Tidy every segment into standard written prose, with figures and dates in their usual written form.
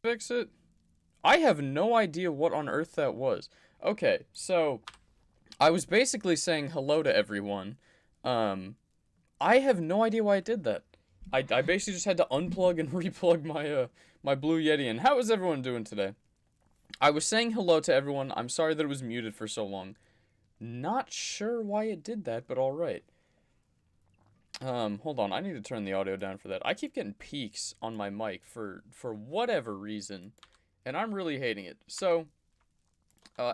fix it? I have no idea what on earth that was. Okay, so I was basically saying hello to everyone. Um, I have no idea why it did that. I basically just had to unplug and replug my Blue Yeti in. How is everyone doing today? I was saying hello to everyone. I'm sorry that it was muted for so long. Not sure why it did that, but alright. Hold on. I need to turn the audio down for that. I keep getting peaks on my mic for whatever reason, and I'm really hating it. So,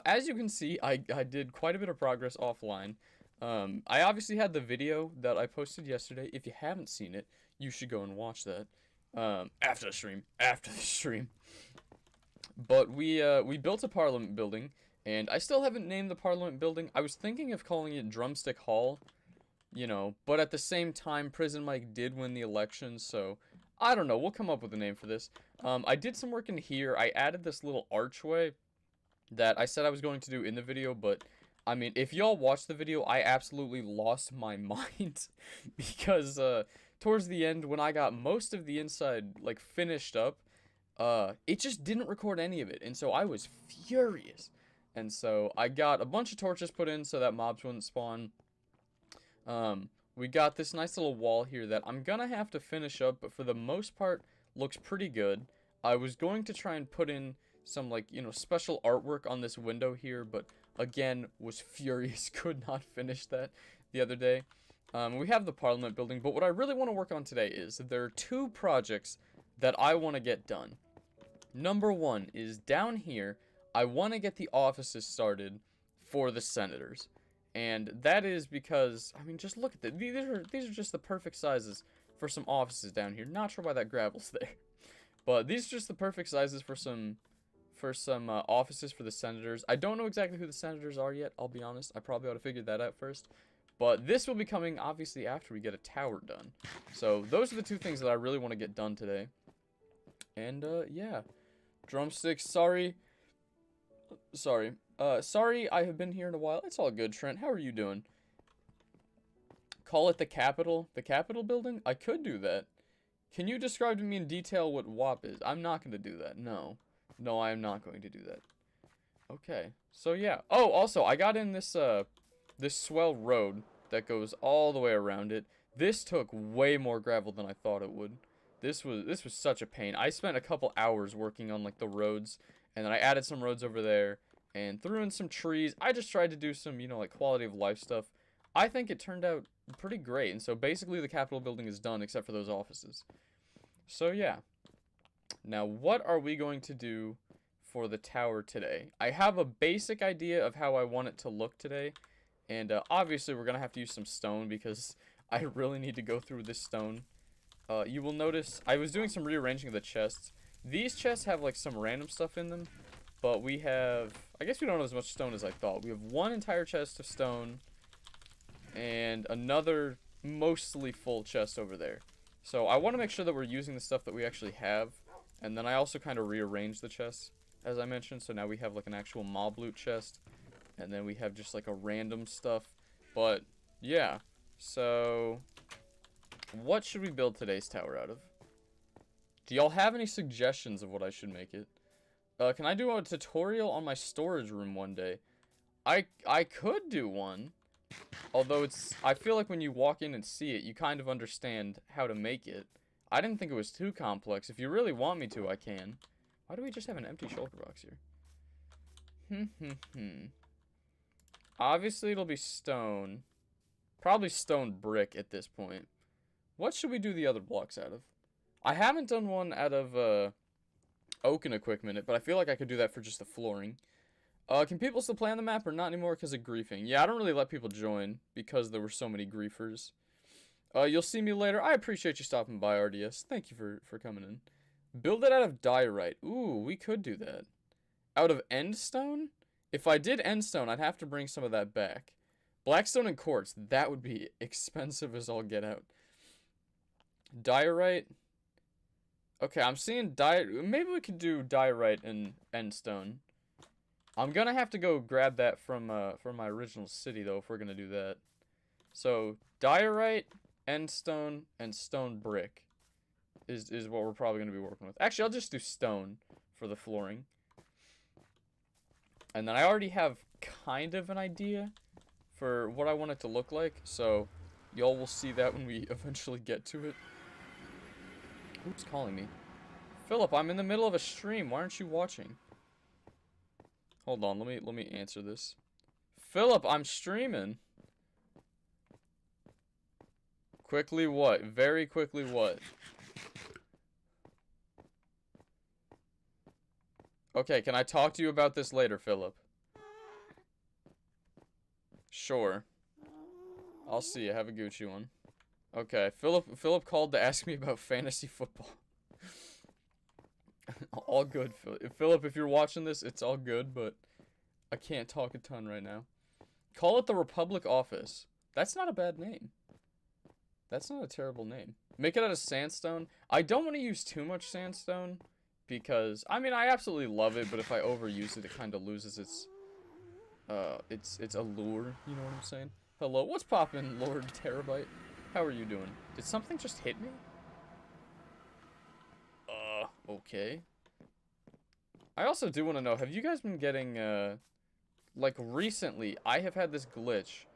as you can see, I did quite a bit of progress offline. I obviously had the video that I posted yesterday. If you haven't seen it, you should go and watch that. After the stream. After the stream. But we built a parliament building, and I still haven't named the parliament building. I was thinking of calling it Drumstick Hall, you know, but at the same time, Prison Mike did win the election, so I don't know. We'll come up with a name for this. I did some work in here. I added this little archway that I said I was going to do in the video, but I mean, if y'all watched the video, I absolutely lost my mind because towards the end, when I got most of the inside like finished up, it just didn't record any of it, and so I was furious. And so I got a bunch of torches put in so that mobs wouldn't spawn. We got this nice little wall here that I'm gonna have to finish up, but for the most part, looks pretty good. I was going to try and put in some, like, you know, special artwork on this window here, but again, was furious, could not finish that the other day. We have the Parliament building, but what I really want to work on today is there are two projects that I want to get done. Number one is down here, I want to get the offices started for the senators. And that is because, I mean, just look at that. These are just the perfect sizes for some offices down here. Not sure why that gravel's there. But these are just the perfect sizes for some offices for the senators. I don't know exactly who the senators are yet, I'll be honest. I probably ought to figure that out first. But this will be coming, obviously, after we get a tower done. So, those are the two things that I really want to get done today. And, yeah. Drumsticks, sorry. Sorry, I have been here in a while. It's all good, Trent. How are you doing? Call it the Capitol? The Capitol building? I could do that. Can you describe to me in detail what WAP is? I'm not going to do that. No. No, I am not going to do that. Okay. So, yeah. Oh, also, I got in this, this swell road that goes all the way around it. This took way more gravel than I thought it would. This was such a pain. I spent a couple hours working on, like, the roads, and then I added some roads over there, and threw in some trees. I just tried to do some, you know, like, quality of life stuff. I think it turned out pretty great, and so basically the Capitol building is done, except for those offices. So, yeah. Now, what are we going to do for the tower today? I have a basic idea of how I want it to look today, and obviously we're going to have to use some stone, because I really need to go through this stone. You will notice I was doing some rearranging of the chests. These chests have, like, some random stuff in them, but we have, I guess we don't have as much stone as I thought. We have one entire chest of stone, and another mostly full chest over there. So I want to make sure that we're using the stuff that we actually have, and then I also kind of rearranged the chests, as I mentioned, so now we have, like, an actual mob loot chest, and then we have just, like, a random stuff, but, yeah. So, what should we build today's tower out of? Do y'all have any suggestions of what I should make it? Can I do a tutorial on my storage room one day? I could do one. Although I feel like when you walk in and see it, you kind of understand how to make it. I didn't think it was too complex. If you really want me to, I can. Why do we just have an empty shulker box here? Obviously, it'll be stone. Probably stone brick at this point. What should we do the other blocks out of? I haven't done one out of, oak in a quick minute, but I feel like I could do that for just the flooring. Can people still play on the map or not anymore because of griefing? Yeah, I don't really let people join because there were so many griefers. You'll see me later. I appreciate you stopping by, RDS. Thank you for coming in. Build it out of diorite. Ooh, we could do that. Out of endstone? If I did endstone, I'd have to bring some of that back. Blackstone and quartz, that would be expensive as all get out. Diorite. Okay, I'm seeing maybe we could do diorite and endstone. I'm gonna have to go grab that from my original city though if we're gonna do that. So diorite, endstone, and stone brick is what we're probably gonna be working with. Actually, I'll just do stone for the flooring. And then I already have kind of an idea for what I want it to look like, so y'all will see that when we eventually get to it. Who's calling me? Philip, I'm in the middle of a stream. Why aren't you watching? Hold on, let me answer this. Philip, I'm streaming. Quickly what? Very quickly what? Okay, can I talk to you about this later, Philip? Sure. I'll see you. Have a Gucci one. Okay, Philip called to ask me about fantasy football. All good, Philip, if you're watching this, it's all good, but I can't talk a ton right now. Call it the Republic Office. That's not a bad name. That's not a terrible name. Make it out of sandstone. I don't want to use too much sandstone because, I mean, I absolutely love it, but if I overuse it, it kind of loses its allure. You know what I'm saying? Hello, what's poppin', Lord Terabyte? How are you doing? Did something just hit me? Okay. I also do want to know, have you guys been getting, like, recently, I have had this glitch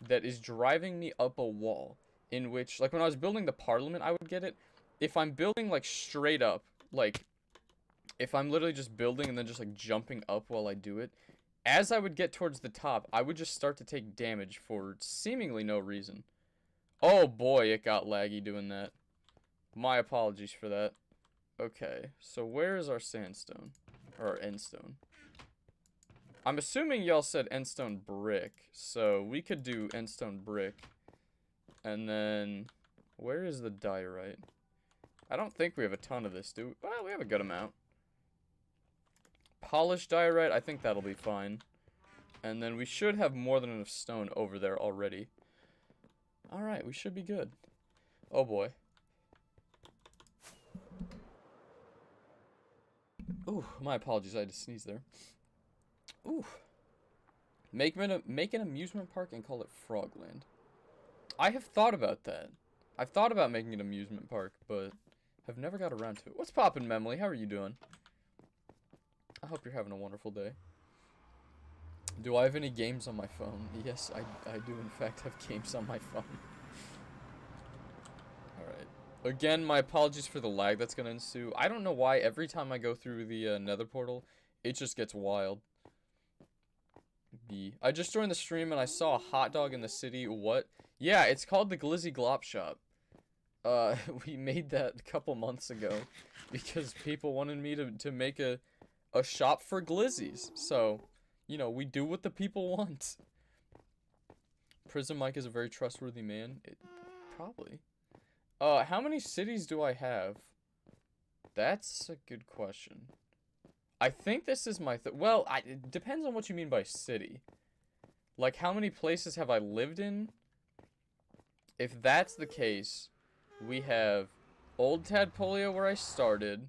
that is driving me up a wall, in which, like, when I was building the Parliament, I would get it. If I'm building, like, straight up, like, if I'm literally just building and then just, like, jumping up while I do it, as I would get towards the top, I would just start to take damage for seemingly no reason. Oh boy, it got laggy doing that. My apologies for that. Okay, so where is our sandstone? Or our endstone? I'm assuming y'all said endstone brick, so we could do endstone brick. And then, where is the diorite? I don't think we have a ton of this, do we? Well, we have a good amount. Polished diorite, I think that'll be fine. And then we should have more than enough stone over there already. Alright, we should be good. Oh boy. Ooh, my apologies, I had to sneeze there. Ooh. Make an amusement park and call it Frogland. I have thought about that. I've thought about making an amusement park, but have never got around to it. What's poppin', Memley? How are you doing? I hope you're having a wonderful day. Do I have any games on my phone? Yes, I do in fact have games on my phone. Alright. Again, my apologies for the lag that's gonna ensue. I don't know why every time I go through the nether portal, it just gets wild. I just joined the stream and I saw a hot dog in the city. What? Yeah, it's called the Glizzy Glop Shop. We made that a couple months ago because people wanted me to make a shop for glizzies. So, you know, we do what the people want. Prison Mike is a very trustworthy man. Probably. How many cities do I have? That's a good question. I think this is my well, it depends on what you mean by city. Like, how many places have I lived in? If that's the case, we have Old Tadpolia where I started.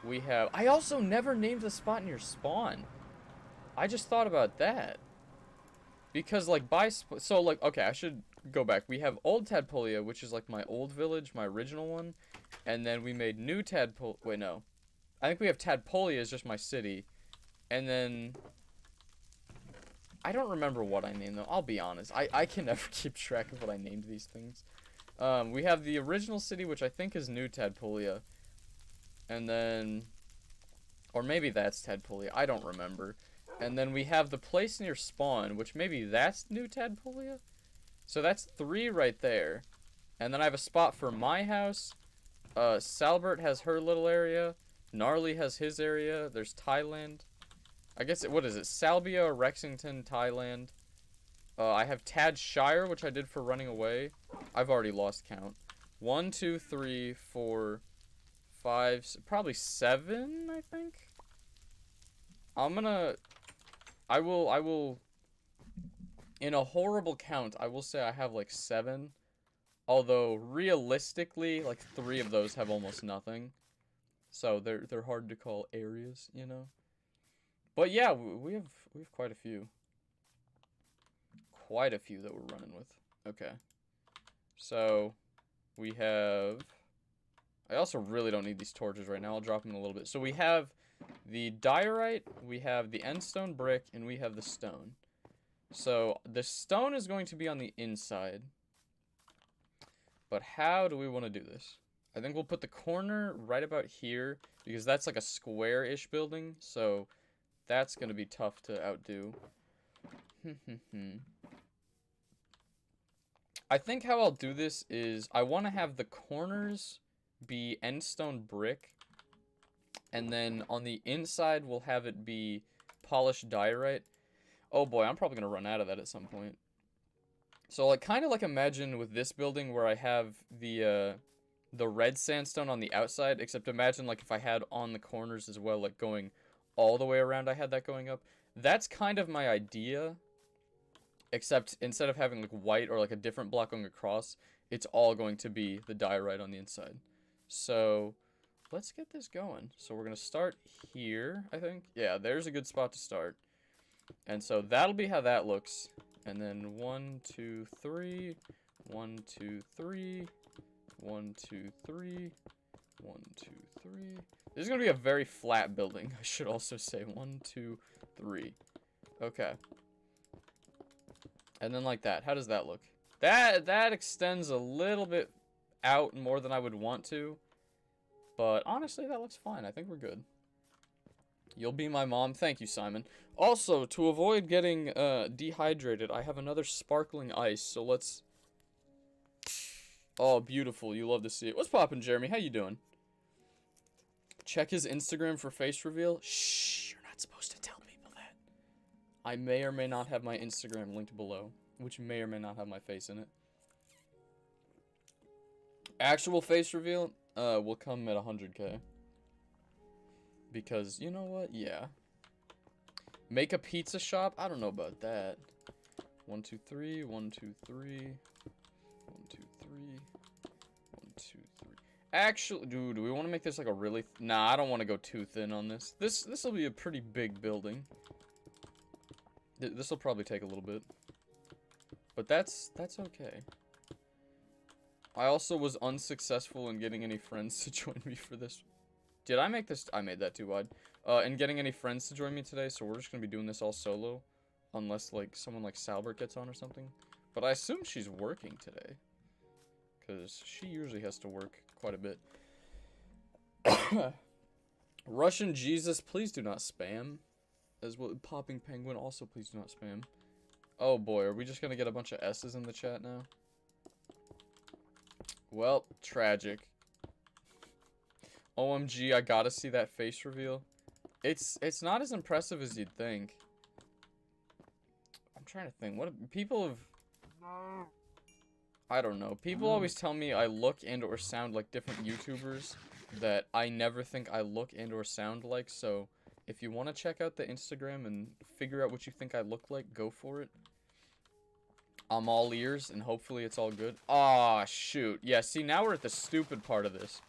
We have... I also never named the spot near spawn. I just thought about that. Because, like, so, like, okay, I should go back. We have Old Tadpolia, which is, like, my old village, my original one. And then we made New Tadpolia... Wait, no. I think we have Tadpolia as just my city. And then... I don't remember what I named them. I'll be honest. I can never keep track of what I named these things. We have the original city, which I think is New Tadpolia. And then... Or maybe that's Tadpolia. I don't remember. And then we have the place near spawn, which maybe that's New Tadpolia? So that's 3 right there. And then I have a spot for my house. Salbert has her little area. Gnarly has his area. There's Thailand. I guess, what is it? Salbia, Rexington, Thailand. I have Tad Shire, which I did for running away. I've already lost count. 1, 2, 3, 4, 5, probably 7, I think. I will, in a horrible count, I will say I have like 7. Although, realistically, like 3 of those have almost nothing. So, they're hard to call areas, you know? But yeah, we have quite a few. Quite a few that we're running with. Okay. So, we have... I also really don't need these torches right now. I'll drop them in a little bit. So, we have The diorite, we have the end stone brick, and we have the stone. So the stone is going to be on the inside. But how do we want to do this? I think we'll put the corner right about here, because that's like a square-ish building, so that's going to be tough to outdo. I think how I'll do this is I want to have the corners be end stone brick, and then on the inside we'll have it be polished diorite. Oh boy, I'm probably going to run out of that at some point. So like kind of like imagine with this building where I have the red sandstone on the outside, except imagine like if I had on the corners as well, like going all the way around, I had that going up. That's kind of my idea, except instead of having like white or like a different block going across, it's all going to be the diorite on the inside. So let's get this going. So we're going to start here, I think. Yeah, there's a good spot to start. And so that'll be how that looks. And then 1, 2, 3, 1, 2, 3, 1, 2, 3, 1, 2, 3. This is going to be a very flat building, I should also say. 1, 2, 3. Okay. And then like that. How does that look? That extends a little bit out more than I would want to. But honestly, that looks fine. I think we're good. You'll be my mom. Thank you, Simon. Also, to avoid getting dehydrated, I have another sparkling ice. So let's... Oh, beautiful. You love to see it. What's poppin', Jeremy? How you doing? Check his Instagram for face reveal. Shh, you're not supposed to tell people that. I may or may not have my Instagram linked below, which may or may not have my face in it. Actual face reveal will come at 100K. Because, you know what? Yeah. Make a pizza shop? I don't know about that. 1, 2, 3. 1, 2, 3. 1, 2, 3. 1, 2, 3. Actually, dude, do we want to make this like a really... Nah, I don't want to go too thin on this. This will be a pretty big building. This will probably take a little bit. But that's okay. I also was unsuccessful in getting any friends to join me for this. Did I make this? I made that too wide. And getting any friends to join me today, so we're just going to be doing this all solo. Unless, like, someone like Salbert gets on or something. But I assume she's working today. Because she usually has to work quite a bit. Russian Jesus, please do not spam. As well, Popping Penguin, also please do not spam. Oh boy, are we just going to get a bunch of S's in the chat now? Well, tragic. OMG, I gotta see that face reveal. It's not as impressive as you'd think. I'm trying to think. What people have... I don't know. People always tell me I look and or sound like different YouTubers that I never think I look and or sound like. So if you want to check out the Instagram and figure out what you think I look like, go for it. I'm all ears, and hopefully it's all good. Aw, shoot. Yeah, see, now we're at the stupid part of this.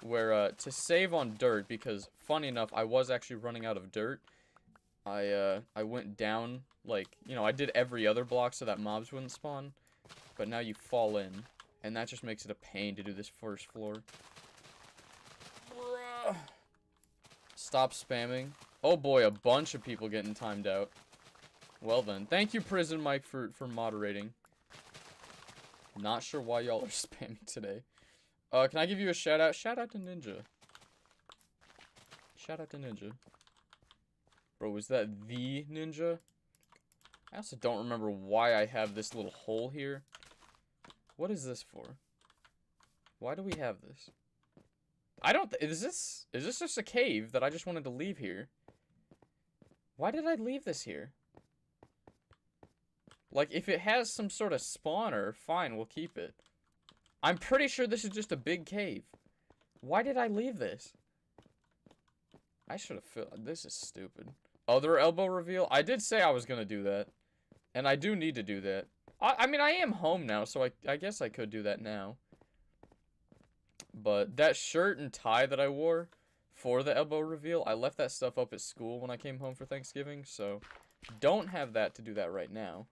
Where, to save on dirt, because, funny enough, I was actually running out of dirt. I went down, like, you know, I did every other block so that mobs wouldn't spawn. But now you fall in, and that just makes it a pain to do this first floor. Stop spamming. Oh boy, a bunch of people getting timed out. Well then, thank you Prison Mike for moderating. Not sure why y'all are spamming today. Can I give you a shout out? Shout out to Ninja. Shout out to Ninja. Bro, is that the Ninja? I also don't remember why I have this little hole here. What is this for? Why do we have this? I don't... Is this just a cave that I just wanted to leave here? Why did I leave this here? Like, if it has some sort of spawner, fine, we'll keep it. I'm pretty sure this is just a big cave. Why did I leave this? I should have filled... This is stupid. Other elbow reveal? I did say I was going to do that. And I do need to do that. I mean, I am home now, so I guess I could do that now. But that shirt and tie that I wore for the elbow reveal, I left that stuff up at school when I came home for Thanksgiving, so don't have that to do that right now.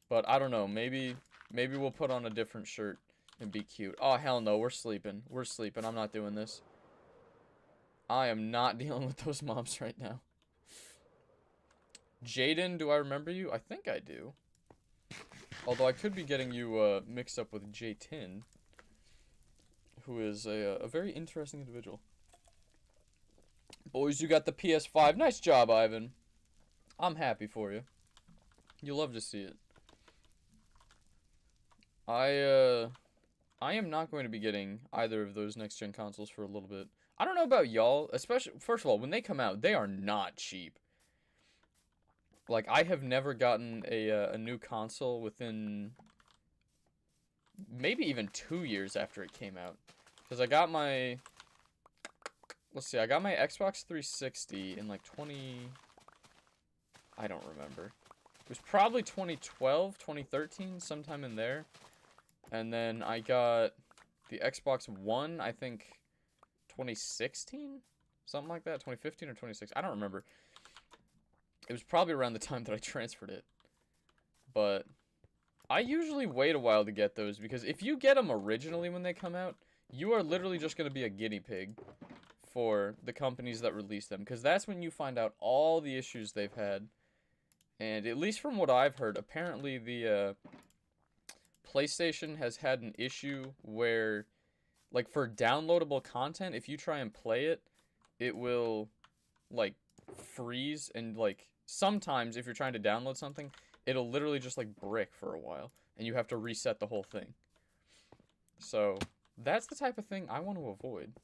But I don't know, maybe we'll put on a different shirt and be cute. Oh, hell no, we're sleeping. We're sleeping. I'm not doing this. I am not dealing with those mobs right now. Jaden, do I remember you? I think I do. Although I could be getting you mixed up with J10, who is a very interesting individual. Boys, you got the PS5. Nice job, Ivan. I'm happy for you. You love to see it. I am not going to be getting either of those next-gen consoles for a little bit. I don't know about y'all, especially, first of all, when they come out, they are not cheap. Like, I have never gotten a new console within maybe even 2 years after it came out. Because I got my, let's see, I got my Xbox 360 in like I don't remember. It was probably 2012, 2013, sometime in there. And then I got the Xbox One, I think 2016? Something like that, 2015 or 2016, I don't remember. It was probably around the time that I transferred it. But I usually wait a while to get those, because if you get them originally when they come out, you are literally just going to be a guinea pig for the companies that release them, because that's when you find out all the issues they've had. And at least from what I've heard, apparently the PlayStation has had an issue where, like, for downloadable content, if you try and play it, it will, like, freeze, and, like, sometimes if you're trying to download something, it'll literally just, like, brick for a while, and you have to reset the whole thing. So that's the type of thing I want to avoid.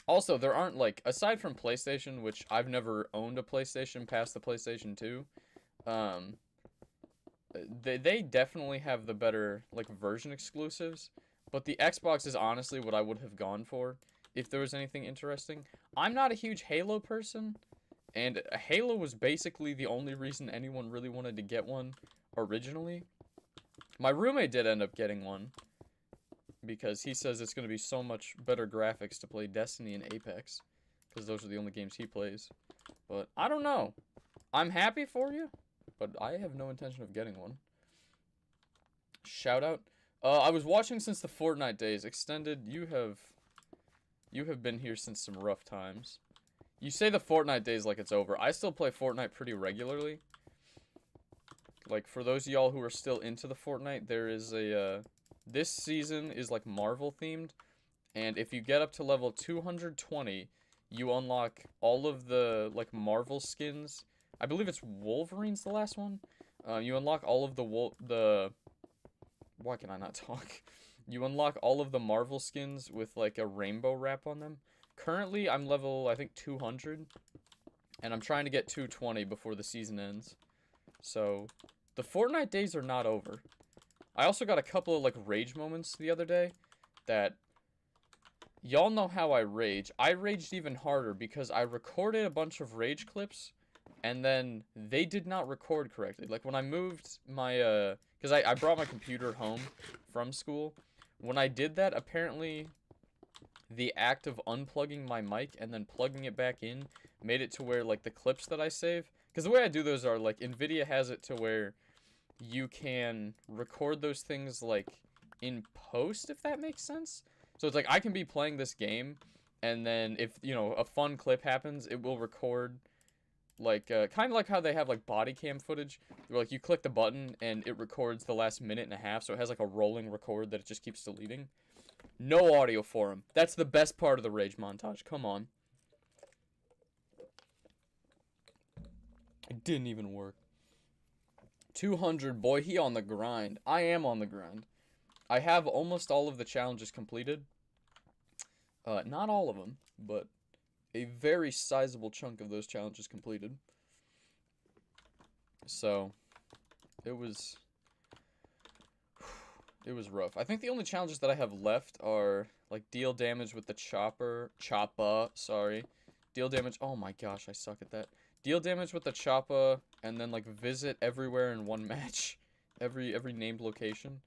Also, there aren't, like, aside from PlayStation, which I've never owned a PlayStation past the PlayStation 2, they definitely have the better, like, version exclusives, but the Xbox is honestly what I would have gone for if there was anything interesting. I'm not a huge Halo person, and Halo was basically the only reason anyone really wanted to get one originally. My roommate did end up getting one, because he says it's going to be so much better graphics to play Destiny and Apex, because those are the only games he plays. But I don't know. I'm happy for you, but I have no intention of getting one. Shout out. I was watching since the Fortnite days. Extended, you have been here since some rough times. You say the Fortnite days like it's over. I still play Fortnite pretty regularly. Like, for those of y'all who are still into the Fortnite, there is a, this season is, like, Marvel themed, and if you get up to level 220, you unlock all of the, like, Marvel skins. I believe it's Wolverine's the last one. You unlock all of the why can I not talk? You unlock all of the Marvel skins with, like, a rainbow wrap on them. Currently, I'm level, I think, 200, and I'm trying to get 220 before the season ends. So, the Fortnite days are not over. I also got a couple of, like, rage moments the other day that, y'all know how I rage. I raged even harder because I recorded a bunch of rage clips, and then they did not record correctly. Like, when I moved my, because I brought my computer home from school. When I did that, apparently the act of unplugging my mic and then plugging it back in made it to where, like, the clips that I save, because the way I do those are, like, NVIDIA has it to where you can record those things, like, in post, if that makes sense. So it's like, I can be playing this game, and then if, you know, a fun clip happens, it will record, like, kind of like how they have, like, body cam footage, where, like, you click the button, and it records the last minute and a half, so it has, like, a rolling record that it just keeps deleting. No audio for him. That's the best part of the rage montage. Come on. It didn't even work. 200, boy, he on the grind. I am on the grind. I have almost all of the challenges completed. Not all of them, but a very sizable chunk of those challenges completed. So, it was rough. I think the only challenges that I have left are, like, deal damage with the chopper, sorry. Deal damage, oh my gosh, I suck at that. Deal damage with the chopper, and then, like, visit everywhere in one match. Every named location.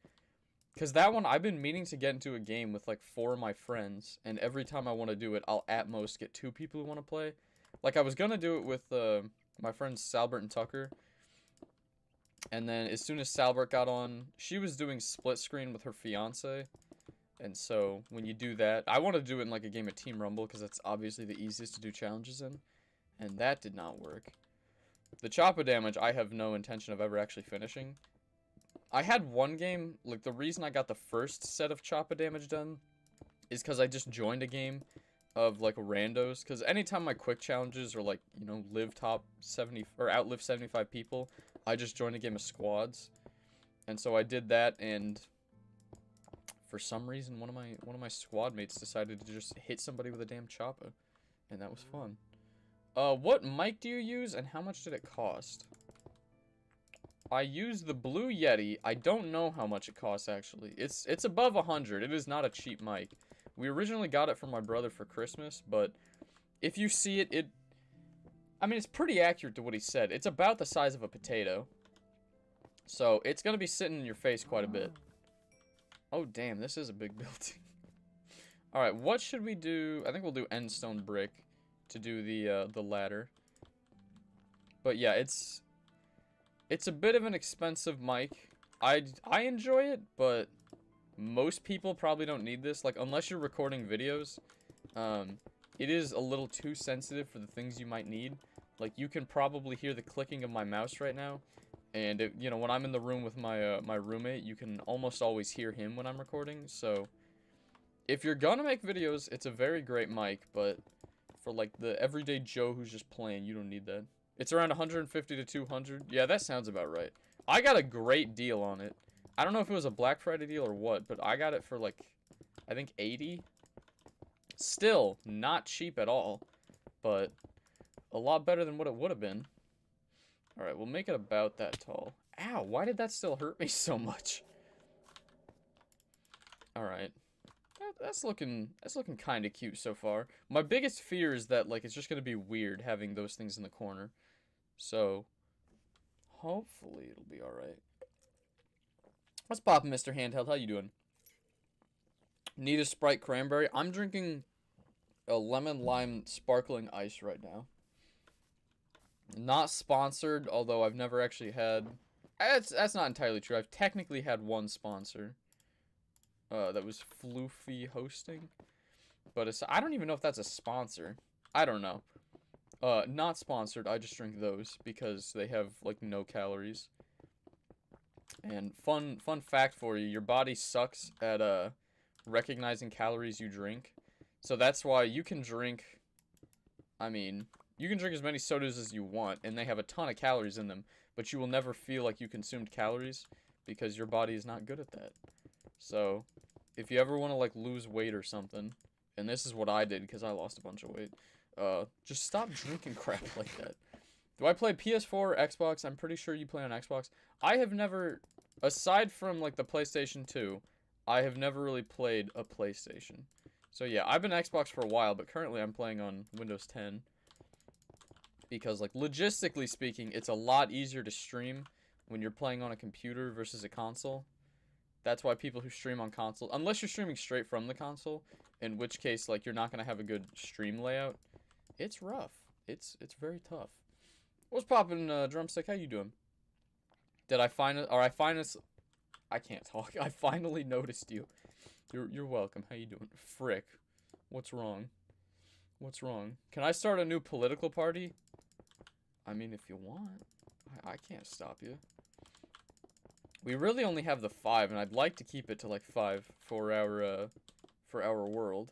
Because that one, I've been meaning to get into a game with, like, 4 of my friends, and every time I want to do it, I'll at most get 2 people who want to play. Like, I was gonna do it with, my friends Salbert and Tucker. And then, as soon as Salbert got on, she was doing split screen with her fiance. And so when you do that, I want to do it in like a game of Team Rumble because that's obviously the easiest to do challenges in. And that did not work. The chopper damage, I have no intention of ever actually finishing. I had one game, like the reason I got the first set of chopper damage done is because I just joined a game of like randos. Because anytime my quick challenges are like, you know, live top 70 or outlive 75 people, I just joined a game of squads. And so I did that, and for some reason one of my squad mates decided to just hit somebody with a damn chopper, and that was fun. What mic do you use, and how much did it cost? I use the Blue Yeti. I don't know how much it costs, actually. It's above 100. It is not a cheap mic. We originally got it from my brother for Christmas, but if you see it, I mean, it's pretty accurate to what he said. It's about the size of a potato. So, it's going to be sitting in your face quite a bit. Oh, damn, this is a big building. Alright, what should we do? I think we'll do endstone brick to do the ladder. But yeah, it's a bit of an expensive mic. I enjoy it, but most people probably don't need this. Like, unless you're recording videos, it is a little too sensitive for the things you might need. Like, you can probably hear the clicking of my mouse right now. And, you know, when I'm in the room with my, my roommate, you can almost always hear him when I'm recording. So, if you're gonna make videos, it's a very great mic, but for, like, the everyday Joe who's just playing, you don't need that. It's around 150 to 200. Yeah, that sounds about right. I got a great deal on it. I don't know if it was a Black Friday deal or what, but I got it for, like, I think 80. Still, not cheap at all, but a lot better than what it would have been. Alright, we'll make it about that tall. Ow, why did that still hurt me so much? Alright. That's looking kind of cute so far. My biggest fear is that, like, it's just going to be weird having those things in the corner. So, hopefully it'll be alright. What's poppin', Mr. Handheld? How you doing? Need a Sprite cranberry? I'm drinking a lemon lime sparkling ice right now. Not sponsored, although I've never actually had... That's not entirely true. I've technically had one sponsor. That was Floofy Hosting. But I don't even know if that's a sponsor. I don't know. Not sponsored. I just drink those because they have, like, no calories. And fun fact for you, your body sucks at recognizing calories you drink. So that's why you can drink... I mean... You can drink as many sodas as you want, and they have a ton of calories in them, but you will never feel like you consumed calories because your body is not good at that. So, if you ever want to, like, lose weight or something, and this is what I did because I lost a bunch of weight, just stop drinking crap like that. Do I play PS4 or Xbox? I'm pretty sure you play on Xbox. I have never, aside from, like, the PlayStation 2, I have never really played a PlayStation. So, yeah, I've been Xbox for a while, but currently I'm playing on Windows 10. Because, like, logistically speaking, it's a lot easier to stream when you're playing on a computer versus a console. That's why people who stream on console, unless you're streaming straight from the console, in which case, like, you're not going to have a good stream layout. It's rough. It's very tough. What's poppin', Drumstick? How you doing? Did I find it? Or I can't talk. I finally noticed you. You're welcome. How you doing? Frick. What's wrong? What's wrong? Can I start a new political party? I mean, if you want. I can't stop you. We really only have the 5, and I'd like to keep it to, like, 5 for our world.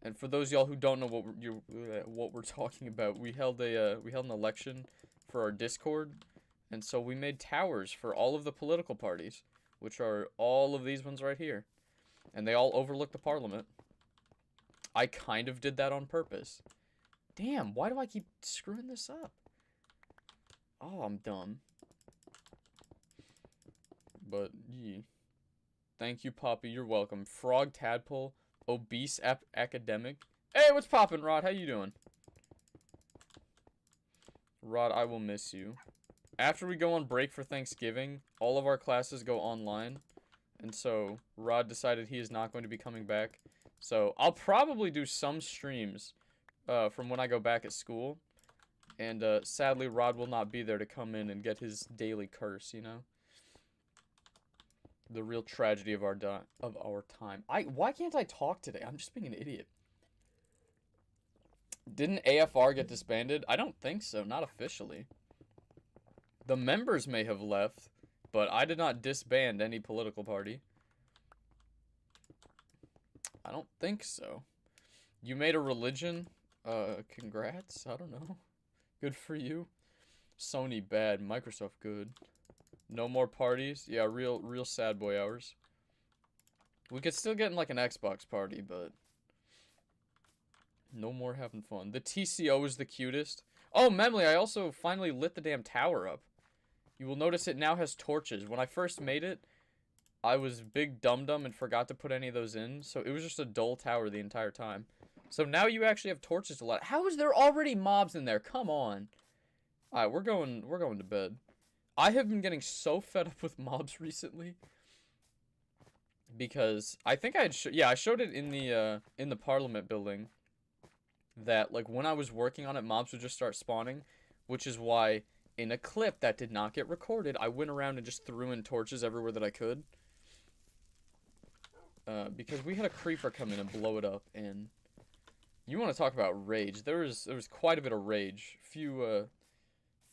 And for those y'all who don't know what we're talking about, we held an election for our Discord, and so we made towers for all of the political parties, which are all of these ones right here. And they all overlook the parliament. I kind of did that on purpose. Damn, why do I keep screwing this up? Oh, I'm dumb. But, yeah. Thank you, Poppy. You're welcome. Frog Tadpole. Obese Academic. Hey, what's poppin', Rod? How you doing? Rod, I will miss you. After we go on break for Thanksgiving, all of our classes go online. And so, Rod decided he is not going to be coming back. So, I'll probably do some streams from when I go back at school. And sadly, Rod will not be there to come in and get his daily curse, you know? The real tragedy of our time. Why can't I talk today? I'm just being an idiot. Didn't AFR get disbanded? I don't think so, not officially. The members may have left, but I did not disband any political party. I don't think so. You made a religion? Congrats. I don't know. Good for you. Sony bad, Microsoft good. No more parties? Yeah, real sad boy hours. We could still get in like an Xbox party, but no more having fun. The TCO is the cutest. Oh, Memley, I also finally lit the damn tower up. You will notice it now has torches. When I first made it, I was big dum-dum and forgot to put any of those in, so it was just a dull tower the entire time. So now you actually have torches to light. How is there already mobs in there? Come on. Alright, we're going to bed. I have been getting so fed up with mobs recently. Because I think I showed it in the Parliament building. That, like, when I was working on it, mobs would just start spawning. Which is why, in a clip that did not get recorded, I went around and just threw in torches everywhere that I could. Because we had a creeper come in and blow it up, and you want to talk about rage. There was quite a bit of rage. Few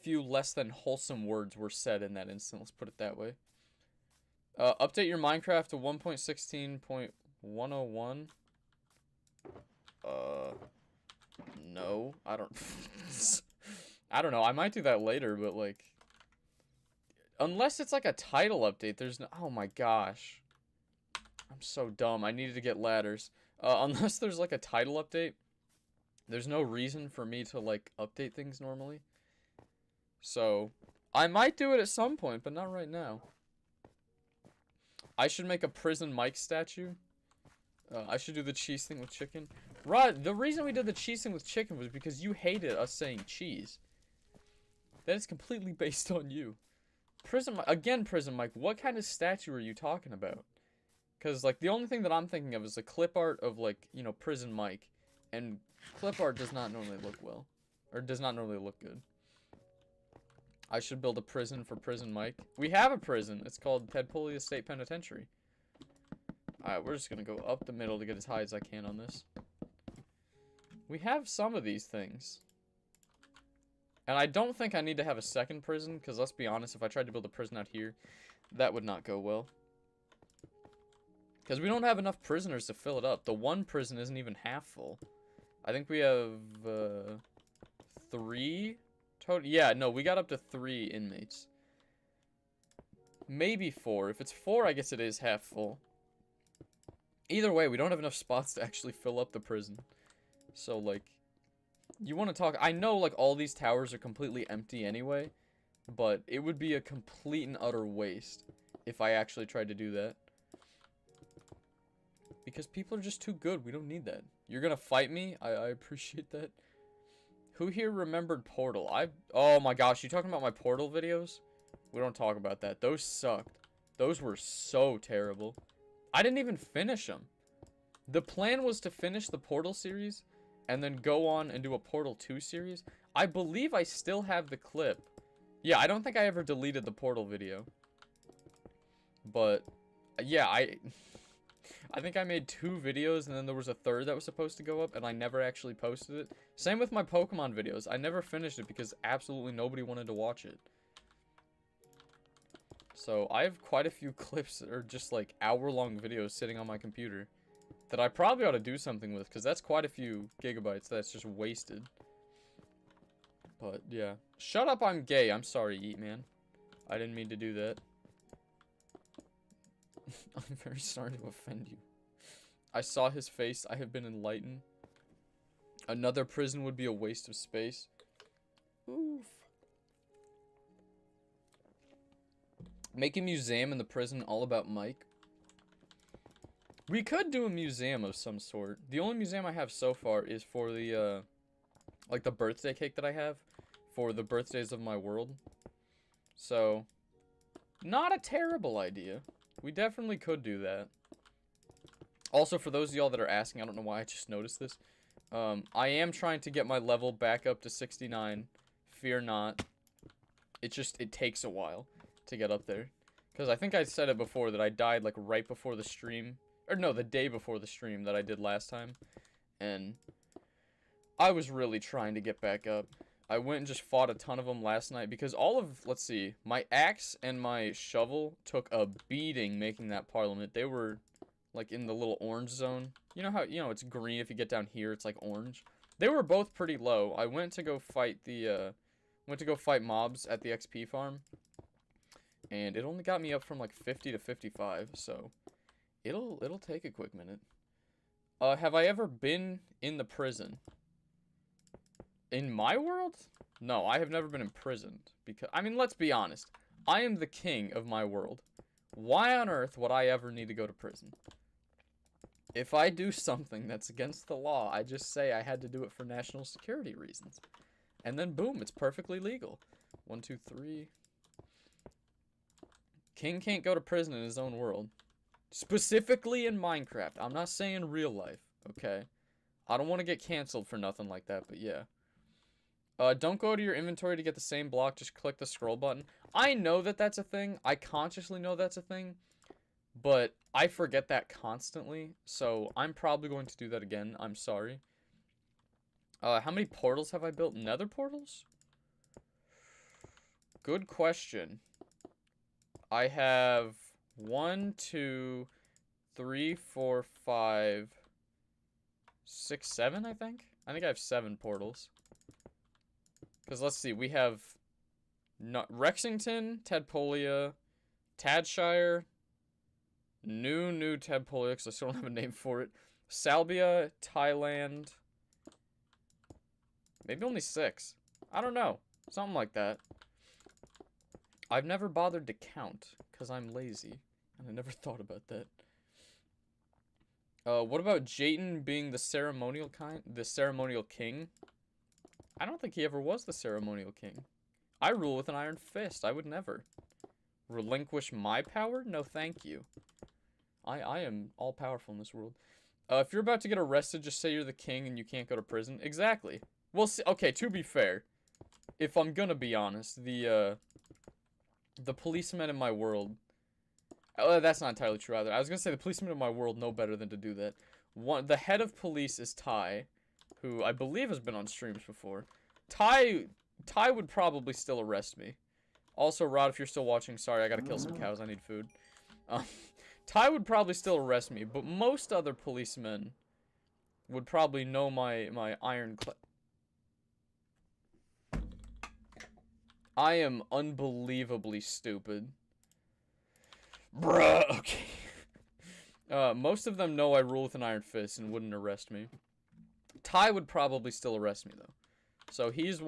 less than wholesome words were said in that instant, let's put it that way. Update your Minecraft to 1.16.101. No, I don't I don't know. I might do that later, but like unless it's like a title update, there's no. Oh my gosh. I'm so dumb. I needed to get ladders. Unless there's like a title update, there's no reason for me to like update things normally. So, I might do it at some point, but not right now. I should make a prison Mike statue. I should do the cheese thing with chicken. Rod, the reason we did the cheese thing with chicken was because you hated us saying cheese. That is completely based on you. Prison Mike, what kind of statue are you talking about? Because, like, the only thing that I'm thinking of is a clip art of, like, you know, Prison Mike. And clip art does not normally look well. Or does not normally look good. I should build a prison for Prison Mike. We have a prison. It's called Tedpolebiz State Penitentiary. Alright, we're just gonna go up the middle to get as high as I can on this. We have some of these things. And I don't think I need to have a second prison, because let's be honest, if I tried to build a prison out here, that would not go well. Because we don't have enough prisoners to fill it up. The one prison isn't even half full. I think we have 3 total. Yeah, no, we got up to 3 inmates. Maybe 4. If it's 4, I guess it is half full. Either way, we don't have enough spots to actually fill up the prison. So, like, you want to talk. I know, like, all these towers are completely empty anyway. But it would be a complete and utter waste if I actually tried to do that. Because people are just too good. We don't need that. You're gonna fight me? I appreciate that. Who here remembered Portal? Oh my gosh, you talking about my Portal videos? We don't talk about that. Those sucked. Those were so terrible. I didn't even finish them. The plan was to finish the Portal series and then go on and do a Portal 2 series. I believe I still have the clip. Yeah, I don't think I ever deleted the Portal video. But, yeah, I think I made 2 videos, and then there was a third that was supposed to go up, and I never actually posted it. Same with my Pokemon videos. I never finished it because absolutely nobody wanted to watch it. So, I have quite a few clips that are just, like, hour-long videos sitting on my computer that I probably ought to do something with, because that's quite a few gigabytes that's just wasted. But, yeah. Shut up, I'm gay. I'm sorry, Eat Man. I didn't mean to do that. I'm very sorry to offend you. I saw his face. I have been enlightened. Another prison would be a waste of space. Oof. Make a museum in the prison all about Mike. We could do a museum of some sort. The only museum I have so far is for the, like the birthday cake that I have for the birthdays of my world. So, not a terrible idea. We definitely could do that. Also, for those of y'all that are asking, I don't know why I just noticed this. I am trying to get my level back up to 69. Fear not. It takes a while to get up there. Because I think I said it before that I died, like, right before the stream. Or, no, the day before the stream that I did last time. And I was really trying to get back up. I went and just fought a ton of them last night. Because all of, let's see, my axe and my shovel took a beating making that parliament. They were, like, in the little orange zone. You know how, it's green. If you get down here, it's, like, orange. They were both pretty low. I went to go fight mobs at the XP farm. And it only got me up from like 50 to 55, so it'll take a quick minute. Have I ever been in the prison? In my world? No, I have never been imprisoned. Because, I mean, let's be honest. I am the king of my world. Why on earth would I ever need to go to prison? If I do something that's against the law, I just say I had to do it for national security reasons. And then boom, it's perfectly legal. 1, 2, 3... King can't go to prison in his own world. Specifically in Minecraft. I'm not saying real life, okay? I don't want to get canceled for nothing like that, but yeah. Don't go to your inventory to get the same block. Just click the scroll button. I know that that's a thing. I consciously know that's a thing. But I forget that constantly. So I'm probably going to do that again. I'm sorry. How many portals have I built? Nether portals? Good question. I have 1, 2, 3, 4, 5, 6, 7, I think. I think I have 7 portals. Because let's see, we have Rexington, Tadpolia, Tadshire, New Tadpolia, because I still don't have a name for it. Salbia, Thailand. Maybe only 6. I don't know. Something like that. I've never bothered to count, because I'm lazy, and I never thought about that. What about Jayton being the ceremonial king? I don't think he ever was the ceremonial king. I rule with an iron fist. I would never. Relinquish my power? No, thank you. I am all-powerful in this world. If you're about to get arrested, just say you're the king and you can't go to prison. Exactly. Well, see, okay, to be fair, if I'm gonna be honest, the policemen in my world... that's not entirely true either. I was going to say the policemen in my world know better than to do that. The head of police is Ty, who I believe has been on streams before. Ty would probably still arrest me. Also, Rod, if you're still watching, sorry, I got to kill some cows. I need food. Ty would probably still arrest me, but most other policemen would probably know my ironclad... I am unbelievably stupid. Bruh, okay. Most of them know I rule with an iron fist and wouldn't arrest me. Ty would probably still arrest me, though. So he's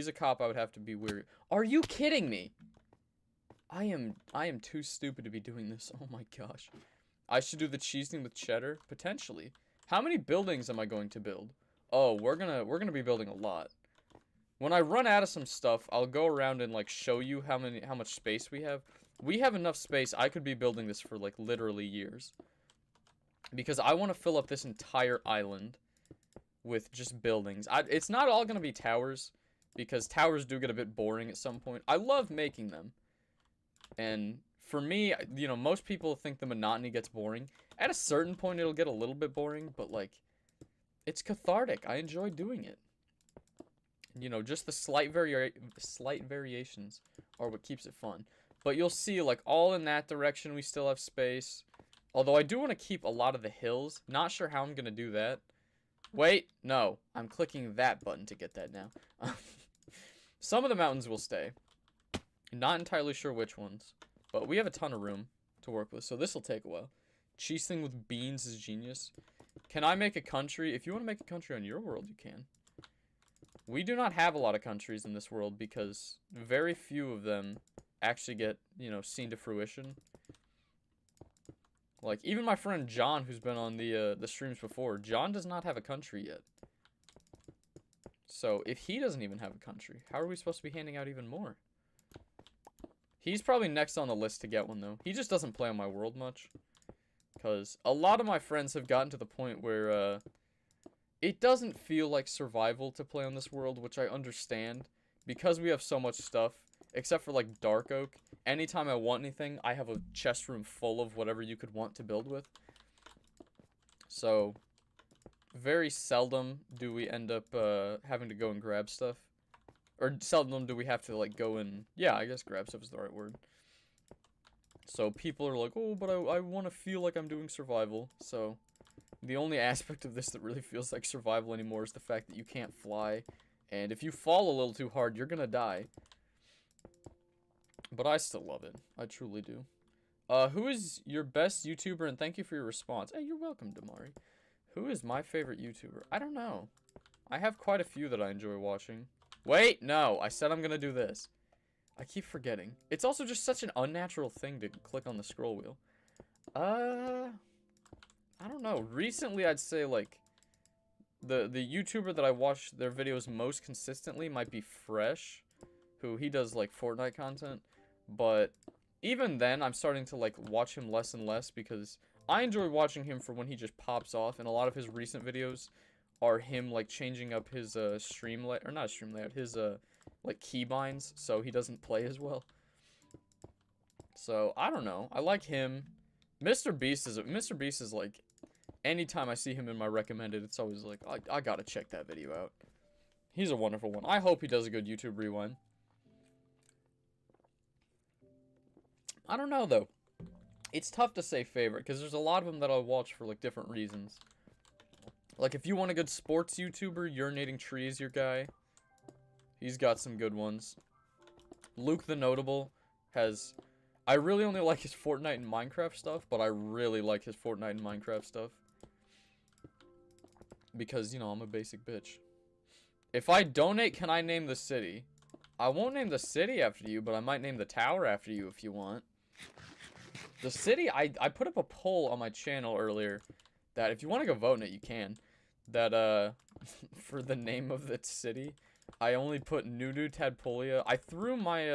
a cop I would have to be weary. Are you kidding me? I am too stupid to be doing this. Oh my gosh. I should do the cheese thing with cheddar? Potentially. How many buildings am I going to build? Oh, we're gonna be building a lot. When I run out of some stuff, I'll go around and like show you how much space we have. We have enough space. I could be building this for like literally years. Because I want to fill up this entire island with just buildings. It's not all going to be towers, because towers do get a bit boring at some point. I love making them. And for me, you know, most people think the monotony gets boring. At a certain point, it'll get a little bit boring, but like, it's cathartic. I enjoy doing it. You know, just the slight variations are what keeps it fun. But you'll see, like, all in that direction, we still have space. Although I do want to keep a lot of the hills. Not sure how I'm going to do that. Wait, no. I'm clicking that button to get that now. Some of the mountains will stay. Not entirely sure which ones. But we have a ton of room to work with, so this will take a while. Cheese thing with beans is genius. Can I make a country? If you want to make a country on your world, you can. We do not have a lot of countries in this world because very few of them actually get, you know, seen to fruition. Like, even my friend John, who's been on the streams before, John does not have a country yet. So, if he doesn't even have a country, how are we supposed to be handing out even more? He's probably next on the list to get one, though. He just doesn't play on my world much. Because a lot of my friends have gotten to the point where, it doesn't feel like survival to play on this world, which I understand. Because we have so much stuff, except for like dark oak. Anytime I want anything, I have a chest room full of whatever you could want to build with. So, very seldom do we end up having to go and grab stuff. Or seldom do we have to like go and, yeah, I guess grab stuff is the right word. So people are like, oh, but I want to feel like I'm doing survival. So the only aspect of this that really feels like survival anymore is the fact that you can't fly. And if you fall a little too hard, you're gonna die. But I still love it. I truly do. Who is your best YouTuber? And thank you for your response. Hey, you're welcome, Damari. Who is my favorite YouTuber? I don't know. I have quite a few that I enjoy watching. Wait, no. I said I'm gonna do this. I keep forgetting. It's also just such an unnatural thing to click on the scroll wheel. I don't know. Recently, I'd say, like, the YouTuber that I watch their videos most consistently might be Fresh, who he does, like, Fortnite content. But even then, I'm starting to, like, watch him less and less because I enjoy watching him for when he just pops off, and a lot of his recent videos are him, like, changing up his, stream layout, or not stream layout, his, like, keybinds, so he doesn't play as well. So, I don't know. I like him. Mr. Beast is, like, anytime I see him in my recommended, it's always like, I gotta check that video out. He's a wonderful one. I hope he does a good YouTube rewind. I don't know, though. It's tough to say favorite, because there's a lot of them that I'll watch for, like, different reasons. Like, if you want a good sports YouTuber, Urinating Tree is your guy. He's got some good ones. Luke the Notable has... I really only like his Fortnite and Minecraft stuff, but I really like his Fortnite and Minecraft stuff. Because, you know, I'm a basic bitch. If I donate, can I name the city? I won't name the city after you, but I might name the tower after you if you want. The city, I put up a poll on my channel earlier that if you want to go vote in it, you can. That, for the name of the city, I only put Tadpolebiz. I threw my,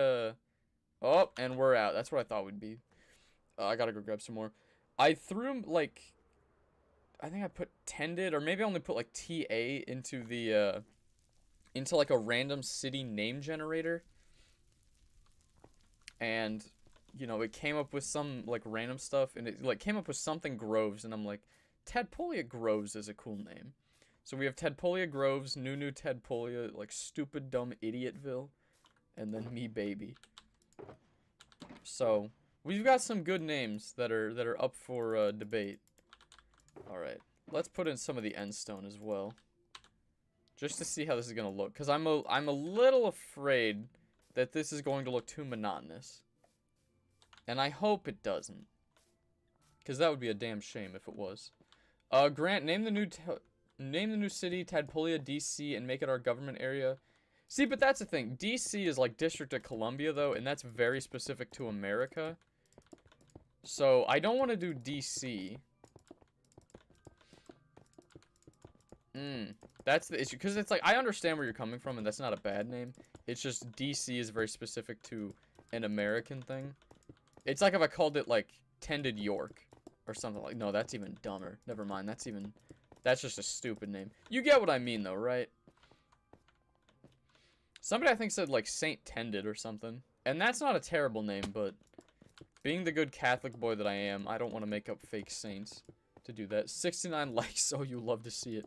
oh, and we're out. That's what I thought would be. I gotta go grab some more. I threw, like, I think I put tended, or maybe I only put, like, TA into the, into, like, a random city name generator. And, you know, it came up with some, like, random stuff, and it, like, came up with something Groves, and I'm like, Tadpolebiz Groves is a cool name. So we have Tadpolebiz Groves, Tadpolebiz, like, Stupid Dumb Idiotville, and then Me Baby. So, we've got some good names that are up for debate. Alright, let's put in some of the end stone as well. Just to see how this is going to look. Because I'm a little afraid that this is going to look too monotonous. And I hope it doesn't. Because that would be a damn shame if it was. Grant, name the new city, Tadpolebiz, DC, and make it our government area. See, but that's the thing. DC is like District of Columbia, though, and that's very specific to America. So, I don't want to do DC. That's the issue. Because it's like, I understand where you're coming from, and that's not a bad name. It's just DC is very specific to an American thing. It's like if I called it, like, Tended York. Or something like, no, that's even dumber. Never mind, that's just a stupid name. You get what I mean, though, right? Somebody, I think, said, like, Saint Tended or something. And that's not a terrible name, but being the good Catholic boy that I am, I don't want to make up fake saints to do that. 69 likes, oh, you love to see it.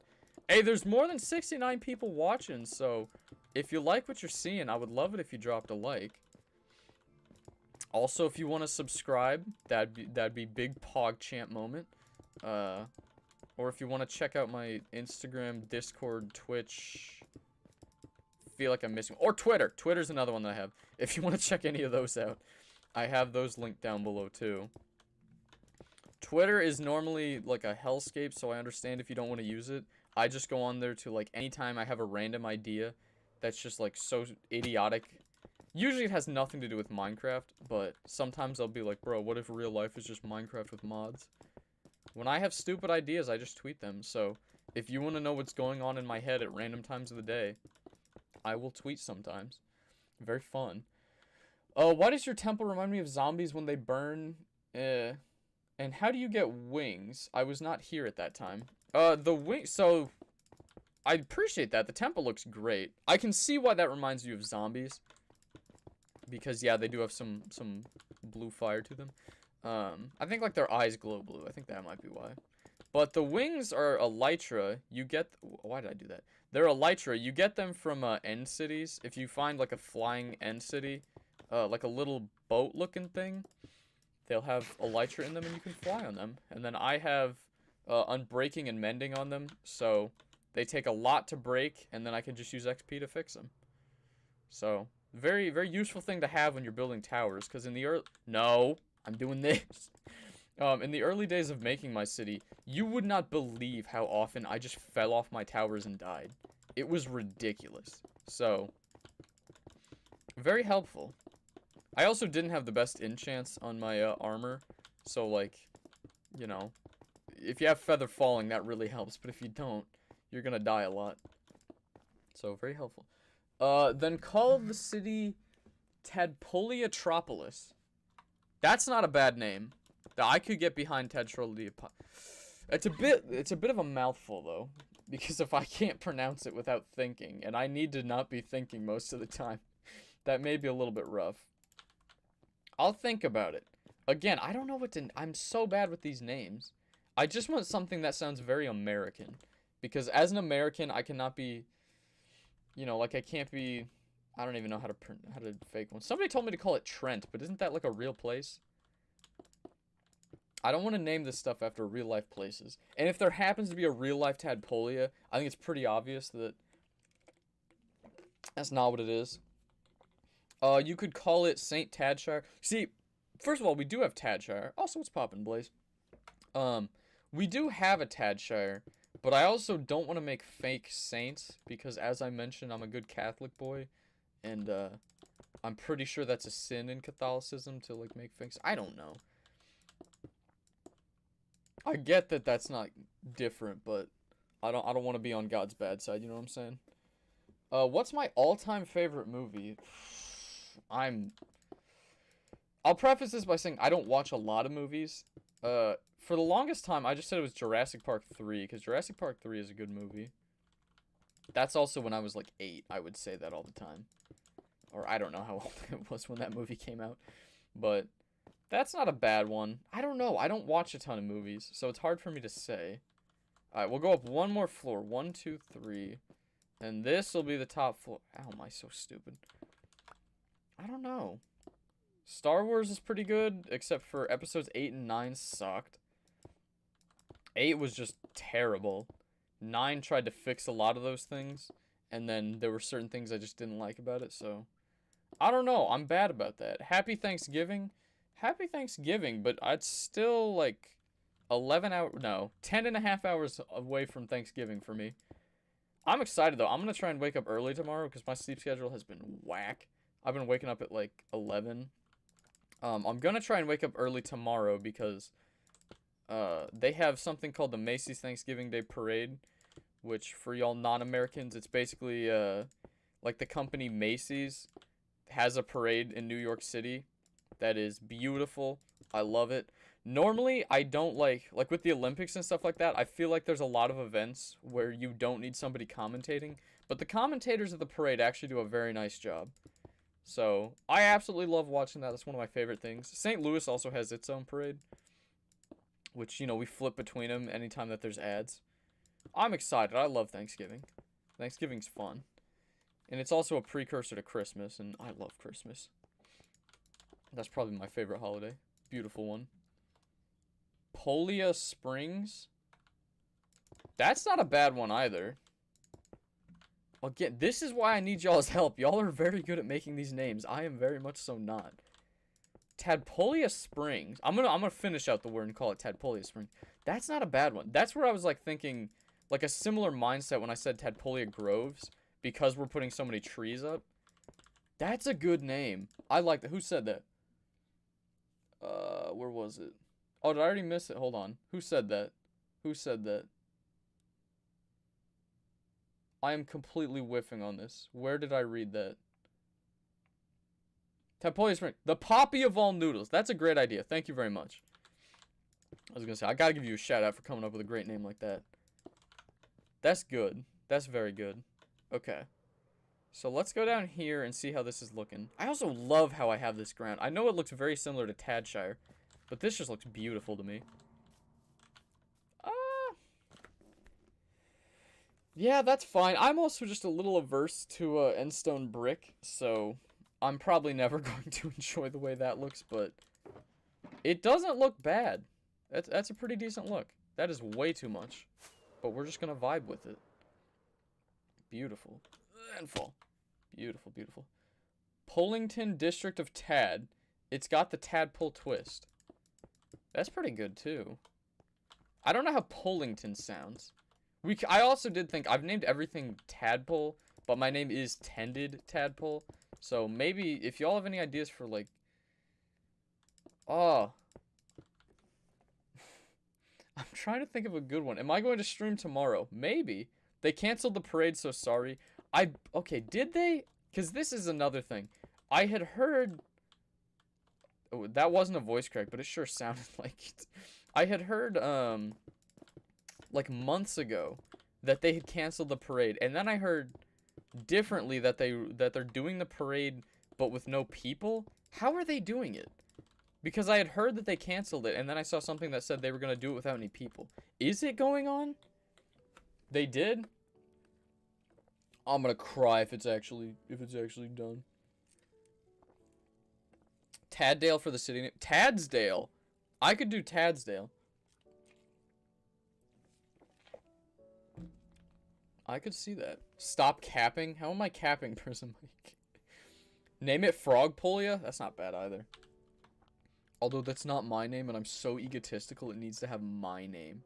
Hey, there's more than 69 people watching, so if you like what you're seeing, I would love it if you dropped a like. Also, if you want to subscribe, that'd be big PogChamp moment. Or if you want to check out my Instagram, Discord, Twitch, feel like I'm missing, or Twitter. Twitter's another one that I have. If you want to check any of those out, I have those linked down below too. Twitter is normally like a hellscape, so I understand if you don't want to use it. I just go on there to, like, anytime I have a random idea that's just, like, so idiotic. Usually it has nothing to do with Minecraft, but sometimes I'll be like, bro, what if real life is just Minecraft with mods? When I have stupid ideas, I just tweet them. So if you want to know what's going on in my head at random times of the day, I will tweet sometimes. Very fun. Why does your temple remind me of zombies when they burn? And how do you get wings? I was not here at that time. The wing, so I appreciate that. The temple looks great. I can see why that reminds you of zombies. because yeah, they do have some blue fire to them. I think like their eyes glow blue. I think that might be why. But the wings are elytra. You get why did I do that? They're elytra. You get them from end cities. If you find like a flying end city, like a little boat looking thing, they'll have elytra in them and you can fly on them. And then I have unbreaking and mending on them, so they take a lot to break, and then I can just use XP to fix them. So very, very useful thing to have when you're building towers, because in the I'm doing this. In the early days of making my city, you would not believe how often I just fell off my towers and died. It was ridiculous. So, very helpful. I also didn't have the best enchants on my armor, so like, you know, if you have feather falling, that really helps, but if you don't, you're gonna die a lot. So, very helpful. Then call the city Tadpolebiz. That's not a bad name. I could get behind Tadpolebiz. It's a bit of a mouthful though, because if I can't pronounce it without thinking, and I need to not be thinking most of the time, that may be a little bit rough. I'll think about it. Again, I don't know what to... I'm so bad with these names. I just want something that sounds very American, because as an American, I cannot be, you know, like I can't be... I don't even know how to fake one. Somebody told me to call it Trent, but isn't that like a real place? I don't want to name this stuff after real life places. And if there happens to be a real life Tadpolia, I think it's pretty obvious that that's not what it is. You could call it St. Tadshire. See, first of all, we do have Tadshire. Also, what's poppin', Blaze? We do have a Tadshire, but I also don't want to make fake saints, because as I mentioned, I'm a good Catholic boy, and I'm pretty sure that's a sin in Catholicism to like make fakes. I don't know. I get that that's not different, but I don't want to be on God's bad side, you know what I'm saying? What's my all-time favorite movie? I'll preface this by saying I don't watch a lot of movies. For the longest time, I just said it was Jurassic Park 3, because Jurassic Park 3 is a good movie. That's also when I was like 8, I would say that all the time. Or I don't know how old it was when that movie came out. But that's not a bad one. I don't know. I don't watch a ton of movies, so it's hard for me to say. Alright, we'll go up one more floor. 1, 2, 3. And this will be the top floor. Ow, am I so stupid? I don't know. Star Wars is pretty good, except for episodes 8 and 9 sucked. 8 was just terrible. 9 tried to fix a lot of those things, and then there were certain things I just didn't like about it, so... I don't know, I'm bad about that. Happy Thanksgiving? Happy Thanksgiving, but I'd still, like, 10 and a half hours away from Thanksgiving for me. I'm excited, though. I'm gonna try and wake up early tomorrow, because my sleep schedule has been whack. I've been waking up at, like, 11. I'm gonna try and wake up early tomorrow, because... they have something called the Macy's Thanksgiving Day Parade, which for y'all non-Americans, it's basically, like the company Macy's has a parade in New York City that is beautiful. I love it. Normally, I don't like with the Olympics and stuff like that, I feel like there's a lot of events where you don't need somebody commentating, but the commentators of the parade actually do a very nice job. So, I absolutely love watching that. That's one of my favorite things. St. Louis also has its own parade, which, you know, we flip between them anytime that there's ads. I'm excited. I love Thanksgiving. Thanksgiving's fun. And it's also a precursor to Christmas, and I love Christmas. That's probably my favorite holiday. Beautiful one. Polia Springs? That's not a bad one either. Again, this is why I need y'all's help. Y'all are very good at making these names. I am very much so not. Tadpolebiz Springs. I'm gonna finish out the word and call it Tadpolebiz Springs. That's not a bad one. That's where I was like thinking, like a similar mindset when I said Tadpolebiz Groves, because we're putting so many trees up. That's a good name. I like that. Who said that? Where was it? Oh, did I already miss it? Hold on. Who said that? Who said that? I am completely whiffing on this. Where did I read that? Tadpolebiz Springs. The poppy of all noodles. That's a great idea. Thank you very much. I was going to say, I got to give you a shout out for coming up with a great name like that. That's good. That's very good. Okay. So let's go down here and see how this is looking. I also love how I have this ground. I know it looks very similar to Tadshire, but this just looks beautiful to me. Yeah, that's fine. I'm also just a little averse to endstone brick, so I'm probably never going to enjoy the way that looks, but it doesn't look bad. That's a pretty decent look. That is way too much, but we're just gonna vibe with it. Beautiful. And fall. Beautiful, beautiful. Pullington District of Tad. It's got the tadpole twist. That's pretty good, too. I don't know how Pullington sounds. I also did think, I've named everything Tadpole, but my name is Tended Tadpole. So maybe, if y'all have any ideas for, like... Oh. I'm trying to think of a good one. Am I going to stream tomorrow? Maybe. They canceled the parade, so sorry. Okay, did they? Because this is another thing. I had heard... Oh, that wasn't a voice crack, but it sure sounded like it. I had heard, like months ago that they had canceled the parade, and then I heard differently that they're doing the parade but with no people. How are they doing it? Because I had heard that they canceled it, and then I saw something that said they were going to do it without any people. Is it going on? They did? I'm going to cry if it's actually done. Taddale for the city name. Tadsdale. I could do Tadsdale. I could see that. Stop capping? How am I capping, Prison Mike? Name it Frogpolia? That's not bad either. Although that's not my name, and I'm so egotistical, it needs to have my name.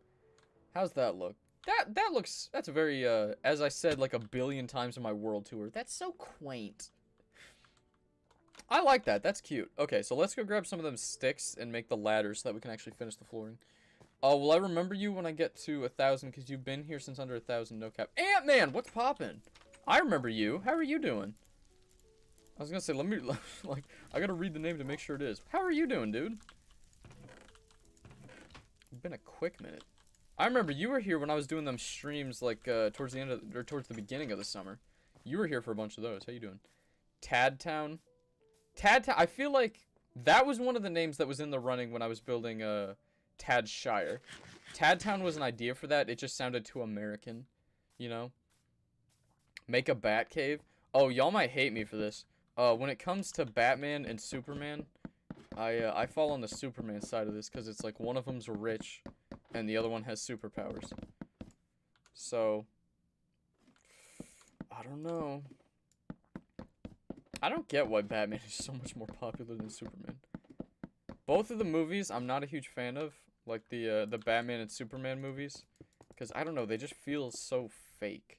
How's that look? That looks... That's very, as I said like a billion times in my world tour. That's so quaint. I like that. That's cute. Okay, so let's go grab some of them sticks and make the ladder so that we can actually finish the flooring. Will I remember you when I get to 1,000? Because you've been here since under 1,000, no cap. Ant-Man, what's poppin'? I remember you. How are you doing? I was gonna say, let me, like, I gotta read the name to make sure it is. How are you doing, dude? It's been a quick minute. I remember you were here when I was doing them streams, like, towards the end of, or towards the beginning of the summer. You were here for a bunch of those. How you doing? Tadtown. Tadtown, I feel like that was one of the names that was in the running when I was building, Tadshire. Tadtown was an idea for that. It just sounded too American, you know? Make a bat cave. Oh, y'all might hate me for this. When it comes to Batman and Superman, I fall on the Superman side of this because it's like one of them's rich and the other one has superpowers. So, I don't know. I don't get why Batman is so much more popular than Superman. Both of the movies I'm not a huge fan of, like the Batman and Superman movies, because I don't know, they just feel so fake.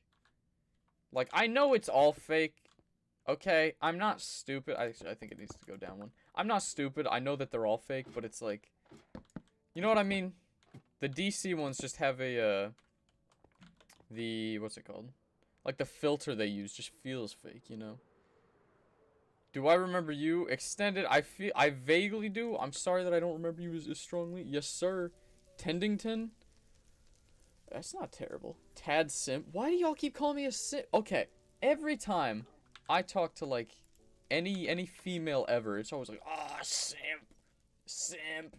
Like, I know it's all fake. Okay, I'm not stupid. I think it needs to go down one. I'm not stupid. I know that they're all fake, but it's like, you know what I mean? The DC ones just have a what's it called? Like the filter they use just feels fake, you know? Do I remember you? Extended, I vaguely do. I'm sorry that I don't remember you as strongly. Yes, sir. Tendington? That's not terrible. Tad Simp? Why do y'all keep calling me a simp? Okay, every time I talk to, like, any female ever, it's always like, ah, simp. Simp.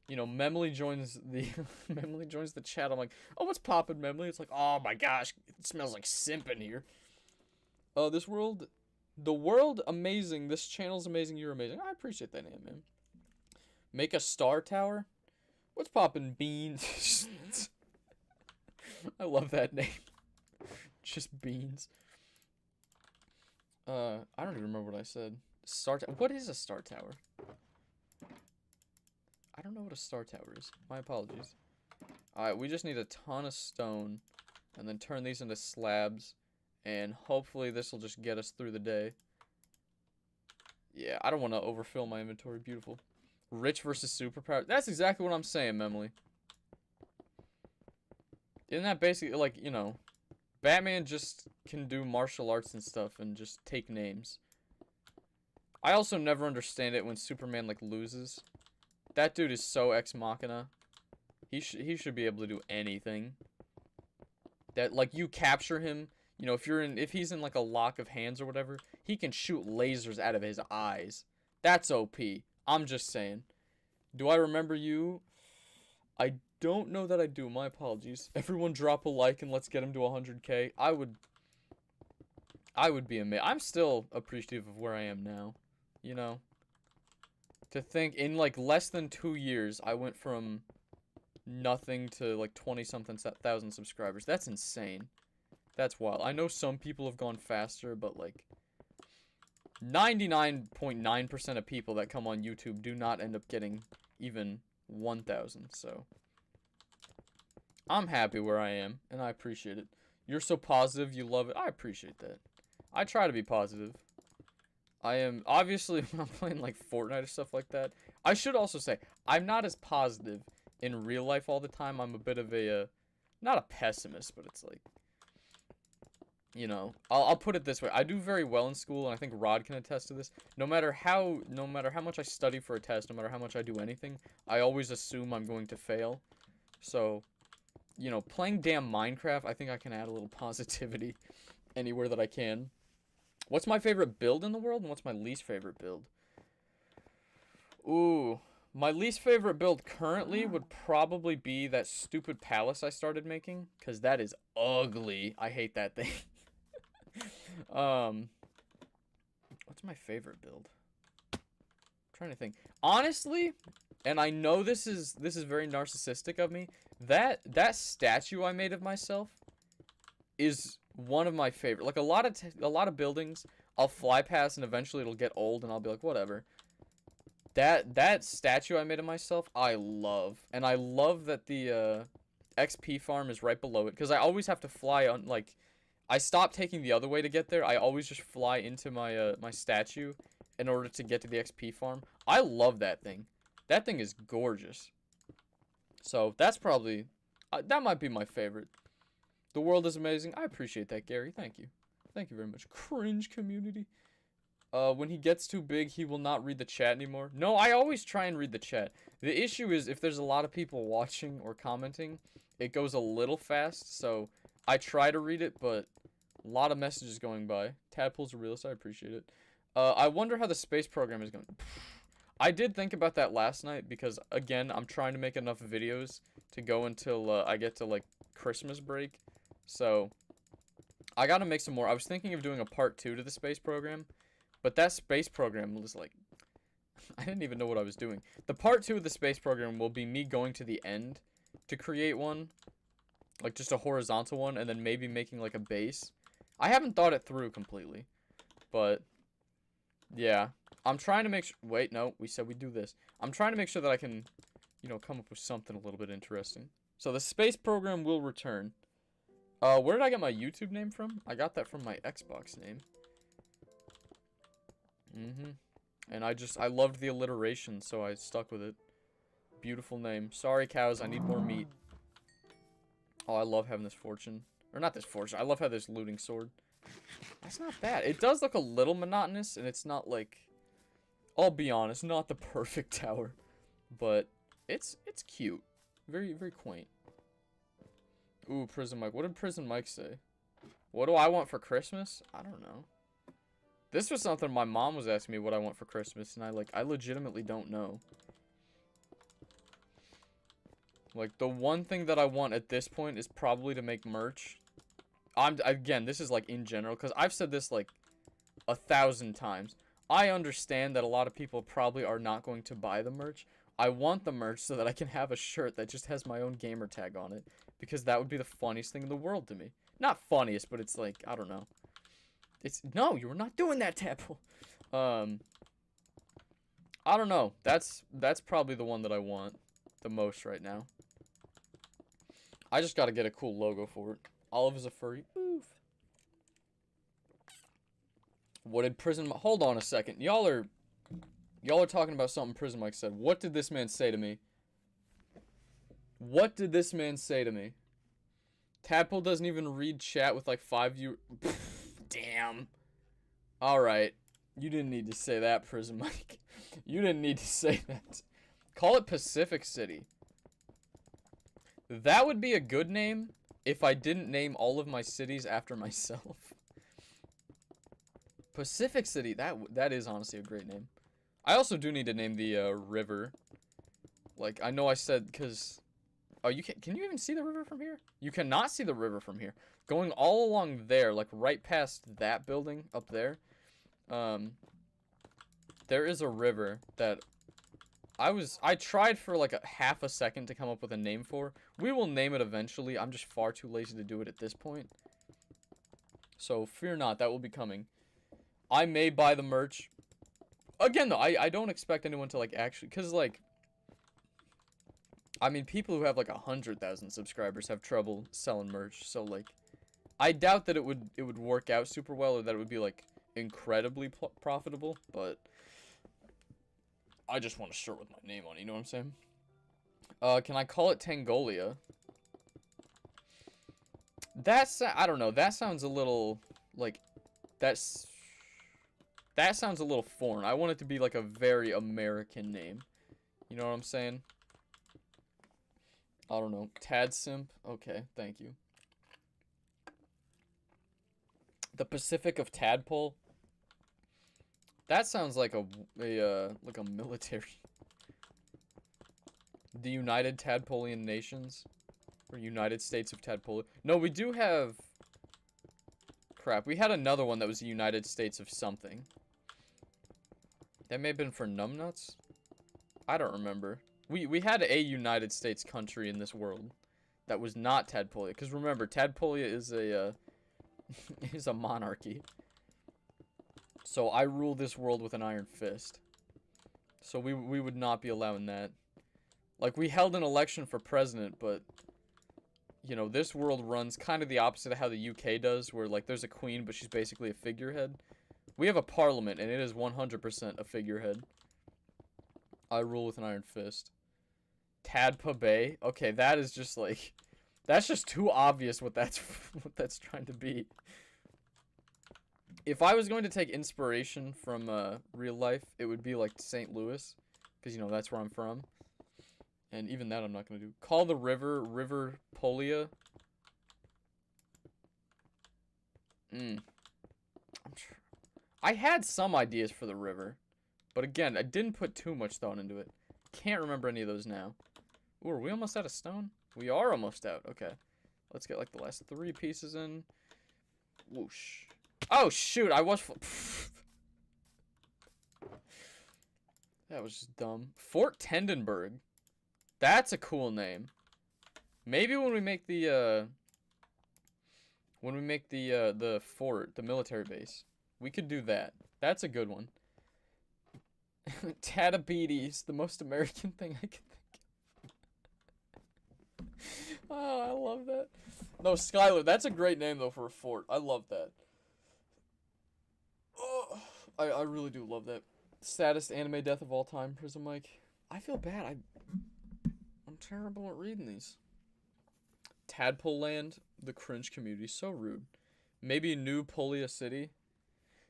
You know, Memely joins the, Memely joins the chat. I'm like, oh, what's poppin', Memely? It's like, oh my gosh, it smells like simp in here. The world amazing. This channel's amazing. You're amazing. I appreciate that name, man. Make a star tower? What's poppin', Beans? I love that name. Just Beans. I don't even remember what I said. What is a star tower? I don't know what a star tower is. My apologies. Alright, we just need a ton of stone. And then turn these into slabs. And hopefully this will just get us through the day. Yeah, I don't want to overfill my inventory. Beautiful. Rich versus superpower. That's exactly what I'm saying, Memely. Isn't that basically, like, you know, Batman just can do martial arts and stuff and just take names. I also never understand it when Superman, like, loses. That dude is so ex machina. He should be able to do anything. That, like, you capture him, You know, if he's in like a lock of hands or whatever, he can shoot lasers out of his eyes. That's OP. I'm just saying. Do I remember you? I don't know that I do. My apologies. Everyone drop a like and let's get him to 100K. I would be amazed. I'm still appreciative of where I am now. You know? To think in like less than 2 years, I went from nothing to like 20-something thousand subscribers. That's insane. That's wild. I know some people have gone faster, but like 99.9% of people that come on YouTube do not end up getting even 1,000. So I'm happy where I am, and I appreciate it. You're so positive. You love it. I appreciate that. I try to be positive. I am, obviously, when I'm playing like Fortnite or stuff like that. I should also say, I'm not as positive in real life all the time. I'm a bit of a, not a pessimist, but it's like, you know, I'll put it this way. I do very well in school, and I think Rod can attest to this. No matter how much I study for a test, no matter how much I do anything, I always assume I'm going to fail. So, you know, playing damn Minecraft, I think I can add a little positivity anywhere that I can. What's my favorite build in the world, and what's my least favorite build? Ooh, my least favorite build currently would probably be that stupid palace I started making, because that is ugly. I hate that thing. What's my favorite build? I'm trying to think. Honestly, and I know this is very narcissistic of me, that statue I made of myself is one of my favorite. Like a lot of buildings I'll fly past and eventually it'll get old and I'll be like, whatever. That statue I made of myself, I love. And I love that the XP farm is right below it, because I always have to fly on, like, I stopped taking the other way to get there. I always just fly into my my statue in order to get to the XP farm. I love that thing. That thing is gorgeous. So that's probably, that might be my favorite. The world is amazing. I appreciate that, Gary. Thank you. Thank you very much. Cringe community. When he gets too big, he will not read the chat anymore. No, I always try and read the chat. The issue is if there's a lot of people watching or commenting, it goes a little fast. So I try to read it, but a lot of messages going by. Tadpole's a realist. I appreciate it. I wonder how the space program is going. I did think about that last night because, again, I'm trying to make enough videos to go until I get to, like, Christmas break. So I gotta make some more. I was thinking of doing a part 2 to the space program, but that space program was like, I didn't even know what I was doing. The part 2 of the space program will be me going to the end to create one, like just a horizontal one, and then maybe making like a base. I haven't thought it through completely, but yeah, I'm trying to make sure. Wait, no, we said we'd do this. I'm trying to make sure that I can, you know, come up with something a little bit interesting. So the space program will return. Where did I get my YouTube name from? I got that from my Xbox name. And I loved the alliteration, so I stuck with it. Beautiful name. Sorry, cows, I need more meat. Oh, I love having this fortune. Or not this fortune. I love having this looting sword. That's not bad. It does look a little monotonous, and it's not like, I'll be honest, not the perfect tower. But it's cute. Very, very quaint. Ooh, Prison Mike. What did Prison Mike say? What do I want for Christmas? I don't know. This was something my mom was asking me what I want for Christmas, and I legitimately don't know. Like, the one thing that I want at this point is probably to make merch. Again, this is, like, in general, because I've said this, like, 1,000 times. I understand that a lot of people probably are not going to buy the merch. I want the merch so that I can have a shirt that just has my own gamer tag on it. Because that would be the funniest thing in the world to me. Not funniest, but it's like, I don't know. No, you were not doing that, Tadpole. I don't know. That's probably the one that I want the most right now. I just gotta get a cool logo for it. Olive is a furry. Oof. What did hold on a second. Y'all are talking about something Prison Mike said. What did this man say to me? What did this man say to me? Tadpole doesn't even read chat with like 5 viewers. Damn. Alright. You didn't need to say that, Prison Mike. You didn't need to say that. Call it Pacific City. That would be a good name if I didn't name all of my cities after myself. Pacific City, that is honestly a great name. I also do need to name the river. Like, I know I said, because... Oh, can you even see the river from here? You cannot see the river from here. Going all along there, like right past that building up there, there is a river that I tried for like a half a second to come up with a name for. We will name it eventually. I'm just far too lazy to do it at this point. So fear not, that will be coming. I may buy the merch. Again, though, I don't expect anyone to like actually, because like, I mean, people who have like 100,000 subscribers have trouble selling merch. So like, I doubt that it would work out super well, or that it would be like incredibly profitable. But I just want a shirt with my name on it. You know what I'm saying? Can I call it Tangolia? I don't know. That sounds a little like that sounds a little foreign. I want it to be like a very American name. You know what I'm saying? I don't know. Tad Simp. Okay, thank you. The Pacific of Tadpole. That sounds like a military. The United Tadpolean Nations, or United States of Tadpole. No, we do have. Crap, we had another one that was the United States of something. That may have been for numbnuts. I don't remember. We had a United States country in this world that was not Tadpolia. Because remember, Tadpolia is a is a monarchy. So I rule this world with an iron fist. So we would not be allowing that. Like, we held an election for president, but you know, this world runs kind of the opposite of how the UK does, where like there's a queen, but she's basically a figurehead. We have a parliament, and it is 100% a figurehead. I rule with an iron fist. Tadpa Bay. Okay, that is just like, that's just too obvious what that's what that's trying to be. If I was going to take inspiration from real life, it would be like St. Louis, because you know that's where I'm from. And even that I'm not gonna do. Call the river River Polia. I had some ideas for the river, but again, I didn't put too much thought into it. Can't remember any of those now. Ooh, are we almost out of stone? We are almost out. Okay. Let's get like the last 3 pieces in. Whoosh. Oh, shoot. I was... That was just dumb. Fort Tendenberg. That's a cool name. Maybe when we make the, the fort, the military base, we could do that. That's a good one. Tadpolebiz, the most American thing I can think of. Oh, I love that. No, Skylar, that's a great name, though, for a fort. I love that. Oh, I really do love that. Saddest anime death of all time, Prism Mike. I feel bad. I'm terrible at reading these. Tadpole Land, the cringe community, so rude. Maybe New Polia City.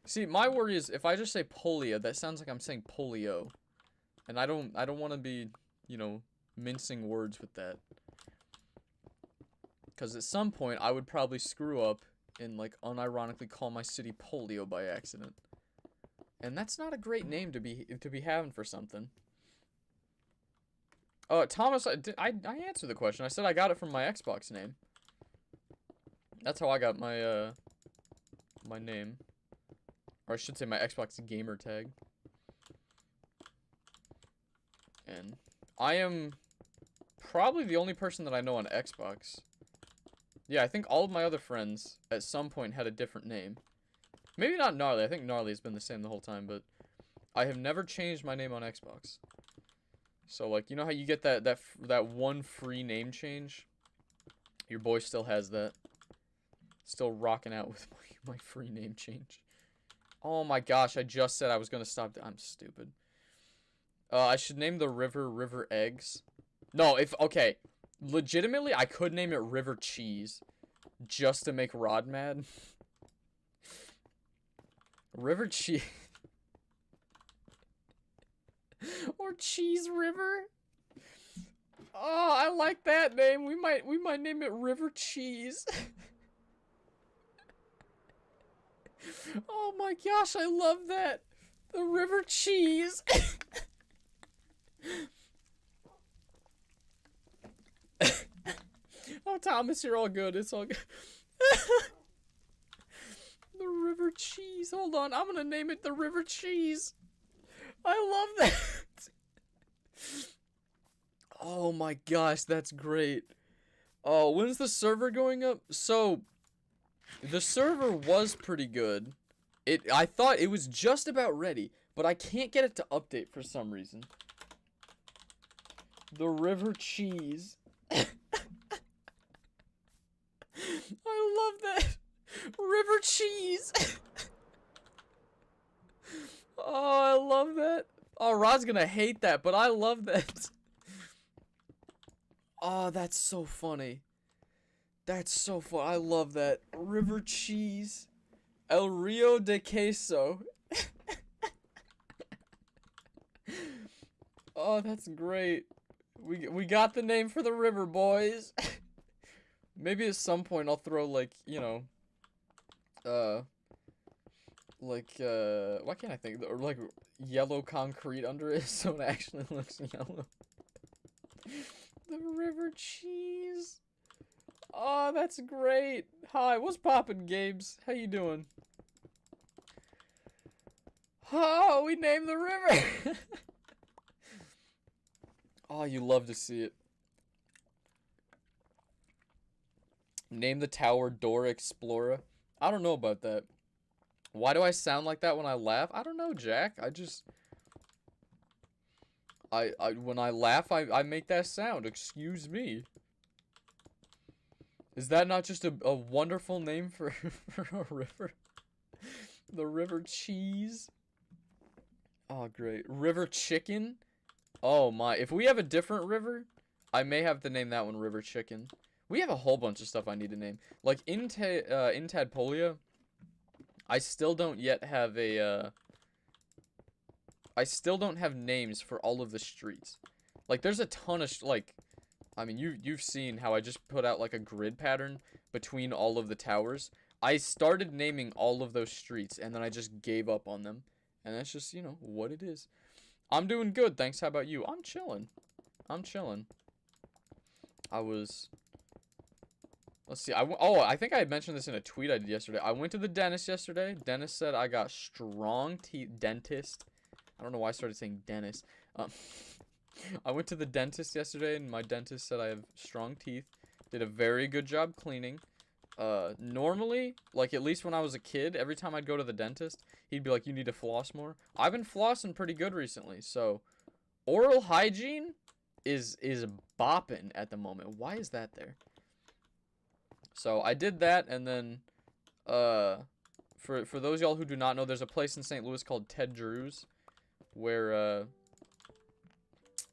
See, my worry is if I just say Polia, that sounds like I'm saying polio, and I don't want to be, you know, mincing words with that. Because at some point I would probably screw up and like unironically call my city Polio by accident, and that's not a great name to be having for something. Thomas, I answered the question. I said I got it from my Xbox name. That's how I got my my name. Or I should say my Xbox gamer tag. And I am probably the only person that I know on Xbox. Yeah, I think all of my other friends at some point had a different name. Maybe not Gnarly. I think Gnarly has been the same the whole time, but I have never changed my name on Xbox. So, like, you know how you get that one free name change? Your boy still has that. Still rocking out with my free name change. Oh my gosh, I just said I was going to stop. I'm stupid. I should name the river River Eggs. No, okay. Legitimately, I could name it River Cheese. Just to make Rod mad. River Cheese. Or Cheese River. Oh, I like that name. We might name it River Cheese. Oh my gosh, I love that. The River Cheese. Oh, Thomas, you're all good. It's all good. The River Cheese. Hold on, I'm gonna name it the River Cheese. I love that. Oh my gosh, that's great. Oh, when's the server going up? So, the server was pretty good. I thought it was just about ready, but I can't get it to update for some reason. The River Cheese. I love that. River Cheese. Oh, I love that. Oh, Rod's gonna hate that, but I love that. Oh, that's so funny. That's so fun. I love that. River Cheese. El Rio de Queso. Oh, that's great. We got the name for the river, boys. Maybe at some point I'll throw, like, you know, why can't I think? Or like yellow concrete under it so it actually looks yellow. The River Cheese. Oh, that's great. Hi, what's poppin', Gabes? How you doing? Oh, we named the river. Oh, you love to see it. Name the tower Dora Explorer. I don't know about that. Why do I sound like that when I laugh? I don't know, Jack. When I laugh, I make that sound. Excuse me. Is that not just a wonderful name for a river? The River Cheese. Oh, great. River Chicken. Oh my. If we have a different river, I may have to name that one River Chicken. We have a whole bunch of stuff I need to name. Like in Tadpolebiz, I still don't yet have a I still don't have names for all of the streets. Like there's a ton of like I mean you've seen how I just put out like a grid pattern between all of the towers. I started naming all of those streets and then I just gave up on them. And that's just, you know, what it is. I'm doing good, thanks. How about you? I'm chilling. I'm chilling. Let's see. I think I had mentioned this in a tweet I did yesterday. I went to the dentist yesterday. Dentist said I got strong teeth. Dentist. I don't know why I started saying dentist. I went to the dentist yesterday, and my dentist said I have strong teeth. Did a very good job cleaning. Normally, like at least when I was a kid, every time I'd go to the dentist, he'd be like, "You need to floss more." I've been flossing pretty good recently, so oral hygiene is bopping at the moment. Why is that there? So I did that, and then for those y'all who do not know, there's a place in St. Louis called Ted Drew's where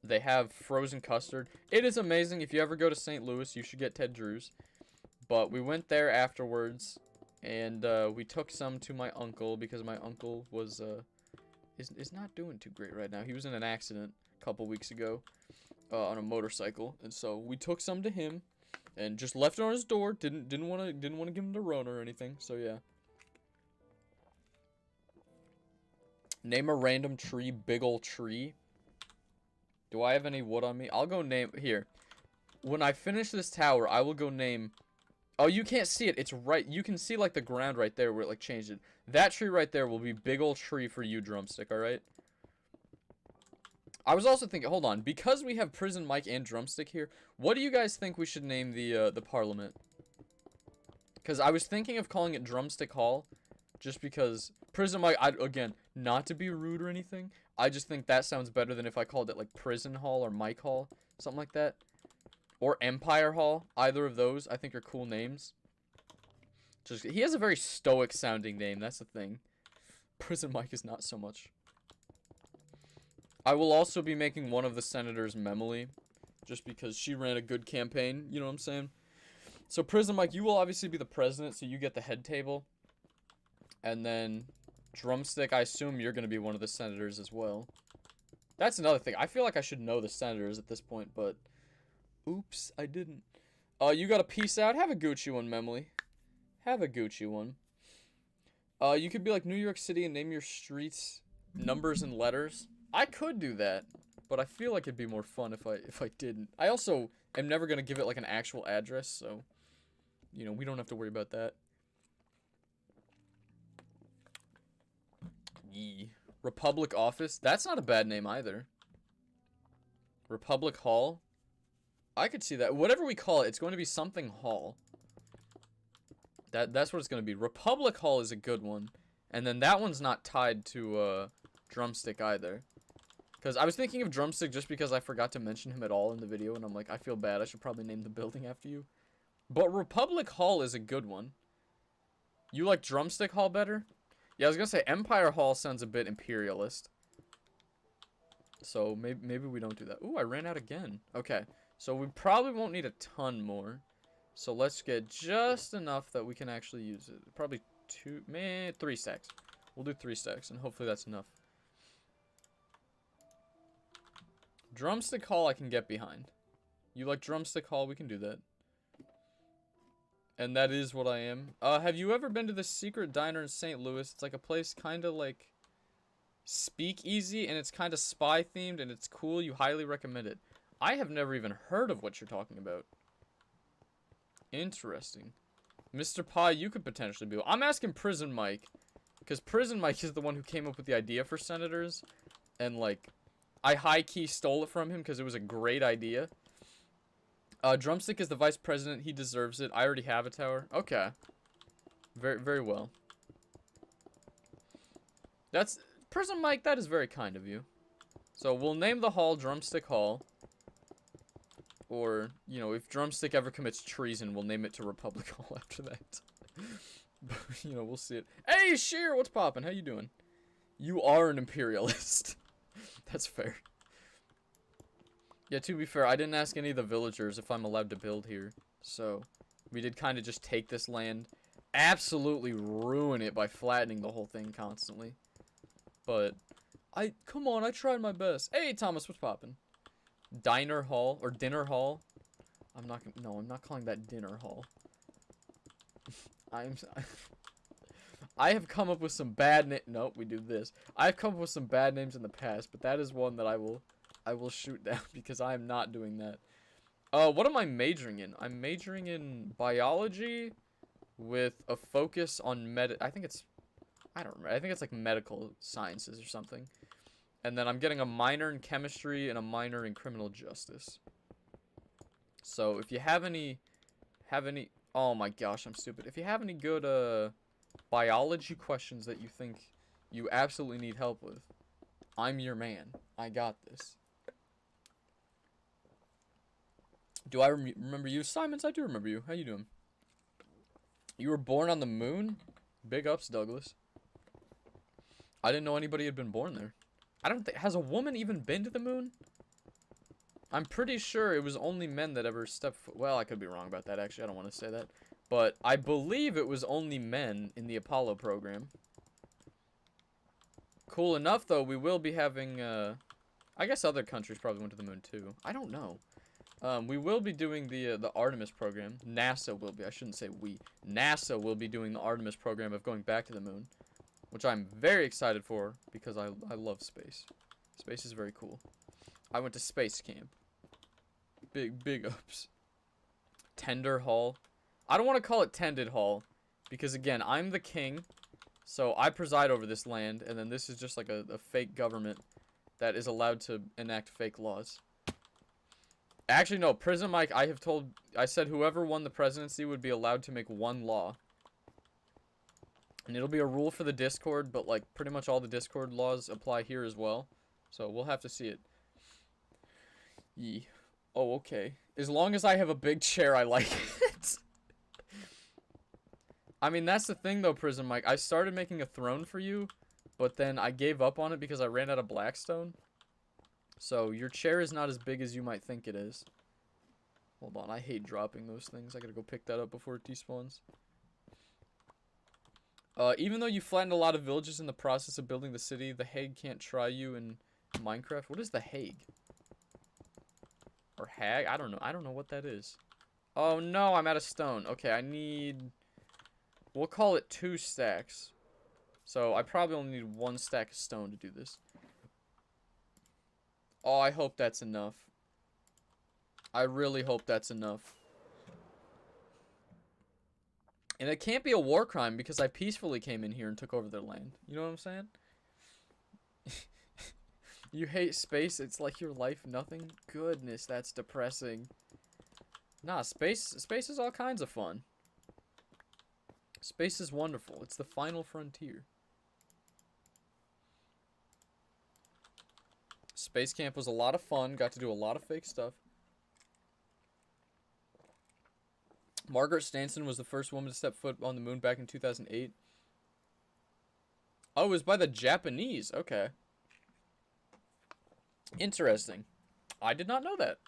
they have frozen custard. It is amazing. If you ever go to St. Louis, you should get Ted Drew's. But we went there afterwards, and we took some to my uncle because my uncle was is not doing too great right now. He was in an accident a couple weeks ago on a motorcycle, and so we took some to him. And just left it on his door. Didn't want to give him the Rona or anything. So yeah. Name a random tree, big ol' tree. Do I have any wood on me? I'll go name here. When I finish this tower, I will go name. Oh, you can't see it. It's right. You can see like the ground right there where it like changed it. That tree right there will be big ol' tree for you, Drumstick. All right. I was also thinking, hold on, because we have Prison Mike and Drumstick here, what do you guys think we should name the Parliament? Because I was thinking of calling it Drumstick Hall, just because Prison Mike, again, not to be rude or anything, I just think that sounds better than if I called it like Prison Hall or Mike Hall, something like that. Or Empire Hall, either of those I think are cool names. Just, he has a very stoic sounding name, that's the thing. Prison Mike is not so much. I will also be making one of the senators Memily, just because she ran a good campaign, you know what I'm saying? So Prison Mike, you will obviously be the president, so you get the head table. And then Drumstick, I assume you're going to be one of the senators as well. That's another thing. I feel like I should know the senators at this point, but Oops, I didn't. You gotta peace out. Have a Gucci one, Memly. Have a Gucci one. You could be like New York City and name your streets numbers and letters. I could do that, but I feel like it'd be more fun if I didn't. I also am never gonna give it like an actual address, so you know, we don't have to worry about that. Yee. Republic Office. That's not a bad name either. Republic Hall. I could see that. Whatever we call it, it's going to be something Hall. That's what it's going to be. Republic Hall is a good one. And then that one's not tied to Drumstick either. Because I was thinking of Drumstick just because I forgot to mention him at all in the video. And I'm like, I feel bad. I should probably name the building after you. But Republic Hall is a good one. You like Drumstick Hall better? Yeah, I was going to say Empire Hall sounds a bit imperialist. So maybe we don't do that. Ooh, I ran out again. Okay. So we probably won't need a ton more. So let's get just enough that we can actually use it. Probably 3 stacks. We'll do 3 stacks, and hopefully that's enough. Drumstick Hall I can get behind. You like Drumstick Hall? We can do that. And that is what I am. Have you ever been to the Secret Diner in St. Louis? It's like a place kind of like speakeasy, and it's kind of spy themed, and it's cool. You highly recommend it. I have never even heard of what you're talking about. Interesting. Mr. Pie, you could potentially be. I'm asking Prison Mike, because Prison Mike is the one who came up with the idea for senators, and like, I high-key stole it from him because it was a great idea. Drumstick is the vice president. He deserves it. I already have a tower. Okay. Very, very well. That's Prison Mike. That is very kind of you. So we'll name the hall Drumstick Hall. Or, you know, if Drumstick ever commits treason, we'll name it to Republic Hall after that. But, you know, we'll see it. Hey, Sheer, what's poppin'? How you doing? You are an imperialist. That's fair. Yeah, to be fair, I didn't ask any of the villagers if I'm allowed to build here. So, we did kind of just take this land, absolutely ruin it by flattening the whole thing constantly. But, come on, I tried my best. Hey, Thomas, what's poppin'? Diner Hall, or Dinner Hall. I'm not calling that Dinner Hall. I have come up with some bad nope, we do this. I've come up with some bad names in the past, but that is one that I will shoot down because I am not doing that. What am I majoring in? I'm majoring in biology with a focus on I think it's like medical sciences or something. And then I'm getting a minor in chemistry and a minor in criminal justice. So if you have any, oh my gosh, I'm stupid. If you have any good biology questions that you think you absolutely need help with, I'm your man. I got this. Do I remember you? Simons, I do remember you. How you doing? You were born on the moon? Big ups, Douglas. I didn't know anybody had been born there. I don't think... Has a woman even been to the moon? I'm pretty sure it was only men that ever stepped foot... Well, I could be wrong about that, actually. I don't want to say that. But I believe it was only men in the Apollo program. Cool enough, though. We will be having... I guess other countries probably went to the moon, too. I don't know. We will be doing the Artemis program. NASA will be. I shouldn't say we. NASA will be doing the Artemis program of going back to the moon. Which I'm very excited for because I love space. Space is very cool. I went to space camp. Big ups. Tender Hall. I don't want to call it Tended Hall because, again, I'm the king. So I preside over this land, and then this is just like a fake government that is allowed to enact fake laws. Actually, no. Prison Mike, I said whoever won the presidency would be allowed to make one law. And it'll be a rule for the Discord, but like pretty much all the Discord laws apply here as well. So we'll have to see it. Yee. Oh, okay. As long as I have a big chair, I like it. I mean, that's the thing though, Prism Mike. I started making a throne for you, but then I gave up on it because I ran out of Blackstone. So your chair is not as big as you might think it is. Hold on, I hate dropping those things. I gotta go pick that up before it despawns. Even though you flattened a lot of villages in the process of building the city, the Hague can't try you in Minecraft. What is the Hague? Or Or hag? I don't know. I don't know what that is. Oh, no, I'm out of stone. Okay, I need... We'll call it 2 stacks. So, I probably only need 1 stack of stone to do this. Oh, I hope that's enough. I really hope that's enough. And it can't be a war crime because I peacefully came in here and took over their land. You know what I'm saying? You hate space, it's like your life nothing? Goodness, that's depressing. Nah, space is all kinds of fun. Space is wonderful. It's the final frontier. Space camp was a lot of fun. Got to do a lot of fake stuff. Margaret Stanson was the first woman to step foot on the moon back in 2008. Oh, it was by the Japanese. Okay. Interesting. I did not know that.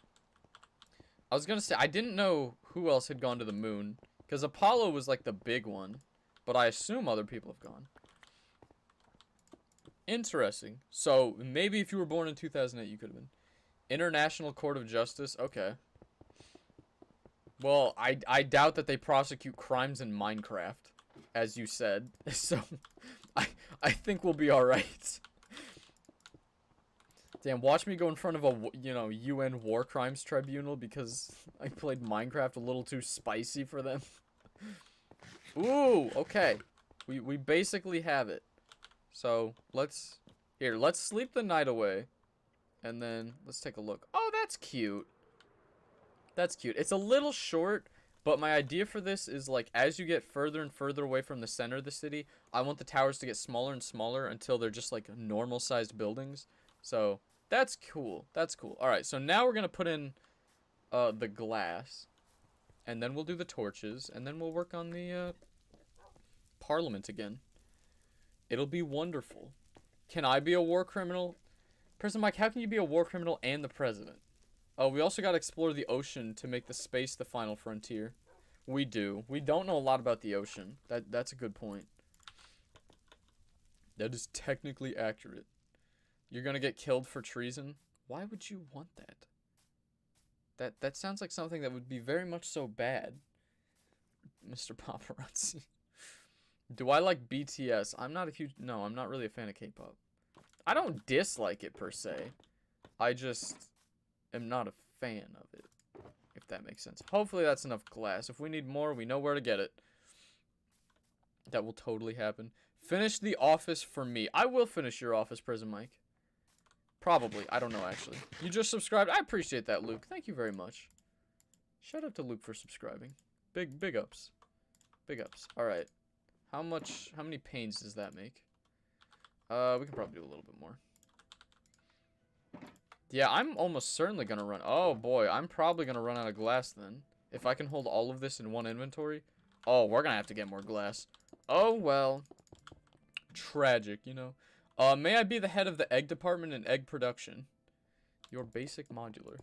I was going to say, I didn't know who else had gone to the moon. Because Apollo was like the big one. But I assume other people have gone. Interesting. So, maybe if you were born in 2008, you could have been. International Court of Justice. Okay. Well, I doubt that they prosecute crimes in Minecraft, as you said. So, I think we'll be alright. Damn, watch me go in front of a, you know, UN War Crimes Tribunal because I played Minecraft a little too spicy for them. Ooh, okay. We basically have it. So, let's sleep the night away. And then, let's take a look. Oh, that's cute. That's cute. It's a little short, but my idea for this is, like, as you get further and further away from the center of the city, I want the towers to get smaller and smaller until they're just, like, normal-sized buildings. So, that's cool. That's cool. Alright, so now we're going to put in the glass. And then we'll do the torches. And then we'll work on the parliament again. It'll be wonderful. Can I be a war criminal? President Mike, how can you be a war criminal and the president? Oh, we also got to explore the ocean to make the space the final frontier. We do. We don't know a lot about the ocean. That's a good point. That is technically accurate. You're gonna get killed for treason? Why would you want that? That sounds like something that would be very much so bad. Mr. Paparazzi. Do I like BTS? No, I'm not really a fan of K-pop. I don't dislike it per se. I just am not a fan of it, if that makes sense. Hopefully that's enough glass. If we need more, we know where to get it. That will totally happen. Finish the office for me. I will finish your office, Prison Mike. Probably. I don't know, actually. You just subscribed. I appreciate that, Luke. Thank you very much. Shout out to Luke for subscribing. Big ups. Big ups. Alright. How many panes does that make? We can probably do a little bit more. Yeah, I'm almost certainly gonna run. Oh, boy. I'm probably gonna run out of glass, then. If I can hold all of this in one inventory. Oh, we're gonna have to get more glass. Oh, well. Tragic, you know. May I be the head of the egg department and egg production? Your basic modular.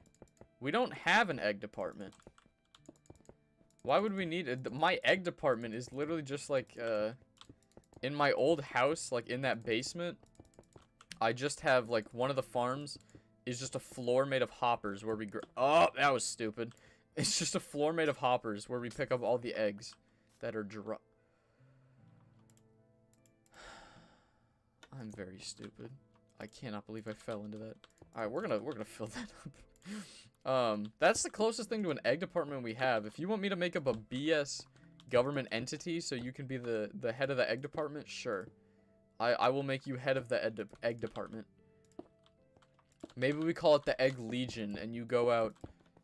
We don't have an egg department. Why would we need it? My egg department is literally just like, in my old house, like in that basement, I just have like one of the farms is just a floor made of hoppers where we oh, that was stupid. It's just a floor made of hoppers where we pick up all the eggs that are I'm very stupid. I cannot believe I fell into that. Alright, we're gonna fill that up. That's the closest thing to an egg department we have. If you want me to make up a BS government entity so you can be the head of the egg department, sure. I will make you head of the egg department. Maybe we call it the Egg Legion, and you go out,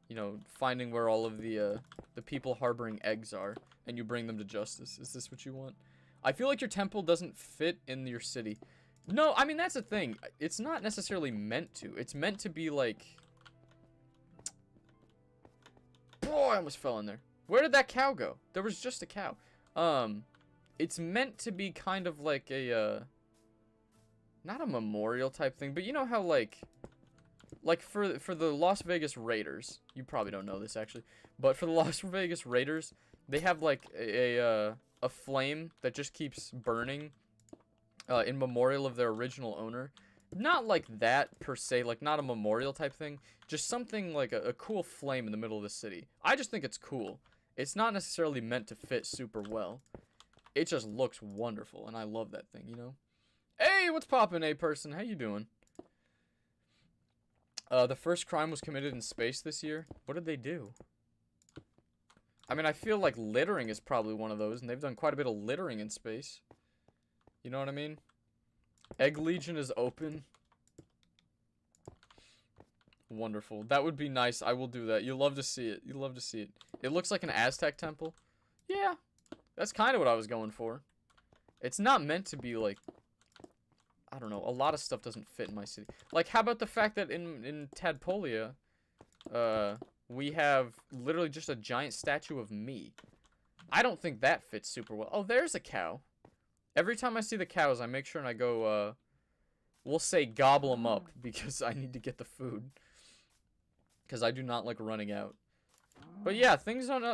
you know, finding where all of the people harboring eggs are, and you bring them to justice. Is this what you want? I feel like your temple doesn't fit in your city. No, I mean, that's the thing. It's not necessarily meant to. It's meant to be like... Boy, I almost fell in there. Where did that cow go? There was just a cow. It's meant to be kind of like a, not a memorial type thing, but you know how, like for the Las Vegas Raiders, you probably don't know this, actually, but for the Las Vegas Raiders, they have, like, a flame that just keeps burning in memorial of their original owner. Not like that, per se. Like, not a memorial type thing. Just something like a cool flame in the middle of the city. I just think it's cool. It's not necessarily meant to fit super well. It just looks wonderful, and I love that thing, you know? Hey, what's poppin', A-person? How you doing? The first crime was committed in space this year. What did they do? I mean, I feel like littering is probably one of those, and they've done quite a bit of littering in space. You know what I mean? Egg Legion is open. Wonderful. That would be nice. I will do that. You'll love to see it. You'll love to see it. It looks like an Aztec temple. Yeah. That's kind of what I was going for. It's not meant to be like... I don't know. A lot of stuff doesn't fit in my city. Like, how about the fact that in Tadpolia, we have literally just a giant statue of me. I don't think that fits super well. Oh, there's a cow. Every time I see the cows, I make sure and I go, we'll say gobble them up because I need to get the food. Because I do not like running out. But yeah, things don't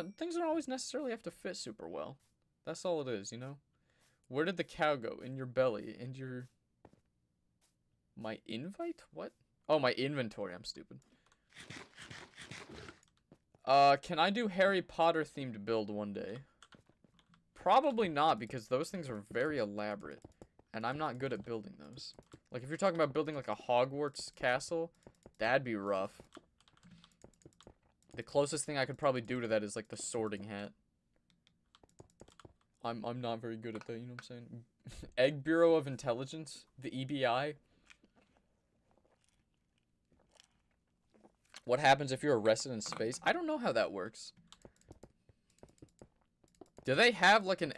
always necessarily have to fit super well. That's all it is, you know? Where did the cow go? In your belly. In your... My invite? What? Oh, my inventory. I'm stupid. Can I do Harry Potter themed build one day? Probably not, because those things are very elaborate. And I'm not good at building those. Like, if you're talking about building, like, a Hogwarts castle, that'd be rough. The closest thing I could probably do to that is, like, the sorting hat. I'm not very good at that, you know what I'm saying? Egg Bureau of Intelligence? The EBI? What happens if you're arrested in space? I don't know how that works. Do they have like a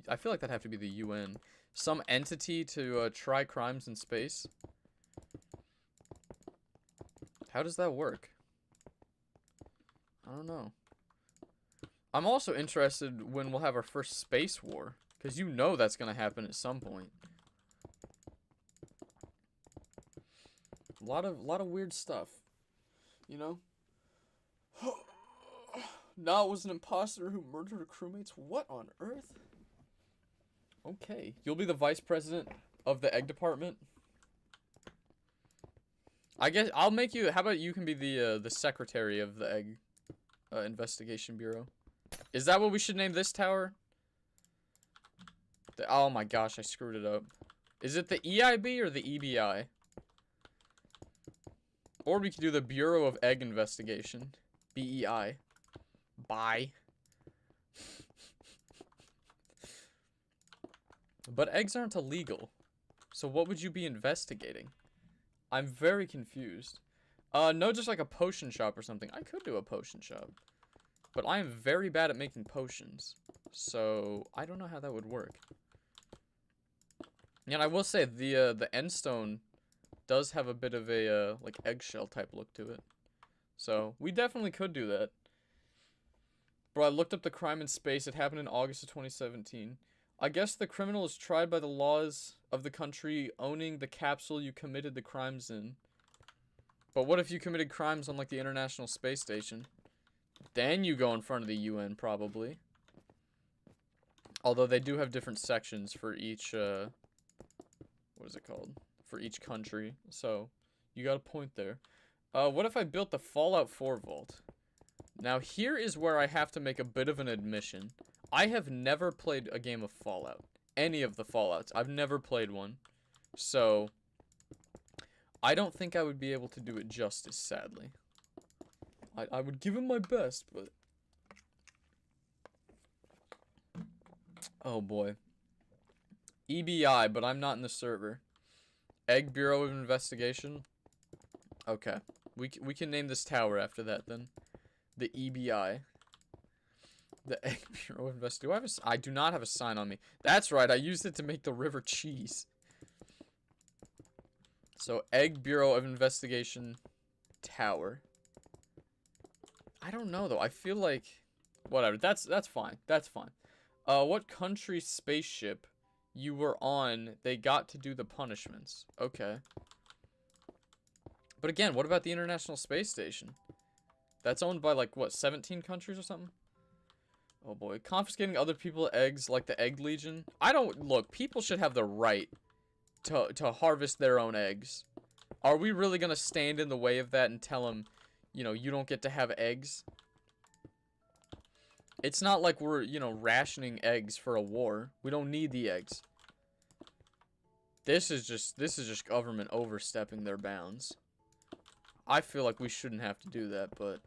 I feel like that'd have to be the UN, some entity to try crimes in space? How does that work? I don't know. I'm also interested when we'll have our first space war, because you know that's gonna happen at some point. A lot of weird stuff, you know. Nah, it was an imposter who murdered her crewmates. What on earth? Okay, you'll be the vice president of the egg department. I guess I'll make you. How about you can be the secretary of the egg investigation bureau? Is that what we should name this tower? Oh my gosh, I screwed it up. Is it the EIB or the EBI? Or we could do the Bureau of Egg Investigation. BEI. Bye. But eggs aren't illegal. So what would you be investigating? I'm very confused. No, just like a potion shop or something. I could do a potion shop. But I am very bad at making potions. So I don't know how that would work. And I will say the end stone does have a bit of a like eggshell type look to it. So we definitely could do that. Bro, I looked up the crime in space. It happened in August of 2017. I guess the criminal is tried by the laws of the country owning the capsule you committed the crimes in. But what if you committed crimes on, like, the International Space Station? Then you go in front of the UN, probably. Although they do have different sections for each, what is it called? For each country. So, you got a point there. What if I built the Fallout 4 vault? Now, here is where I have to make a bit of an admission. I have never played a game of Fallout. Any of the Fallouts. I've never played one. So, I don't think I would be able to do it justice, sadly. I would give it my best, but... Oh, boy. EBI, but I'm not in the server. Egg Bureau of Investigation. Okay. We can name this tower after that, then. The EBI. The Egg Bureau of Investigation. I do not have a sign on me. That's right, I used it to make the river cheese. So, Egg Bureau of Investigation Tower. I don't know, though. I feel like... Whatever. That's fine. That's fine. What country spaceship you were on, they got to do the punishments? Okay. But again, what about the International Space Station? That's owned by, like, what, 17 countries or something? Oh, boy. Confiscating other people's eggs, like the Egg Legion. I don't... Look, people should have the right to harvest their own eggs. Are we really gonna stand in the way of that and tell them, you know, you don't get to have eggs? It's not like we're, you know, rationing eggs for a war. We don't need the eggs. This is just government overstepping their bounds. I feel like we shouldn't have to do that, but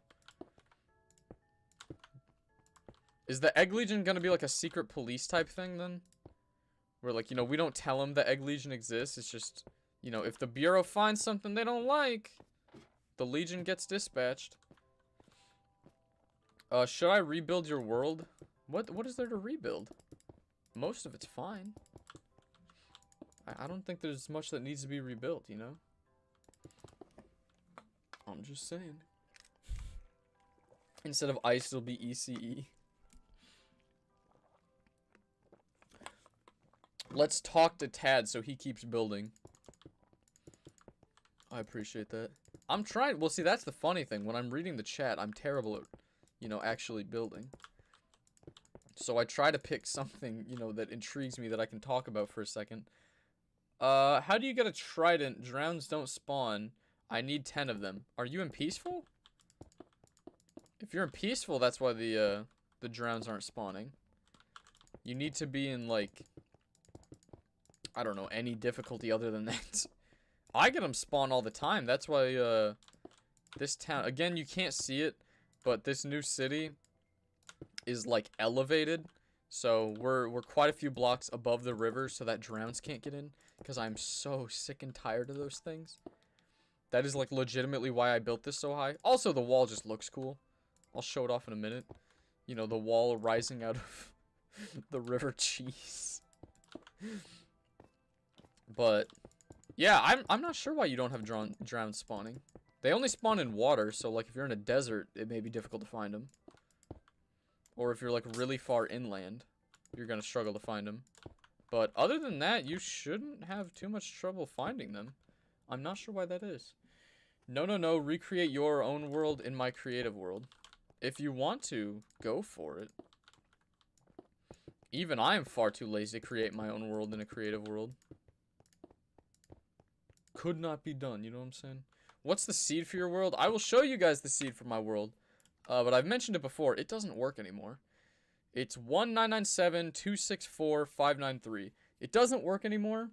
is the Egg Legion gonna be like a secret police type thing then? Where, like, you know, we don't tell them the Egg Legion exists. It's just, you know, if the Bureau finds something they don't like, the Legion gets dispatched. Should I rebuild your world? What is there to rebuild? Most of it's fine. I don't think there's much that needs to be rebuilt, you know? I'm just saying. Instead of ice, it'll be ECE. Let's talk to Tad so he keeps building. I appreciate that. I'm trying. Well, see, that's the funny thing. When I'm reading the chat, I'm terrible at, you know, actually building. So I try to pick something, you know, that intrigues me that I can talk about for a second. How do you get a trident? Drowns don't spawn. I need 10 of them. Are you in peaceful? If you're in peaceful, that's why the drowns aren't spawning. You need to be in, like, I don't know, any difficulty other than that. I get them spawn all the time. That's why, this town, again, you can't see it, but this new city is, like, elevated. So we're quite a few blocks above the river so that drowns can't get in. Because I'm so sick and tired of those things. That is, like, legitimately why I built this so high. Also, the wall just looks cool. I'll show it off in a minute. You know, the wall rising out of the river cheese. But, yeah, I'm not sure why you don't have drowned spawning. They only spawn in water, so, like, if you're in a desert, it may be difficult to find them. Or if you're, like, really far inland, you're gonna struggle to find them. But other than that, you shouldn't have too much trouble finding them. I'm not sure why that is. No, recreate your own world in my creative world. If you want to, go for it. Even I am far too lazy to create my own world in a creative world. Could not be done, you know what I'm saying? What's the seed for your world? I will show you guys the seed for my world. But I've mentioned it before. It doesn't work anymore. It's 1997264 It doesn't work anymore.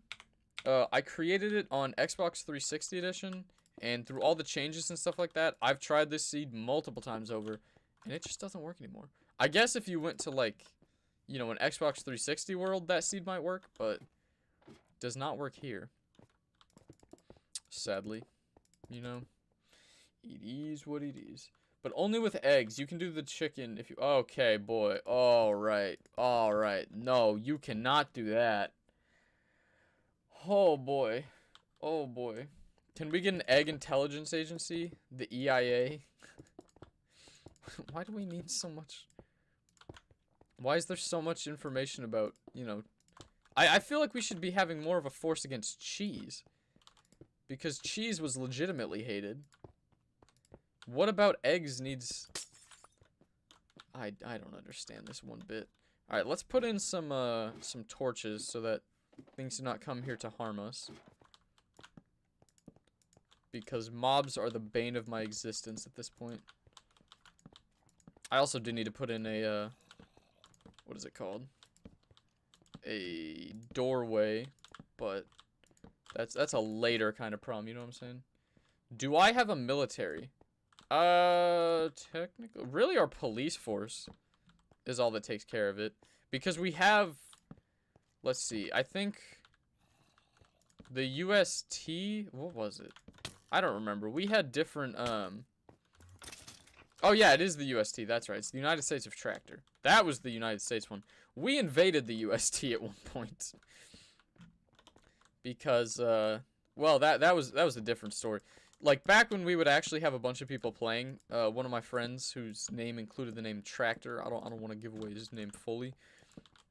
I created it on Xbox 360 edition, and through all the changes and stuff like that, I've tried this seed multiple times over, and it just doesn't work anymore. I guess if you went to, like, you know, an Xbox 360 world, that seed might work, but it does not work here. Sadly. You know? It is what it is. But only with eggs. You can do the chicken if you... Okay, boy. Alright. Alright. No, you cannot do that. Oh, boy. Oh, boy. Can we get an egg intelligence agency? The EIA? Why do we need so much... Why is there so much information about, you know... I feel like we should be having more of a force against cheese. Because cheese was legitimately hated. What about eggs needs... I don't understand this one bit. Alright, let's put in some torches so that things do not come here to harm us. Because mobs are the bane of my existence at this point. I also do need to put in a, what is it called? A doorway, but that's a later kind of problem, you know what I'm saying? Do I have a military? Technically, really our police force is all that takes care of it. Because we have, let's see, I think the UST, what was it? I don't remember. We had different, oh yeah, it is the UST, that's right. It's the United States of Tractor. That was the United States one. We invaded the UST at one point. Because, well, that was a different story. Like, back when we would actually have a bunch of people playing, one of my friends whose name included the name Tractor, I don't want to give away his name fully,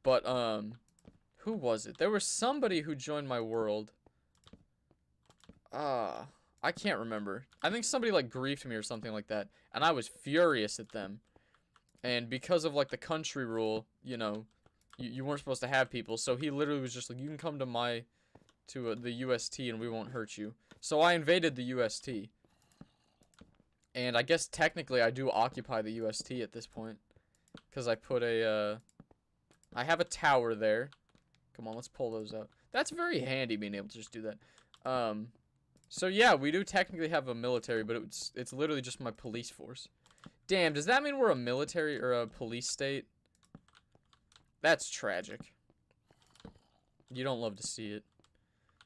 but, who was it? There was somebody who joined my world. I can't remember. I think somebody, like, griefed me or something like that, and I was furious at them. And because of, like, the country rule, you know, you weren't supposed to have people, so he literally was just like, you can come to my to the UST and we won't hurt you. So I invaded the UST. And I guess technically I do occupy the UST at this point. Because I put a, I have a tower there. Come on, let's pull those out. That's very handy being able to just do that. So yeah, we do technically have a military, but it's literally just my police force. Damn, does that mean we're a military or a police state? That's tragic. You don't love to see it.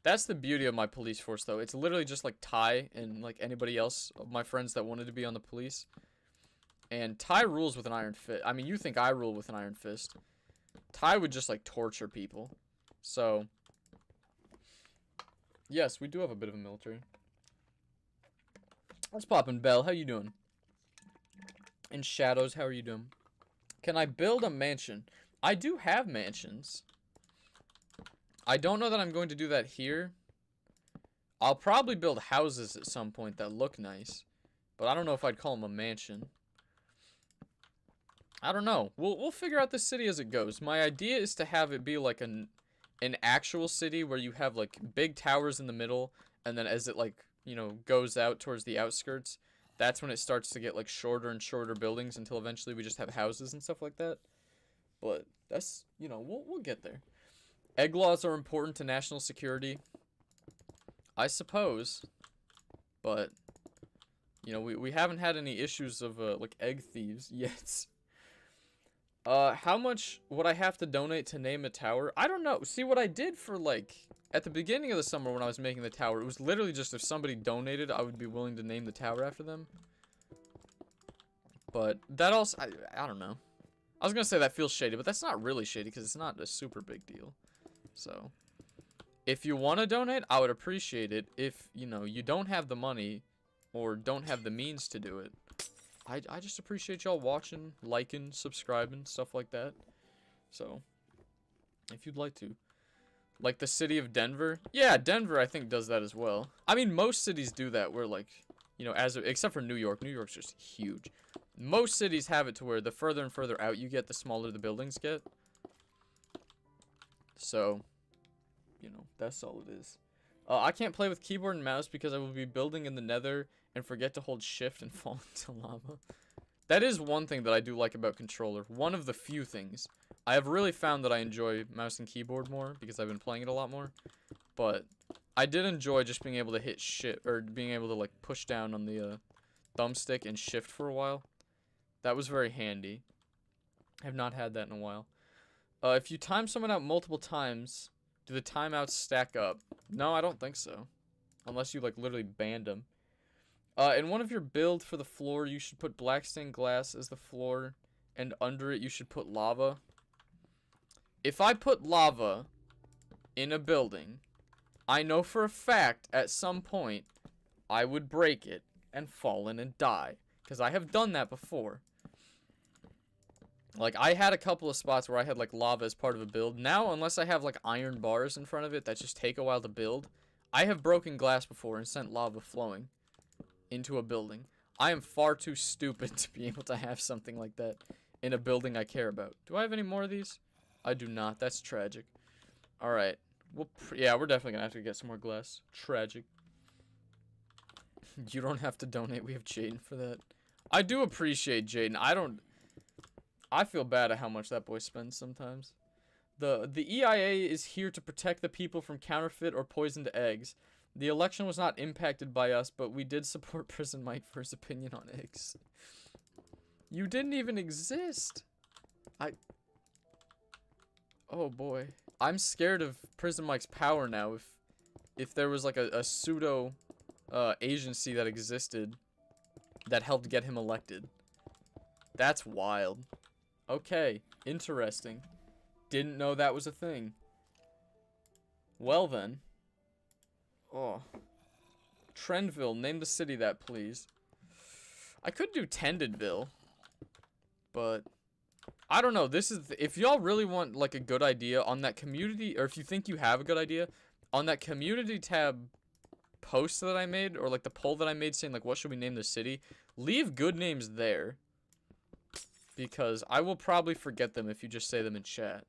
That's the beauty of my police force, though. It's literally just like Ty and like anybody else of my friends that wanted to be on the police. And Ty rules with an iron fist. I mean, you think I rule with an iron fist. Ty would just like torture people. So, yes, we do have a bit of a military. What's poppin', Belle? How you doing? And Shadows, how are you doing? Can I build a mansion? I do have mansions. I don't know that I'm going to do that here. I'll probably build houses at some point that look nice. But I don't know if I'd call them a mansion. I don't know. We'll figure out the city as it goes. My idea is to have it be like an actual city where you have like big towers in the middle. And then as it like, you know, goes out towards the outskirts, that's when it starts to get like shorter and shorter buildings until eventually we just have houses and stuff like that. But that's, you know, we'll get there. Egg laws are important to national security, I suppose, but, you know, we haven't had any issues of, like, egg thieves yet. How much would I have to donate to name a tower? I don't know. See, what I did for, like, at the beginning of the summer when I was making the tower, it was literally just if somebody donated, I would be willing to name the tower after them. But that also, I don't know. I was gonna say that feels shady, but that's not really shady because it's not a super big deal. So, if you want to donate, I would appreciate it. If, you know, you don't have the money or don't have the means to do it, I just appreciate y'all watching, liking, subscribing, stuff like that. So, if you'd like to. Like the city of Denver. Yeah, Denver, I think, does that as well. I mean, most cities do that where, like, you know, except for New York. New York's just huge. Most cities have it to where the further and further out you get, the smaller the buildings get. So, you know, that's all it is. I can't play with keyboard and mouse because I will be building in the nether and forget to hold shift and fall into lava. That is one thing that I do like about controller. One of the few things. I have really found that I enjoy mouse and keyboard more because I've been playing it a lot more. But I did enjoy just being able to hit shift, or being able to, like, push down on the thumbstick and shift for a while. That was very handy. I have not had that in a while. If you time someone out multiple times, do the timeouts stack up? No, I don't think so. Unless you, like, literally banned them. In one of your build for the floor, you should put black stained glass as the floor, and under it you should put lava. If I put lava in a building, I know for a fact at some point I would break it and fall in and die. Because I have done that before. Like, I had a couple of spots where I had, like, lava as part of a build. Now, unless I have, like, iron bars in front of it that just take a while to build, I have broken glass before and sent lava flowing into a building. I am far too stupid to be able to have something like that in a building I care about. Do I have any more of these? I do not. That's tragic. Alright. Yeah, we're definitely gonna have to get some more glass. Tragic. You don't have to donate. We have Jaden for that. I do appreciate Jaden. I feel bad at how much that boy spends sometimes. The EIA is here to protect the people from counterfeit or poisoned eggs. The election was not impacted by us, but we did support Prison Mike for his opinion on eggs. You didn't even exist. Oh boy. I'm scared of Prison Mike's power now. If there was like a pseudo agency that existed that helped get him elected. That's wild. Okay, interesting. Didn't know that was a thing. Well then. Oh. Trendville, name the city that, please. I could do Tendedville. But I don't know. This is if y'all really want like a good idea on that community, or if you think you have a good idea on that community tab post that I made, or like the poll that I made saying like what should we name the city, leave good names there. Because I will probably forget them if you just say them in chat.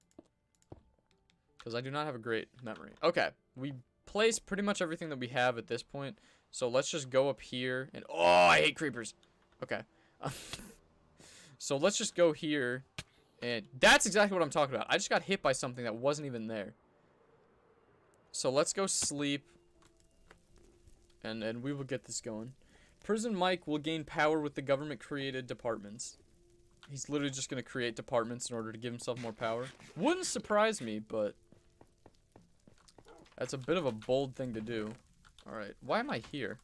Because I do not have a great memory. Okay, we replaced pretty much everything that we have at this point. So let's just go up here and oh, I hate creepers. Okay. So let's just go here and that's exactly what I'm talking about. I just got hit by something that wasn't even there. So let's go sleep and we will get this going. Prison Mike will gain power with the government created departments. He's literally just going to create departments in order to give himself more power. Wouldn't surprise me, but that's a bit of a bold thing to do. Alright, why am I here?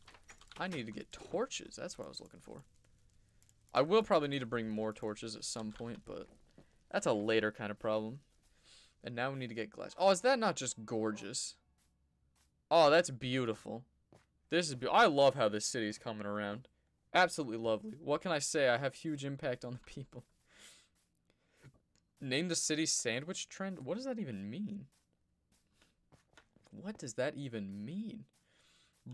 I need to get torches. That's what I was looking for. I will probably need to bring more torches at some point, but that's a later kind of problem. And now we need to get glass. Oh, is that not just gorgeous? Oh, that's beautiful. This is I love how this city is coming around. Absolutely lovely. What can I say? I have huge impact on the people. Name the city sandwich trend? What does that even mean? What does that even mean?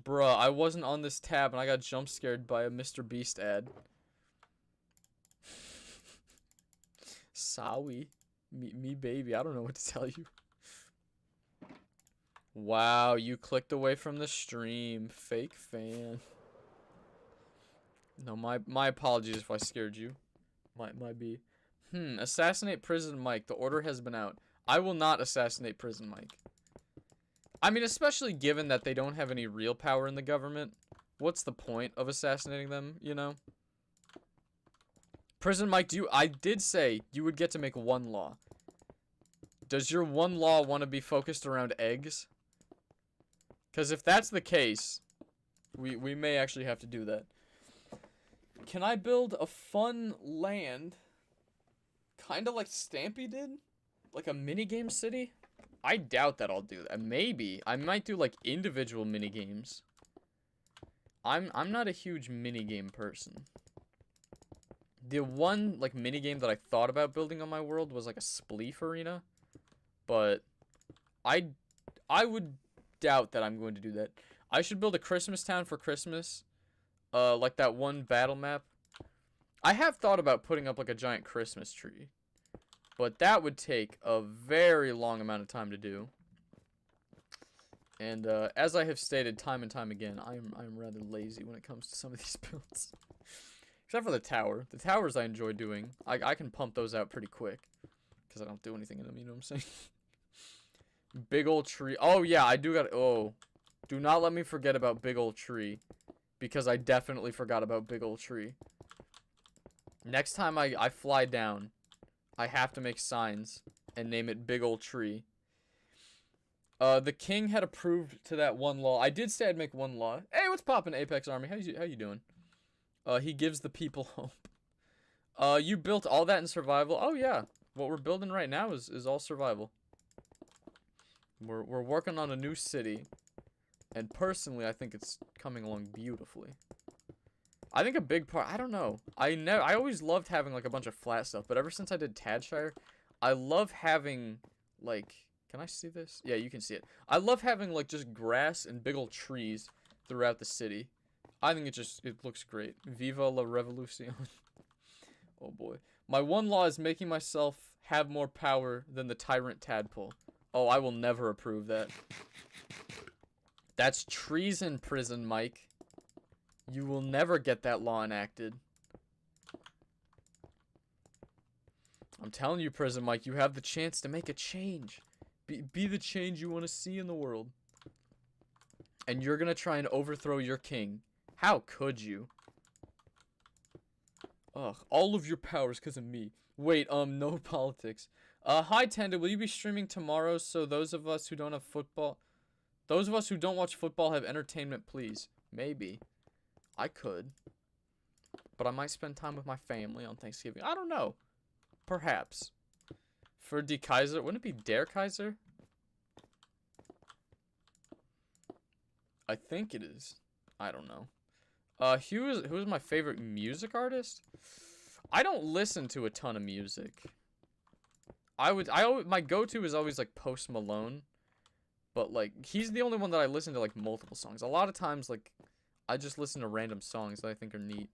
Bruh, I wasn't on this tab and I got jump scared by a Mr. Beast ad. Sorry. Me baby, I don't know what to tell you. Wow, you clicked away from the stream. Fake fan. No, my apologies if I scared you. Might be. Assassinate Prison Mike. The order has been out. I will not assassinate Prison Mike. I mean, especially given that they don't have any real power in the government. What's the point of assassinating them, you know? Prison Mike, I did say you would get to make one law. Does your one law want to be focused around eggs? Because if that's the case, we may actually have to do that. Can I build a fun land? Kind of like Stampy did? Like a minigame city? I doubt that I'll do that. Maybe. I might do like individual minigames. I'm not a huge minigame person. The one like minigame that I thought about building on my world was like a spleef arena. But I would doubt that I'm going to do that. I should build a Christmas town for Christmas. Like that one battle map. I have thought about putting up like a giant Christmas tree. But that would take a very long amount of time to do. And as I have stated time and time again, I'm rather lazy when it comes to some of these builds. Except for the tower. The towers I enjoy doing. I can pump those out pretty quick. Because I don't do anything in them, you know what I'm saying? Big old tree. Oh, yeah, I do got... Oh. Do not let me forget about big old tree. Because I definitely forgot about big old tree. Next time I fly down, I have to make signs and name it big old tree. The king had approved to that one law. I did say I'd make one law. Hey, what's poppin', Apex Army? How you doing? He gives the people hope. You built all that in survival? Oh, yeah. What we're building right now is all survival. We're working on a new city. And personally, I think it's coming along beautifully. I think a big part, I don't know. I always loved having like a bunch of flat stuff, but ever since I did Tadshire, I love having like, can I see this? Yeah, you can see it. I love having like just grass and big old trees throughout the city. I think it looks great. Viva la revolution. Oh boy. My one law is making myself have more power than the tyrant tadpole. Oh, I will never approve that. That's treason, Prison Mike. You will never get that law enacted. I'm telling you, Prison Mike, you have the chance to make a change. Be the change you want to see in the world. And you're going to try and overthrow your king. How could you? Ugh, all of your powers because of me. Wait, no politics. Hi, Tenda, will you be streaming tomorrow so those of us who don't have football... Those of us who don't watch football have entertainment, please? Maybe. I could. But I might spend time with my family on Thanksgiving. I don't know. Perhaps. For Die Kaiser. Wouldn't it be Der Kaiser? I think it is. I don't know. Who's my favorite music artist? I don't listen to a ton of music. My go-to is always like Post Malone. But like, he's the only one that I listen to like multiple songs. A lot of times, like, I just listen to random songs that I think are neat.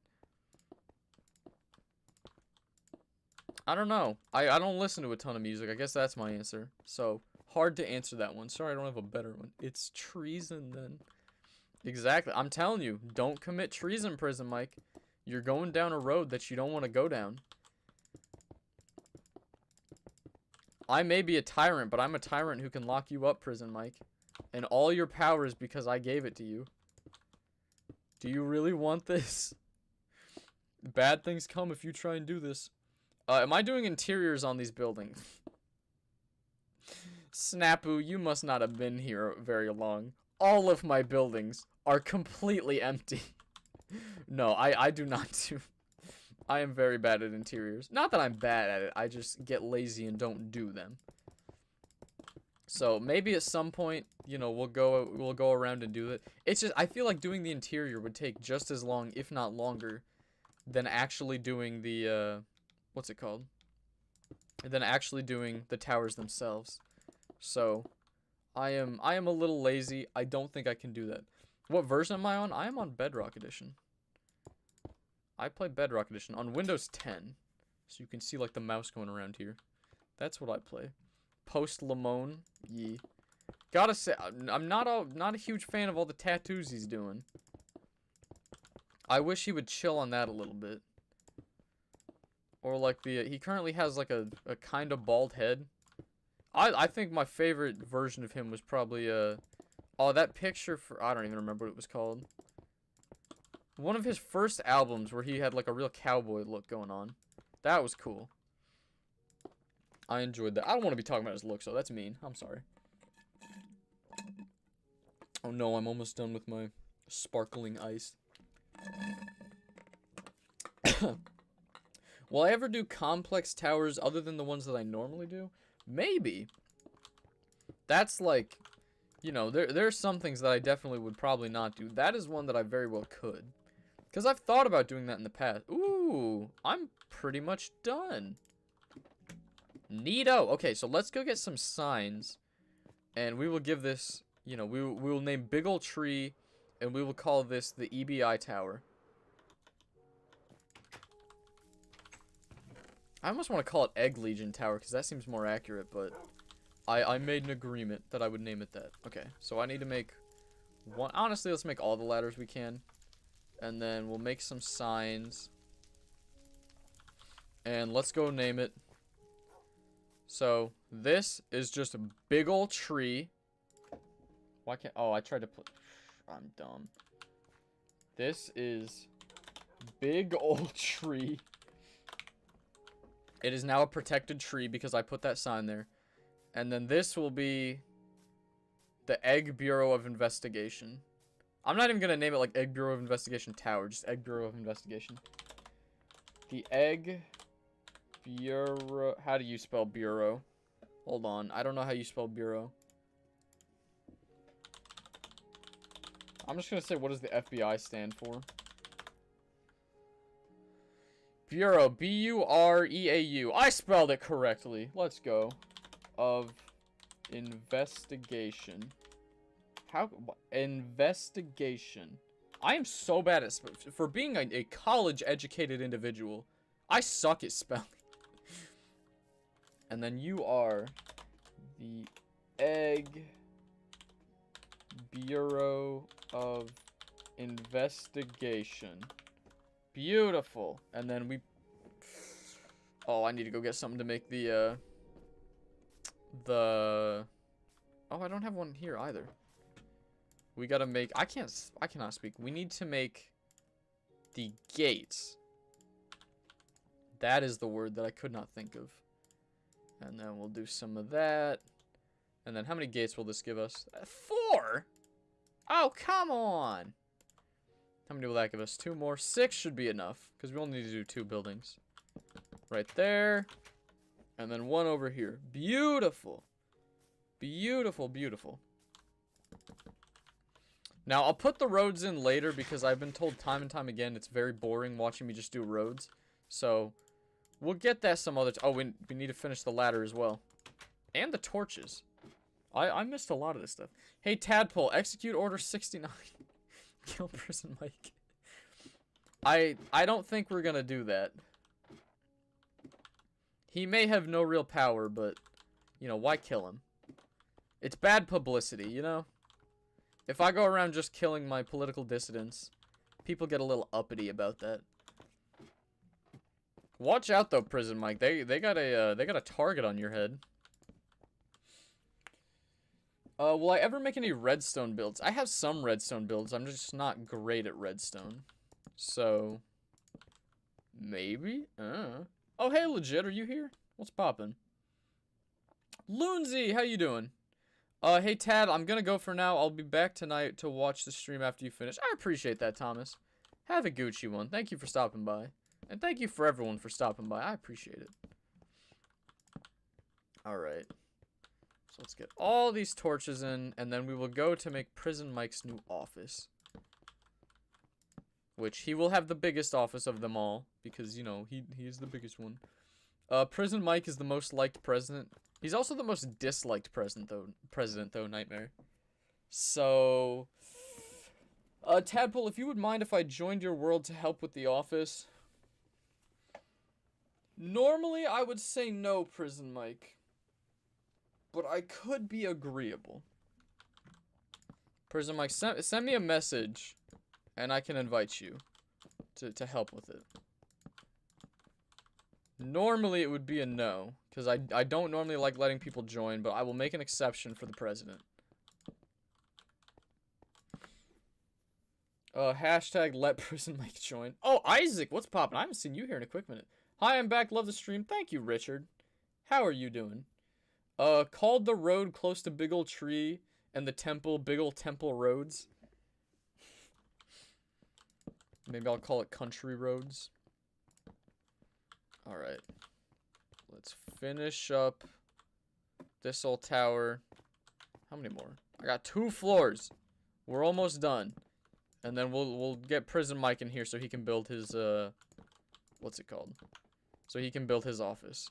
I don't know. I don't listen to a ton of music. I guess that's my answer. So, Hard to answer that one. Sorry, I don't have a better one. It's treason, then. Exactly. I'm telling you, don't commit treason, Prison Mike. You're going down a road that you don't want to go down. I may be a tyrant, but I'm a tyrant who can lock you up, Prison Mike. And all your power is because I gave it to you. Do you really want this? Bad things come if you try and do this. Am I doing interiors on these buildings? Snapu, you must not have been here very long. All of my buildings are completely empty. No, I do not do. I am very bad at interiors. Not that I'm bad at it. I just get lazy and don't do them. So maybe at some point, you know, we'll go around and do it. It's just I feel like doing the interior would take just as long, if not longer, than actually doing the what's it called? Than actually doing the towers themselves. So I am a little lazy. I don't think I can do that. What version am I on? I am on Bedrock Edition. I play Bedrock Edition on Windows 10. So you can see like the mouse going around here. That's what I play. Post Lamone, ye. Gotta say, I'm not a huge fan of all the tattoos he's doing. I wish he would chill on that a little bit. Or like he currently has like a kind of bald head. I think my favorite version of him was probably oh, that picture for, I don't even remember what it was called. One of his first albums where he had like a real cowboy look going on. That was cool. I enjoyed that. I don't want to be talking about his look, so that's mean. I'm sorry. Oh no, I'm almost done with my sparkling ice. Will I ever do complex towers other than the ones that I normally do? Maybe. That's like, you know, there are some things that I definitely would probably not do. That is one that I very well could. Because I've thought about doing that in the past. Ooh, I'm pretty much done. Neato. Okay, so let's go get some signs. And we will give this, you know, we will name Big Ol' Tree. And we will call this the EBI Tower. I almost want to call it Egg Legion Tower because that seems more accurate, but I made an agreement that I would name it that. Okay, so I need to make one. Honestly, let's make all the ladders we can. And then we'll make some signs. And let's go name it. So, this is just a Big Ol' Tree. Why can't... Oh, I tried to put... I'm dumb. This is Big Ol' Tree. It is now a protected tree because I put that sign there. And then this will be the Egg Bureau of Investigation. I'm not even going to name it like Egg Bureau of Investigation Tower. Just Egg Bureau of Investigation. The Egg Bureau. How do you spell Bureau? Hold on. I don't know how you spell Bureau. I'm just going to say, what does the FBI stand for? Bureau. B-U-R-E-A-U. I spelled it correctly. Let's go. Of Investigation. How? Investigation. I am so bad at for being a college-educated individual. I suck at spelling. And then you are the Egg Bureau of Investigation. Beautiful. And then we... Oh, I need to go get something to make the... Oh, I don't have one here either. We gotta make... I cannot speak. We need to make the gates. That is the word that I could not think of. And then we'll do some of that. And then how many gates will this give us? 4? Oh, come on. How many will that give us? 2 more. 6 should be enough. Because we only need to do 2 buildings. Right there. And then 1 over here. Beautiful. Beautiful, beautiful. Now, I'll put the roads in later because I've been told time and time again it's very boring watching me just do roads. So, we'll get that some other... Oh, we need to finish the ladder as well. And the torches. I missed a lot of this stuff. Hey, Tadpole, execute order 69. Kill Prison Mike. I don't think we're gonna do that. He may have no real power, but, you know, why kill him? It's bad publicity, you know? If I go around just killing my political dissidents, people get a little uppity about that. Watch out though, Prison Mike. They got a target on your head. Will I ever make any redstone builds? I have some redstone builds. I'm just not great at redstone. So maybe? Oh, hey, legit, are you here? What's poppin'? Loonsy, how you doing? Hey, Tad, I'm gonna go for now. I'll be back tonight to watch the stream after you finish. I appreciate that, Thomas. Have a Gucci one. Thank you for stopping by. And thank you for everyone for stopping by. I appreciate it. Alright. So let's get all these torches in, and then we will go to make Prison Mike's new office. Which he will have the biggest office of them all, because, you know, he is the biggest one. Prison Mike is the most liked president. He's also the most disliked president, though, Nightmare. So, Tadpole, if you would mind if I joined your world to help with the office. Normally, I would say no, Prison Mike. But I could be agreeable. Prison Mike, send me a message, and I can invite you to help with it. Normally, it would be a no, because I don't normally like letting people join, but I will make an exception for the president. Hashtag let Prison Mike join. Oh, Isaac, what's poppin'? I haven't seen you here in a quick minute. Hi, I'm back. Love the stream. Thank you, Richard. How are you doing? Called the road close to Big Ol' Tree and the temple, Big Ol' Temple Roads. Maybe I'll call it Country Roads. Alright. Let's finish up this old tower. How many more? I got 2 floors. We're almost done. And then we'll get Prison Mike in here so he can build his, what's it called? So he can build his office.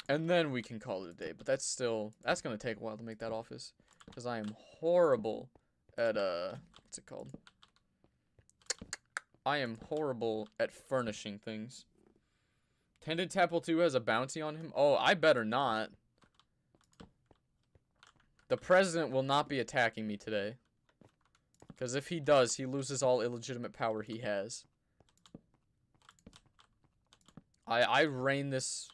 And then we can call it a day. But that's gonna take a while to make that office. Because I am horrible at, what's it called? I am horrible at furnishing things. Tended Tadpole 2 has a bounty on him? Oh, I better not. The president will not be attacking me today. Because if he does, he loses all illegitimate power he has. I run this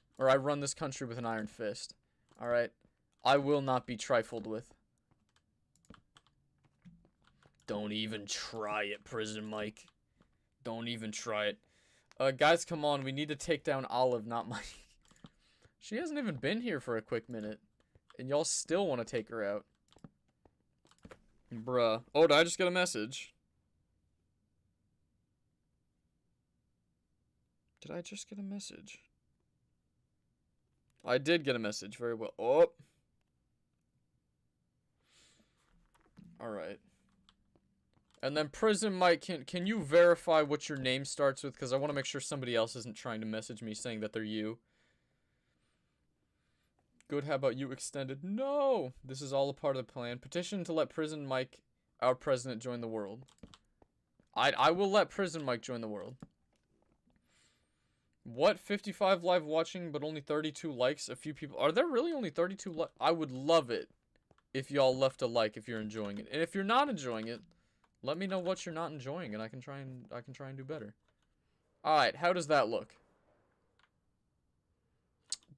country with an iron fist. Alright? I will not be trifled with. Don't even try it, Prison Mike. Don't even try it. Guys, come on. We need to take down Olive, not Mike. She hasn't even been here for a quick minute. And y'all still want to take her out. Bruh. Oh, did I just get a message? Did I just get a message? I did get a message. Very well. Oh. Alright. And then Prison Mike, can you verify what your name starts with? Because I want to make sure somebody else isn't trying to message me saying that they're you. Good, how about you, Extended? No! This is all a part of the plan. Petition to let Prison Mike, our president, join the world. I will let Prison Mike join the world. What? 55 live watching, but only 32 likes? A few people. Are there really only 32 likes? I would love it if y'all left a like if you're enjoying it. And if you're not enjoying it, let me know what you're not enjoying, and I can try and do better. Alright, how does that look?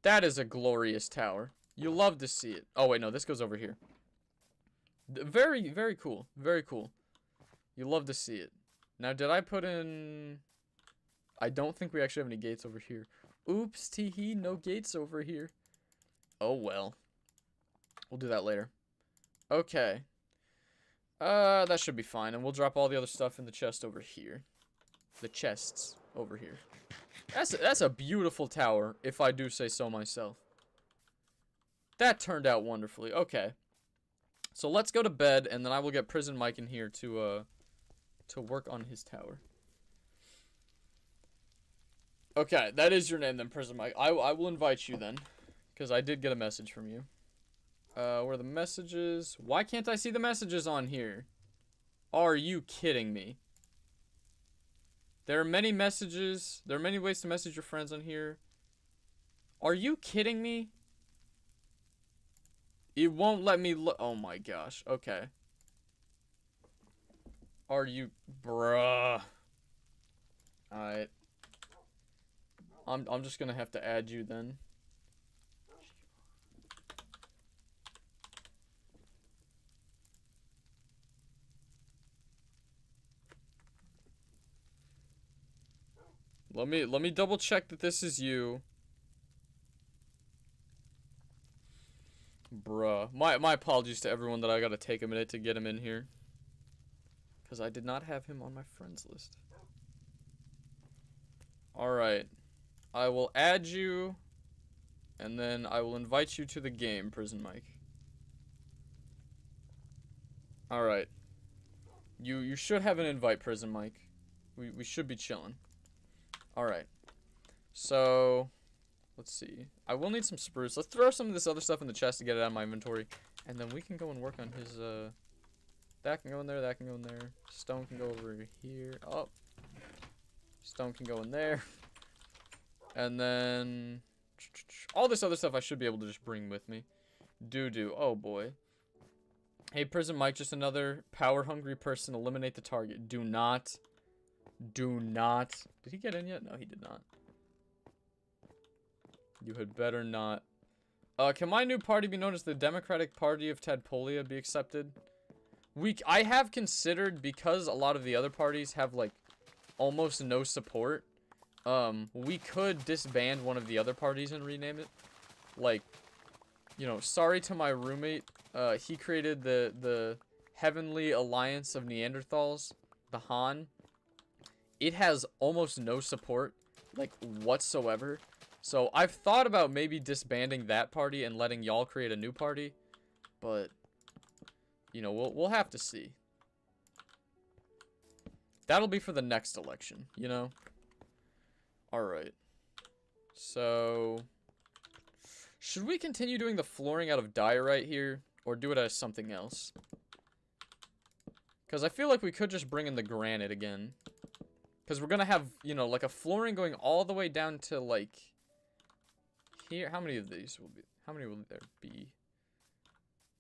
That is a glorious tower. You love to see it. Oh, wait, no, this goes over here. Very, very cool. Very cool. You love to see it. Now, did I put in... I don't think we actually have any gates over here. Oops, teehee, no gates over here. Oh, well. We'll do that later. Okay. That should be fine, and we'll drop all the other stuff in the chest over here. The chests over here. That's a beautiful tower, if I do say so myself. That turned out wonderfully. Okay. So let's go to bed, and then I will get Prison Mike in here to work on his tower. Okay, that is your name then, Prison Mike. I will invite you then, because I did get a message from you. Where are the messages? Why can't I see the messages on here? Are you kidding me? There are many messages. There are many ways to message your friends on here. Are you kidding me? It won't let me look. Oh my gosh. Okay. Are you, bruh? Alright. I'm just gonna have to add you then. Let me double check that this is you. Bruh. My apologies to everyone that I gotta take a minute to get him in here. Because I did not have him on my friends list. Alright. I will add you. And then I will invite you to the game, Prison Mike. Alright. You should have an invite, Prison Mike. We should be chilling. Alright. So, let's see. I will need some spruce. Let's throw some of this other stuff in the chest to get it out of my inventory. And then we can go and work on his, that can go in there, that can go in there. Stone can go over here. Oh. Stone can go in there. And then all this other stuff I should be able to just bring with me. Doo-doo. Oh, boy. Hey, Prison Mike, just another power-hungry person. Eliminate the target. Do not. Do not. Did he get in yet? No, he did not. You had better not. Can my new party be known as the Democratic Party of Tadpolebiz be accepted? I have considered, because a lot of the other parties have, like, almost no support, we could disband one of the other parties and rename it. Like, you know, sorry to my roommate. He created the Heavenly Alliance of Neanderthals, the Han. It has almost no support, like, whatsoever. So I've thought about maybe disbanding that party and letting y'all create a new party, but you know, we'll have to see. That'll be for the next election, you know? Alright. So, should we continue doing the flooring out of diorite here, or do it as something else? Because I feel like we could just bring in the granite again. Because we're going to have, you know, like a flooring going all the way down to, like, here. How many of these will be? How many will there be?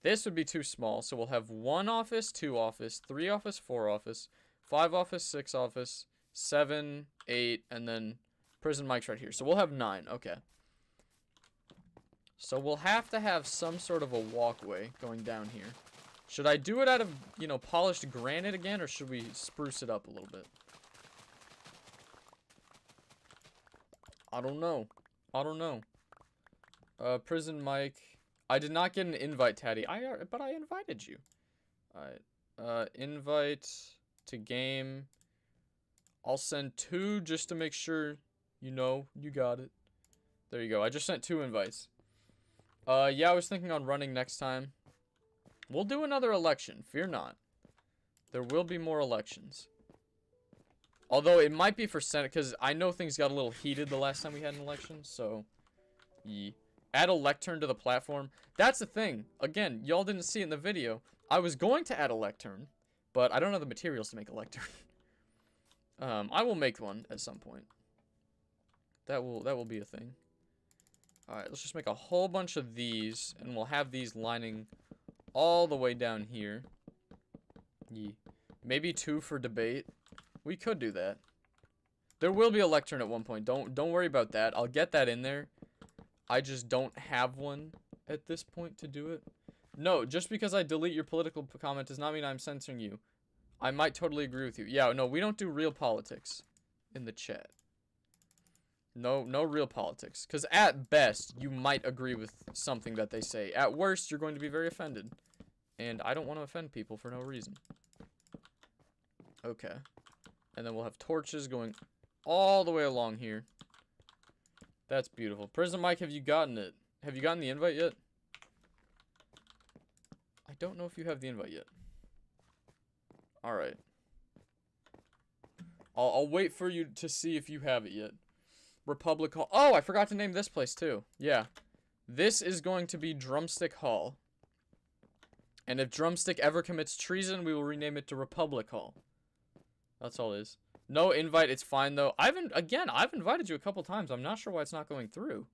This would be too small, so we'll have 1 office, 2 office, 3 office, 4 office, 5 office, 6 office, 7, 8, and then Prison Mike's right here. So we'll have 9. Okay. So we'll have to have some sort of a walkway going down here. Should I do it out of, you know, polished granite again, or should we spruce it up a little bit? I don't know. I don't know. Prison Mike. I did not get an invite, Taddy. But I invited you. Alright. Invite to game. I'll send 2 just to make sure you know you got it. There you go. I just sent 2 invites. Yeah, I was thinking on running next time. We'll do another election. Fear not. There will be more elections. Although it might be for Senate, because I know things got a little heated the last time we had an election, so yeah. Add a lectern to the platform. That's the thing. Again, y'all didn't see it in the video. I was going to add a lectern, but I don't have the materials to make a lectern. I will make one at some point. That will be a thing. Alright, let's just make a whole bunch of these, and we'll have these lining all the way down here. Yeah. Maybe 2 for debate. We could do that. There will be a lectern at one point. Don't worry about that. I'll get that in there. I just don't have one at this point to do it. No, just because I delete your political comment does not mean I'm censoring you. I might totally agree with you. Yeah, no, we don't do real politics in the chat. No real politics. Because at best, you might agree with something that they say. At worst, you're going to be very offended. And I don't want to offend people for no reason. Okay. And then we'll have torches going all the way along here. That's beautiful. Prison Mike, have you gotten it? Have you gotten the invite yet? I don't know if you have the invite yet. Alright. I'll wait for you to see if you have it yet. Republic Hall. Oh, I forgot to name this place too. Yeah. This is going to be Drumstick Hall. And if Drumstick ever commits treason, we will rename it to Republic Hall. That's all it is. No invite, it's fine though. I've invited you a couple times. I'm not sure why it's not going through.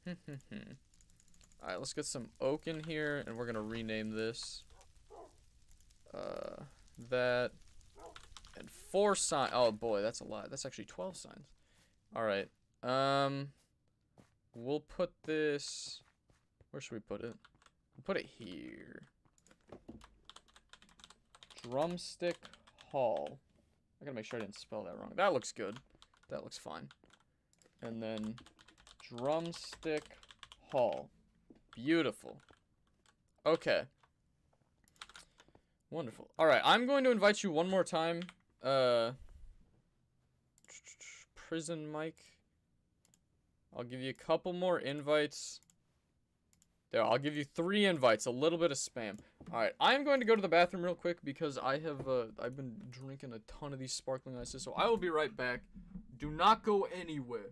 Alright, let's get some oak in here, and we're gonna rename this. That. And 4 signs. Oh boy, that's a lot. That's actually 12 signs. Alright. We'll put this. Where should we put it? We'll put it here. Drumstick Hall. I gotta make sure I didn't spell that wrong. That looks good. That looks fine. And then Drumstick Hall. Beautiful. Okay. Wonderful. Alright, I'm going to invite you one more time. Prison Mike. I'll give you a couple more invites. There, I'll give you 3 invites. A little bit of spam. Alright, I'm going to go to the bathroom real quick because I have, I've been drinking a ton of these sparkling ices, so I will be right back. Do not go anywhere.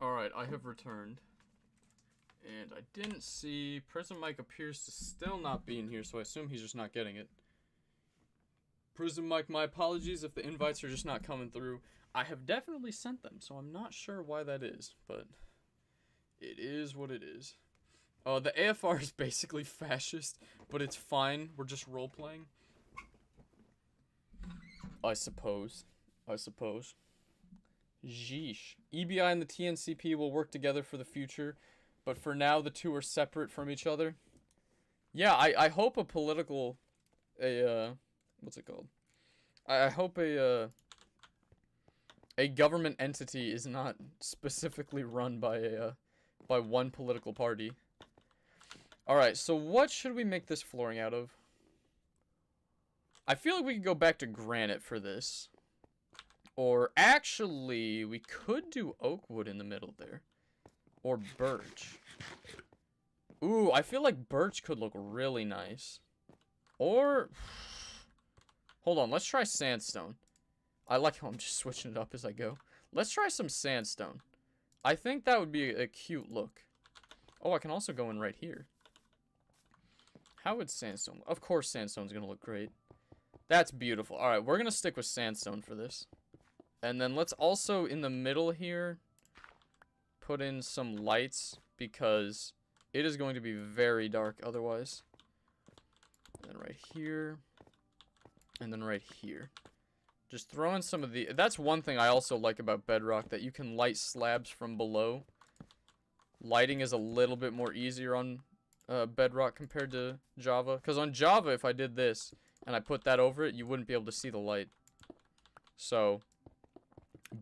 Alright, I have returned. And I didn't see... Prison Mike appears to still not be in here, so I assume he's just not getting it. Prison Mike, my apologies if the invites are just not coming through. I have definitely sent them, so I'm not sure why that is, but... it is what it is. The AFR is basically fascist, but it's fine. We're just role-playing. I suppose. Jeesh. EBI and the TNCP will work together for the future, but for now the two are separate from each other. Yeah, I hope a political... what's it called? I hope a government entity is not specifically run by by one political party. Alright, so what should we make this flooring out of? I feel like we could go back to granite for this. Or actually, we could do oak wood in the middle there. Or birch. Ooh, I feel like birch could look really nice. Or... hold on, let's try sandstone. I like how I'm just switching it up as I go. Let's try some sandstone. I think that would be a cute look. Oh, I can also go in right here. How would sandstone... of course sandstone's gonna look great. That's beautiful. Alright, we're gonna stick with sandstone for this. And then let's also, in the middle here, put in some lights, because it is going to be very dark otherwise. And then right here. And then right here. Just throw in some of the... that's one thing I also like about Bedrock, that you can light slabs from below. Lighting is a little bit more easier on Bedrock compared to Java. Because on Java, if I did this, and I put that over it, you wouldn't be able to see the light. So...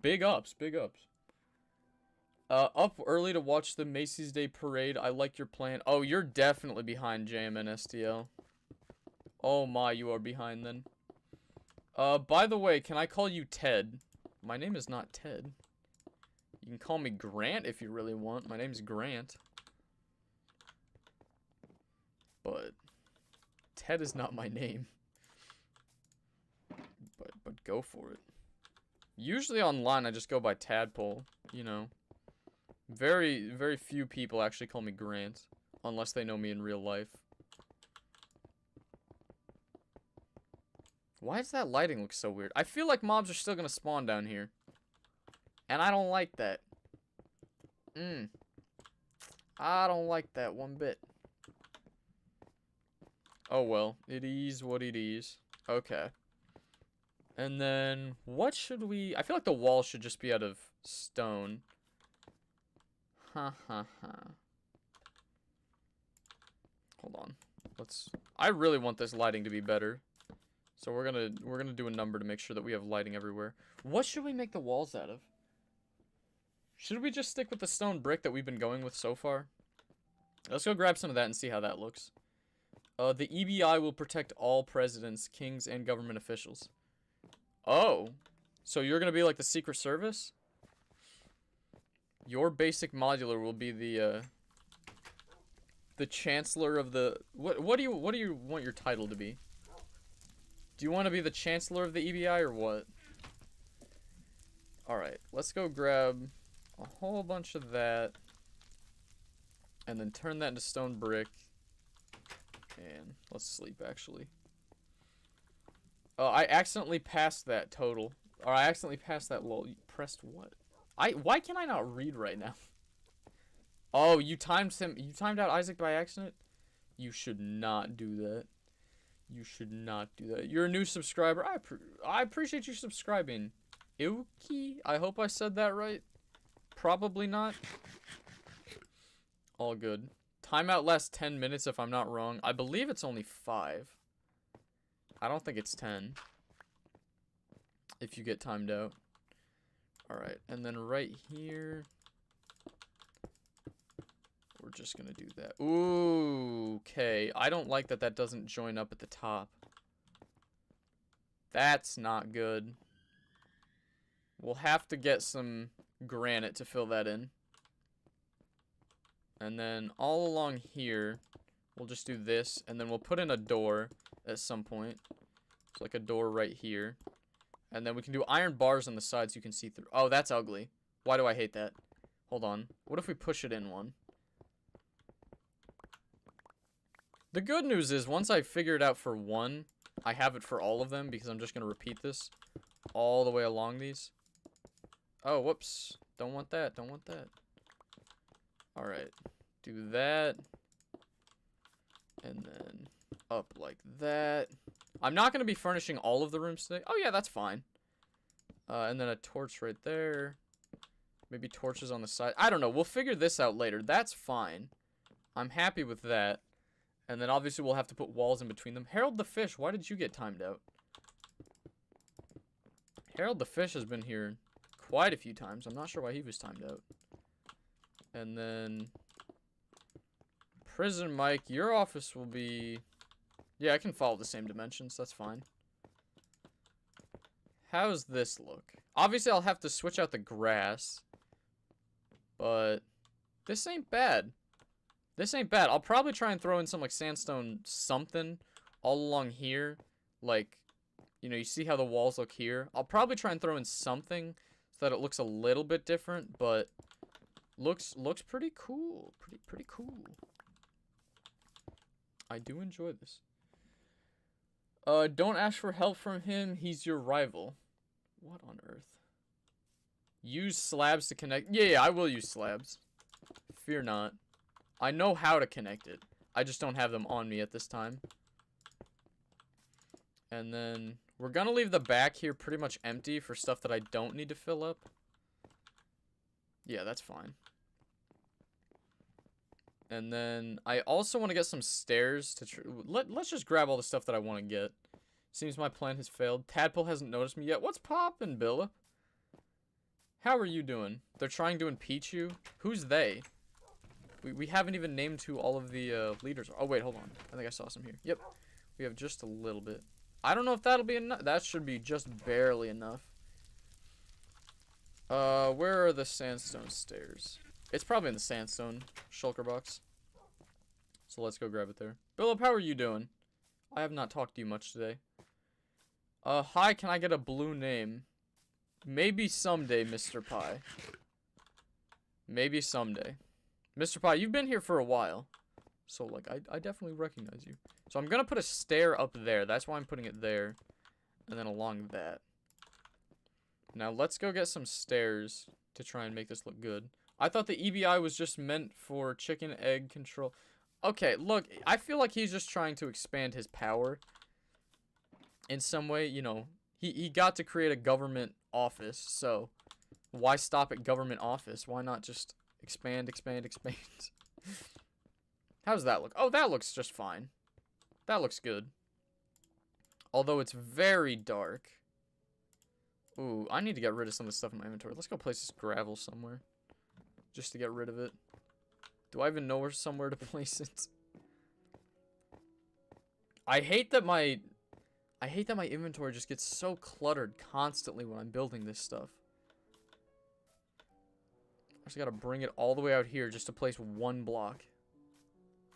big ups, big ups. Up early to watch the Macy's Day Parade. I like your plan. Oh, you're definitely behind JMN STL. Oh my, you are behind then. By the way, can I call you Ted? My name is not Ted. You can call me Grant if you really want. My name's Grant. But Ted is not my name. But go for it. Usually online, I just go by Tadpole, you know. Very, very few people actually call me Grant, unless they know me in real life. Why does that lighting look so weird? I feel like mobs are still gonna spawn down here. And I don't like that. I don't like that one bit. Oh well, it is what it is. Okay. And then, what should we... I feel like the wall should just be out of stone. Ha ha ha. Hold on. I really want this lighting to be better. So we're gonna do a number to make sure that we have lighting everywhere. What should we make the walls out of? Should we just stick with the stone brick that we've been going with so far? Let's go grab some of that and see how that looks. The EBI will protect all presidents, kings, and government officials. Oh. So you're gonna be like the Secret Service? Your basic modular will be the chancellor of the... What do you want your title to be? Do you want to be the chancellor of the EBI or what? Alright, let's go grab a whole bunch of that. And then turn that into stone brick. And let's sleep, actually. I accidentally passed that total. Or I accidentally passed that lol. You pressed what? Why can I not read right now? Oh, you timed out Isaac by accident? You should not do that. You should not do that. You're a new subscriber. I appreciate you subscribing. Ilki? I hope I said that right. Probably not. All good. Timeout lasts 10 minutes if I'm not wrong. I believe it's only 5. I don't think it's 10. If you get timed out. Alright, and then right here... We're just gonna do that. Ooh, okay. I don't like that doesn't join up at the top. That's not good. We'll have to get some granite to fill that in. And then all along here, we'll just do this. And then we'll put in a door at some point. It's like a door right here. And then we can do iron bars on the sides so you can see through. Oh, that's ugly. Why do I hate that? Hold on. What if we push it in one? The good news is, once I figure it out for one, I have it for all of them, because I'm just going to repeat this all the way along these. Oh, whoops. Don't want that. Don't want that. Alright. Do that. And then up like that. I'm not going to be furnishing all of the rooms today. Oh, yeah, that's fine. And then a torch right there. Maybe torches on the side. I don't know. We'll figure this out later. That's fine. I'm happy with that. And then obviously we'll have to put walls in between them. Harold the Fish, why did you get timed out? Harold the Fish has been here quite a few times. I'm not sure why he was timed out. And then Prison Mike, your office will be... Yeah, I can follow the same dimensions. That's fine. How's this look? Obviously, I'll have to switch out the grass. But this ain't bad. This ain't bad. I'll probably try and throw in some, like, sandstone something all along here. Like, you know, you see how the walls look here? I'll probably try and throw in something so that it looks a little bit different, but looks pretty cool. Pretty cool. I do enjoy this. Don't ask for help from him. He's your rival. What on earth? Use slabs to connect. Yeah, I will use slabs. Fear not. I know how to connect it. I just don't have them on me at this time. And then we're gonna leave the back here pretty much empty for stuff that I don't need to fill up. Yeah, that's fine. And then I also want to get some stairs to... Let's just grab all the stuff that I want to get. Seems my plan has failed. Tadpole hasn't noticed me yet. What's poppin', Billa? How are you doing? They're trying to impeach you? Who's they? We haven't even named who all of the leaders are. Oh, wait, hold on. I think I saw some here. Yep. We have just a little bit. I don't know if that'll be enough. That should be just barely enough. Where are the sandstone stairs? It's probably in the sandstone shulker box. So let's go grab it there. Philip, how are you doing? I have not talked to you much today. Hi, can I get a blue name? Maybe someday, Mr. Pie. Maybe someday. Mr. Pie, you've been here for a while. So, like, I definitely recognize you. So I'm gonna put a stair up there. That's why I'm putting it there. And then along that. Now, let's go get some stairs to try and make this look good. I thought the EBI was just meant for chicken egg control. Okay, look, I feel like he's just trying to expand his power in some way. You know, He got to create a government office, so why stop at government office? Why not just expand, expand, expand? How does that look? Oh, that looks just fine. That looks good. Although it's very dark. Ooh, I need to get rid of some of the stuff in my inventory. Let's go place this gravel somewhere. Just to get rid of it. Do I even know where somewhere to place it? I hate that my inventory just gets so cluttered constantly when I'm building this stuff. I just gotta bring it all the way out here just to place one block.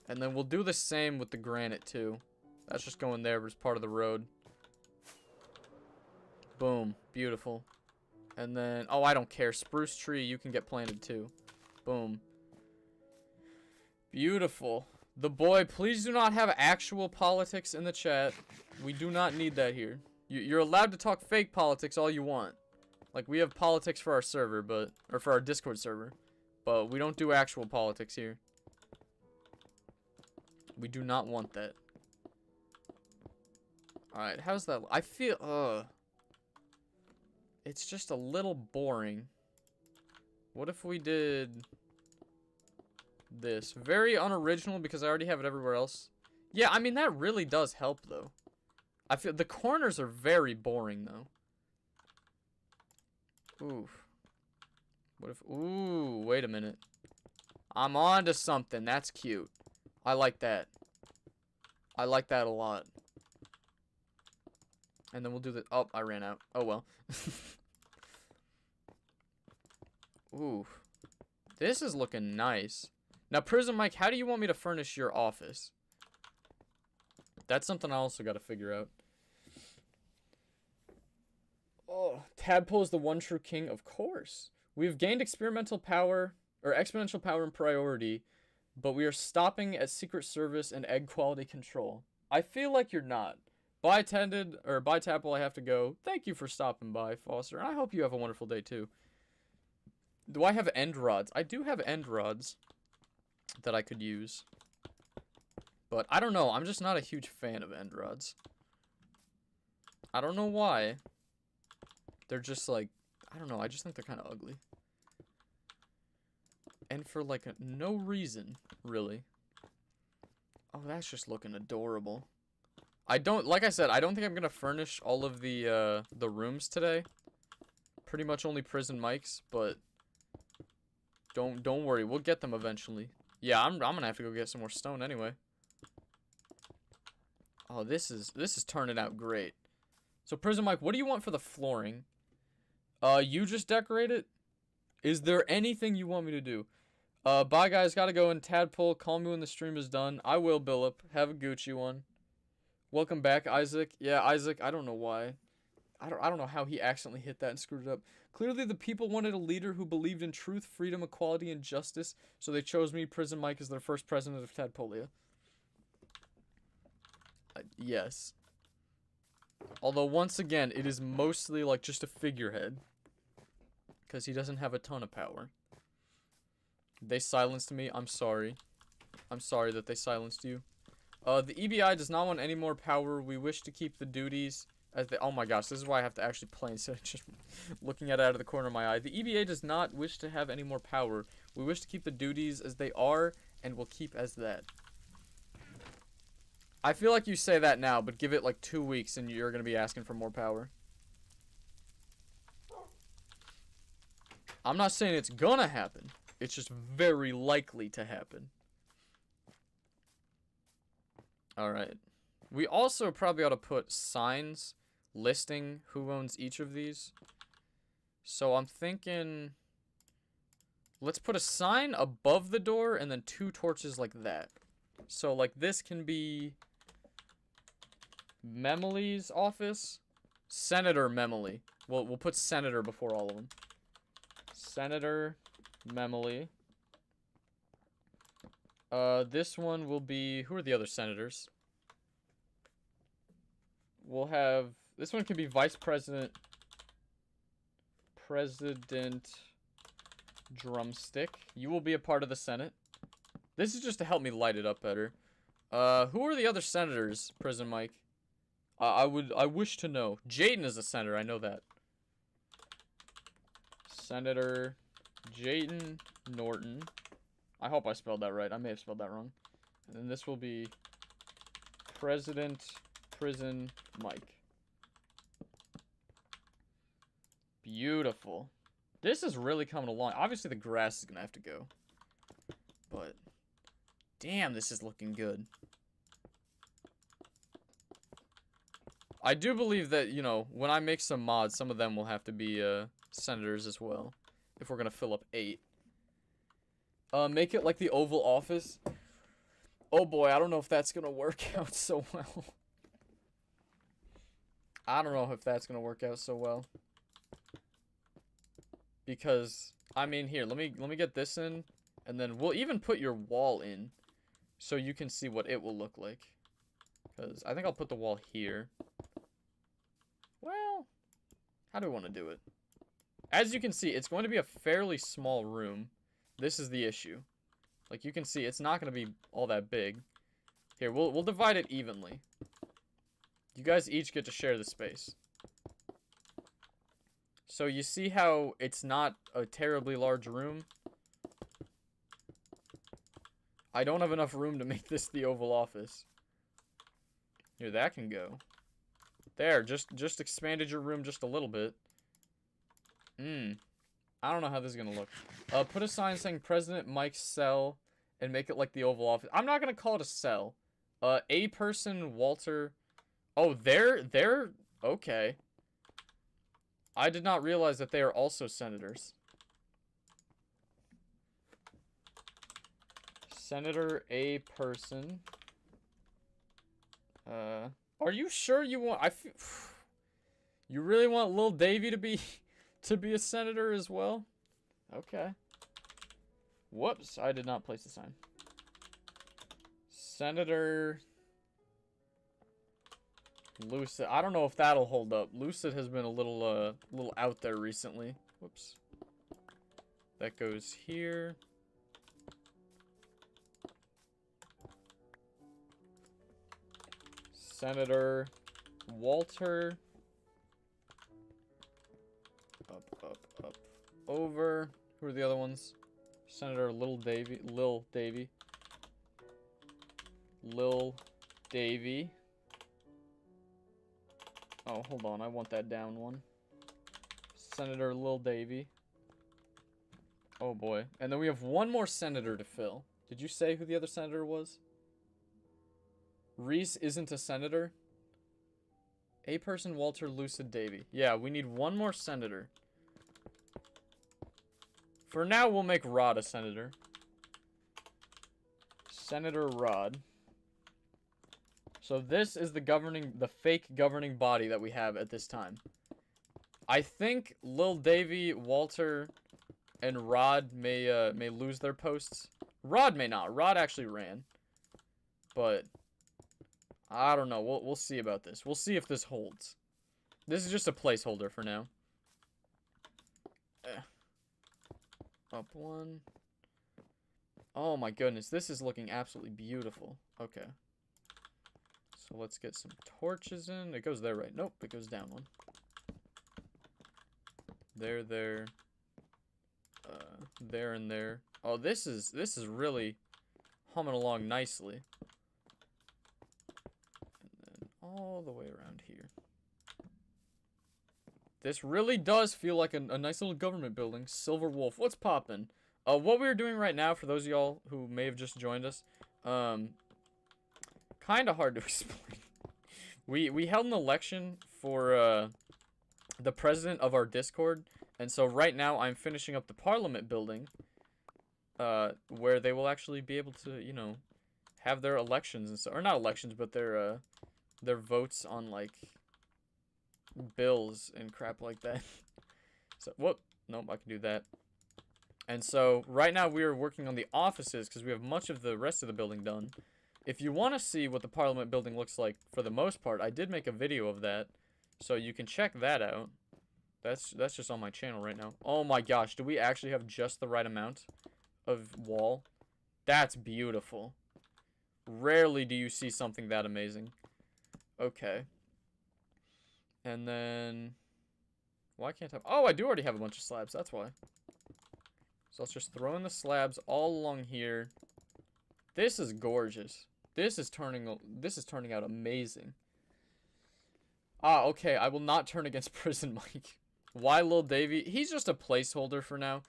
And then we'll do the same with the granite too. That's just going there, but it's part of the road. Boom. Beautiful. And then, oh, I don't care. Spruce tree, you can get planted too. Boom. Beautiful. The boy, please do not have actual politics in the chat. We do not need that here. You're allowed to talk fake politics all you want. Like, we have politics for our server, but, or for our Discord server. But we don't do actual politics here. We do not want that. Alright, how's that? I feel, it's just a little boring. What if we did this? Very unoriginal because I already have it everywhere else. Yeah, I mean, that really does help, though. I feel the corners are very boring, though. Oof. What if... Ooh, wait a minute. I'm on to something. That's cute. I like that. I like that a lot. And then we'll do the... Oh, I ran out. Oh, well. Ooh. This is looking nice. Now, Prism Mike, how do you want me to furnish your office? That's something I also got to figure out. Oh, Tadpole is the one true king, of course. We've gained experimental power, or exponential power and priority, but we are stopping at Secret Service and egg quality control. I feel like you're not. Bye, bye, Tadpole, I have to go. Thank you for stopping by, Foster, and I hope you have a wonderful day, too. Do I have end rods? I do have end rods that I could use. But I don't know. I'm just not a huge fan of end rods. I don't know why. They're just like, I don't know. I just think they're kind of ugly. And for like no reason, really. Oh, that's just looking adorable. Like I said, I don't think I'm going to furnish all of the rooms today. Pretty much only prison mics, but don't worry. We'll get them eventually. Yeah, I'm going to have to go get some more stone anyway. Oh, this is turning out great. So, Prison Mike, what do you want for the flooring? You just decorate it? Is there anything you want me to do? Bye, guys. Gotta go. And Tadpole, call me when the stream is done. I will, Billip. Have a Gucci one. Welcome back, Isaac. Yeah, Isaac, I don't know why. I don't know how he accidentally hit that and screwed it up. Clearly, the people wanted a leader who believed in truth, freedom, equality, and justice, so they chose me, Prison Mike, as their first president of Tadpolia. Yes. Although, once again, it is mostly, like, just a figurehead. Because he doesn't have a ton of power. They silenced me. I'm sorry. I'm sorry that they silenced you. The EBI does not want any more power. We wish to keep the duties as they... Oh my gosh, this is why I have to actually play instead of just looking at it out of the corner of my eye. The EBA does not wish to have any more power. We wish to keep the duties as they are and will keep as that. I feel like you say that now, but give it like 2 weeks and you're going to be asking for more power. I'm not saying it's gonna happen. It's just very likely to happen. Alright. We also probably ought to put signs listing who owns each of these. So I'm thinking... Let's put a sign above the door and then 2 torches like that. So like this can be... Memely's office. Senator Memely. We'll put Senator before all of them. Senator Memely. This one will be... Who are the other senators? We'll have... This one can be Vice President... President Drumstick. You will be a part of the Senate. This is just to help me light it up better. Who are the other senators, Prison Mike? I wish to know. Jaden is a senator. I know that. Senator Jaden Norton. I hope I spelled that right. I may have spelled that wrong. And then this will be President Prison Mike. Beautiful. This is really coming along. Obviously, the grass is going to have to go. But, damn, this is looking good. I do believe that, you know, when I make some mods, some of them will have to be senators as well. If we're going to fill up 8. Make it like the Oval Office. Oh boy, I don't know if that's going to work out so well. I don't know if that's going to work out so well. Because, I mean, here, let me get this in. And then we'll even put your wall in. So you can see what it will look like. Because I think I'll put the wall here. Well, how do we want to do it? As you can see, it's going to be a fairly small room. This is the issue. Like, you can see, it's not going to be all that big. Here, we'll divide it evenly. You guys each get to share the space. So you see how it's not a terribly large room? I don't have enough room to make this the Oval Office. Here, that can go. There, just expanded your room just a little bit. I don't know how this is gonna look. Put a sign saying President Mike's cell and make it like the Oval Office. I'm not gonna call it a cell. A person, Walter. Oh, they're okay. I did not realize that they are also senators. Senator A person. Are you sure you want? You really want Lil Davy to be a senator as well? Okay. Whoops, I did not place the sign. Senator Lucid. I don't know if that'll hold up. Lucid has been a little out there recently. Whoops. That goes here. Senator Walter. Up, over. Who are the other ones? Senator Lil Davy. Lil Davy. Oh, hold on. I want that down one. Senator Lil Davy. Oh, boy. And then we have one more senator to fill. Did you say who the other senator was? Reese isn't a senator? A person, Walter Lucid Davy. Yeah, we need one more senator. For now, we'll make Rod a senator. Senator Rod. So this is the fake governing body that we have at this time. I think Lil Davy, Walter, and Rod may lose their posts. Rod may not. Rod actually ran. But I don't know. We'll see about this. We'll see if this holds. This is just a placeholder for now. Up one. Oh my goodness. This is looking absolutely beautiful. Okay. So let's get some torches in. It goes there, right? Nope, it goes down one. There. There and there. Oh, this is really humming along nicely. And then all the way around here. This really does feel like a nice little government building. Silver Wolf. What's poppin'? What we're doing right now, for those of y'all who may have just joined us, kind of hard to explain. We held an election for the president of our Discord, and so right now I'm finishing up the Parliament building, where they will actually be able to, you know, have their elections and so, or not elections, but their votes on like bills and crap like that. So whoop, nope, I can do that. And so right now we are working on the offices because we have much of the rest of the building done. If you want to see what the Parliament building looks like for the most part, I did make a video of that, so you can check that out. That's just on my channel right now. Oh my gosh, do we actually have just the right amount of wall? That's beautiful. Rarely do you see something that amazing. Okay. And then... Why can't I... Oh, I do already have a bunch of slabs. That's why. So let's just throw in the slabs all along here. This is gorgeous. This is turning out amazing. Ah, okay. I will not turn against Prison Mike. Why Lil Davy? He's just a placeholder for now.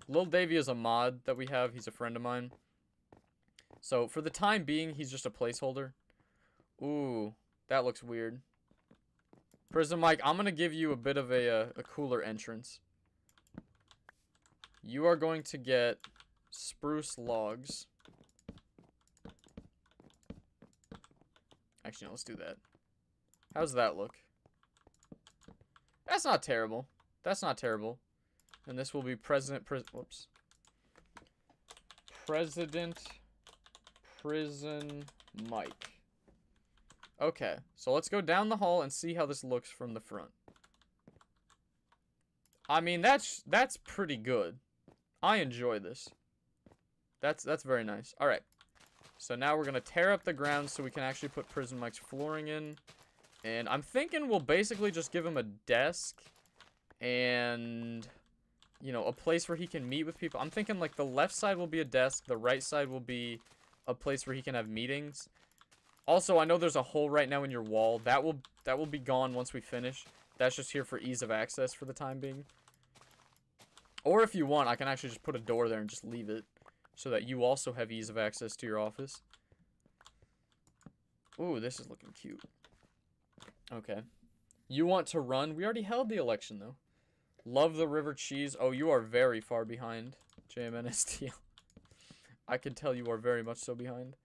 Lil Davy is a mod that we have. He's a friend of mine. So for the time being, he's just a placeholder. Ooh, that looks weird. Prison Mike, I'm going to give you a bit of a cooler entrance. You are going to get spruce logs. Actually, no, let's do that. How's that look? That's not terrible. That's not terrible. And this will be President Prison Mike. Okay, so let's go down the hall and see how this looks from the front. I mean, that's pretty good. I enjoy this. That's very nice. All right. So now we're going to tear up the ground so we can actually put Prison Mike's flooring in. And I'm thinking we'll basically just give him a desk and, you know, a place where he can meet with people. I'm thinking like the left side will be a desk. The right side will be a place where he can have meetings. Also, I know there's a hole right now in your wall. That will be gone once we finish. That's just here for ease of access for the time being. Or if you want, I can actually just put a door there and just leave it so that you also have ease of access to your office. Ooh, this is looking cute. Okay. You want to run? We already held the election, though. Love the river cheese. Oh, you are very far behind, JMNSTL. I can tell you are very much so behind.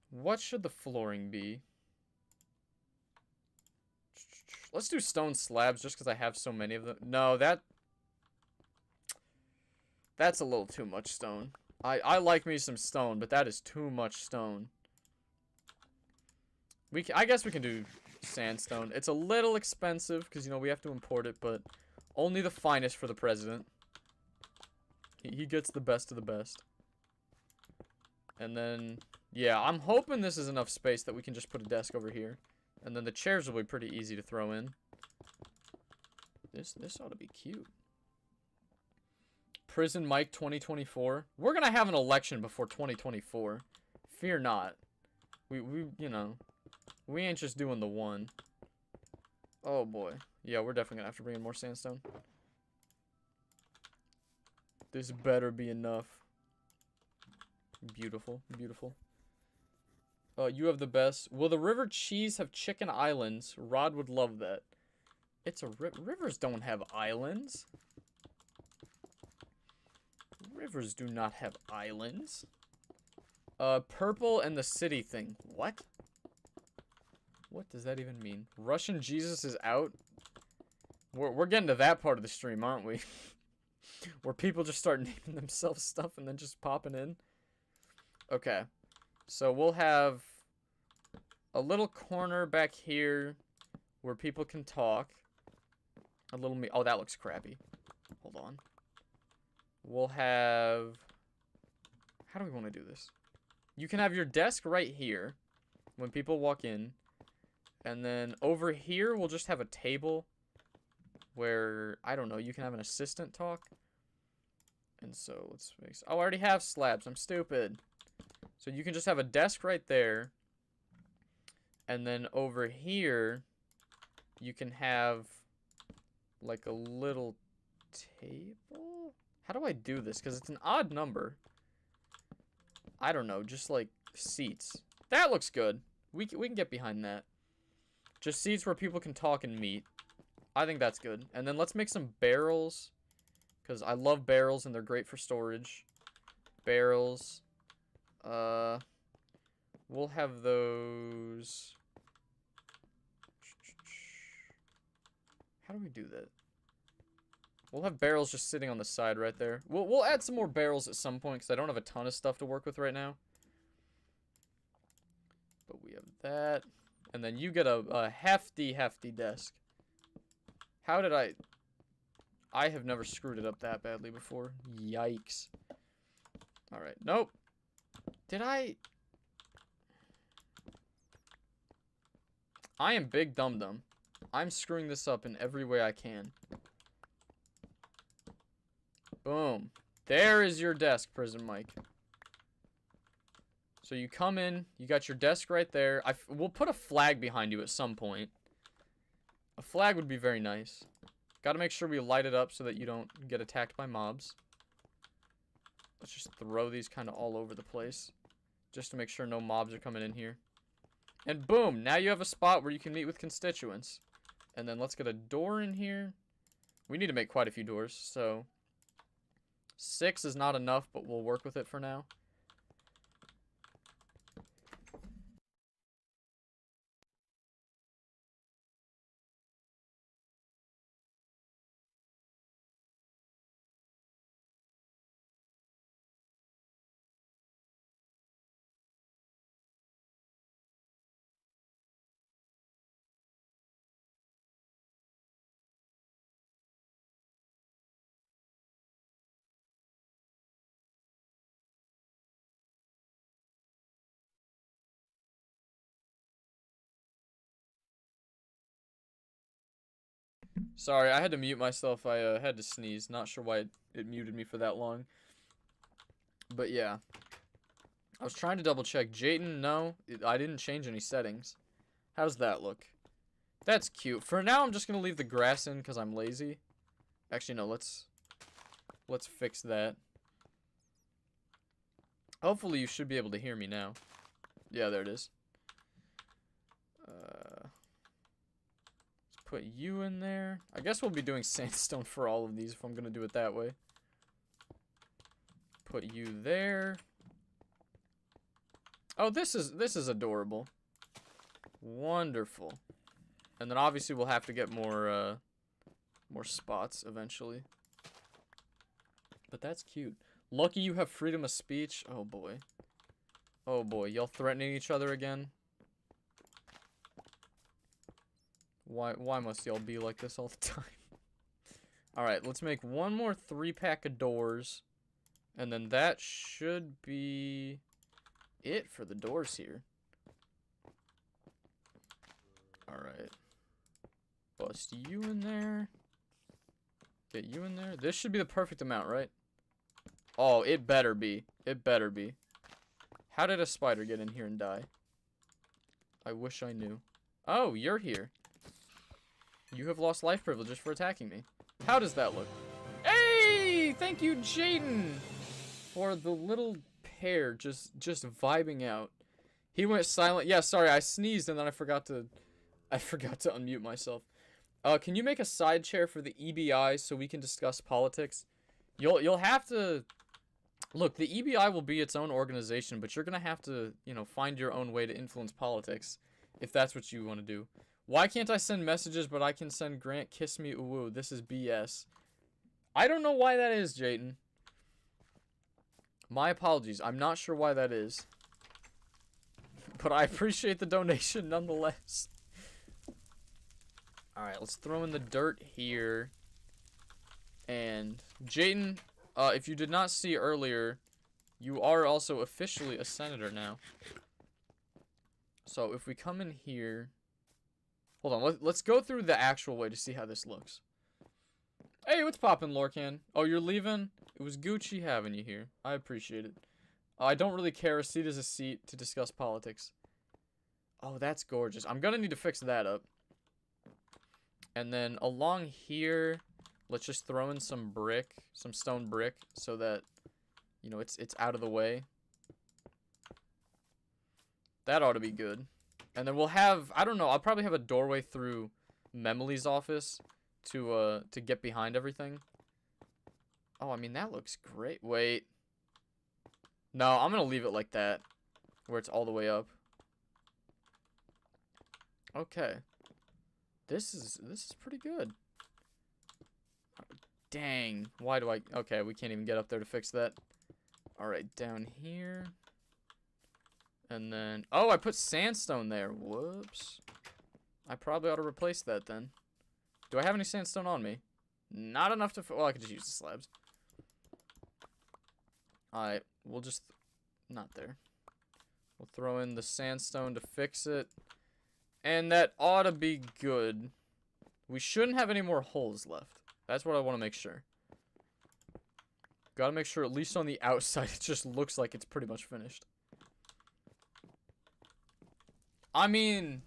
What should the flooring be? Let's do stone slabs just because I have so many of them. No, that's a little too much stone. I like me some stone, but that is too much stone. I guess we can do sandstone. It's a little expensive because, you know, we have to import it, but only the finest for the president. He gets the best of the best. And then, yeah, I'm hoping this is enough space that we can just put a desk over here. And then the chairs will be pretty easy to throw in. This ought to be cute. Prison Mike 2024. We're going to have an election before 2024. Fear not. We you know, we ain't just doing the one. Oh, boy. Yeah, we're definitely going to have to bring in more sandstone. This better be enough. Beautiful, beautiful. You have the best. Will the river cheese have chicken islands? Rod would love that. It's a rivers don't have islands. Rivers do not have islands. Purple and the city thing. What? What does that even mean? Russian Jesus is out? We're getting to that part of the stream, aren't we? Where people just start naming themselves stuff and then just popping in. Okay. So we'll have a little corner back here where people can talk. A little oh, that looks crappy. Hold on. We'll have... How do we want to do this? You can have your desk right here when people walk in. And then over here, we'll just have a table where, I don't know, you can have an assistant talk. And so let's make... Oh, I already have slabs. I'm stupid. So you can just have a desk right there. And then over here, you can have like a little table. How do I do this? Because it's an odd number. I don't know. Just like seats. That looks good. We can get behind that. Just seats where people can talk and meet. I think that's good. And then let's make some barrels. Because I love barrels and they're great for storage. Barrels. We'll have those. How do we do that? We'll have barrels just sitting on the side right there. We'll add some more barrels at some point because I don't have a ton of stuff to work with right now. But we have that. And then you get a hefty desk. How did I have never screwed it up that badly before. Yikes. Alright, nope. Did I... I am Big Dum Dum. I'm screwing this up in every way I can. Boom. There is your desk, Prison Mike. So you come in, you got your desk right there. We'll put a flag behind you at some point. A flag would be very nice. Gotta make sure we light it up so that you don't get attacked by mobs. Let's just throw these kind of all over the place. Just to make sure no mobs are coming in here. And boom, now you have a spot where you can meet with constituents. And then let's get a door in here. We need to make quite a few doors, so 6 is not enough, but we'll work with it for now. Sorry, I had to mute myself. I had to sneeze. Not sure why it muted me for that long. But yeah. I was trying to double check. Jayden, no. I didn't change any settings. How's that look? That's cute. For now, I'm just going to leave the grass in because I'm lazy. Actually, no. Let's fix that. Hopefully, you should be able to hear me now. Yeah, there it is. Put you in there. I guess we'll be doing sandstone for all of these if I'm gonna do it that way. Put you there. Oh, this is adorable. Wonderful. And then obviously we'll have to get more spots eventually. But that's cute. Lucky you have freedom of speech. Oh boy. Oh boy, y'all threatening each other again? Why must y'all be like this all the time? Alright, let's make one more 3-pack of doors. And then that should be it for the doors here. Alright. Bust you in there. Get you in there. This should be the perfect amount, right? Oh, it better be. It better be. How did a spider get in here and die? I wish I knew. Oh, you're here. You have lost life privileges for attacking me. How does that look? Hey! Thank you, Jayden! For the little pair just vibing out. He went silent. Yeah, sorry, I sneezed and then I forgot to unmute myself. Can you make a side chair for the EBI so we can discuss politics? You'll have to... Look, the EBI will be its own organization, but you're gonna have to, you know, find your own way to influence politics, if that's what you want to do. Why can't I send messages, but I can send Grant kiss me ooh, this is BS. I don't know why that is, Jayden. My apologies. I'm not sure why that is. But I appreciate the donation nonetheless. Alright, let's throw in the dirt here. And Jayden, if you did not see earlier, you are also officially a senator now. So if we come in here... Hold on, let's go through the actual way to see how this looks. Hey, what's poppin', Lorcan? Oh, you're leaving? It was Gucci having you here. I appreciate it. I don't really care. A seat is a seat to discuss politics. Oh, that's gorgeous. I'm gonna need to fix that up. And then along here, let's just throw in some brick, some stone brick, so that, you know, it's out of the way. That ought to be good. And then we'll have, I don't know, I'll probably have a doorway through Memely's office to get behind everything. Oh, I mean, that looks great. Wait. No, I'm going to leave it like that, where it's all the way up. Okay. This is pretty good. Dang. Why do I... Okay, we can't even get up there to fix that. Alright, down here. And then... Oh, I put sandstone there. Whoops. I probably ought to replace that then. Do I have any sandstone on me? Not enough to... Well, I could just use the slabs. Alright, we'll just... Not there. We'll throw in the sandstone to fix it. And that ought to be good. We shouldn't have any more holes left. That's what I want to make sure. Gotta make sure, at least on the outside, it just looks like it's pretty much finished. I mean,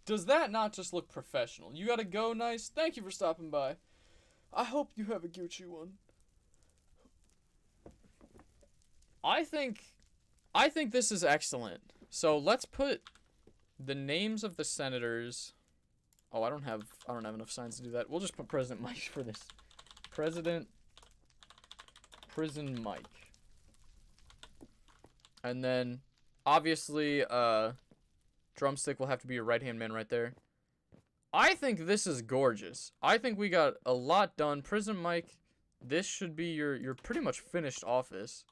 does that not just look professional? You gotta go, nice. Thank you for stopping by. I hope you have a Gucci one. I think this is excellent. So let's put the names of the senators. Oh, I don't have enough signs to do that. We'll just put President Mike for this. President Prison Mike. And then obviously Drumstick will have to be your right-hand man right there. I think this is gorgeous. I think we got a lot done. Prison Mike, this should be your pretty much finished office.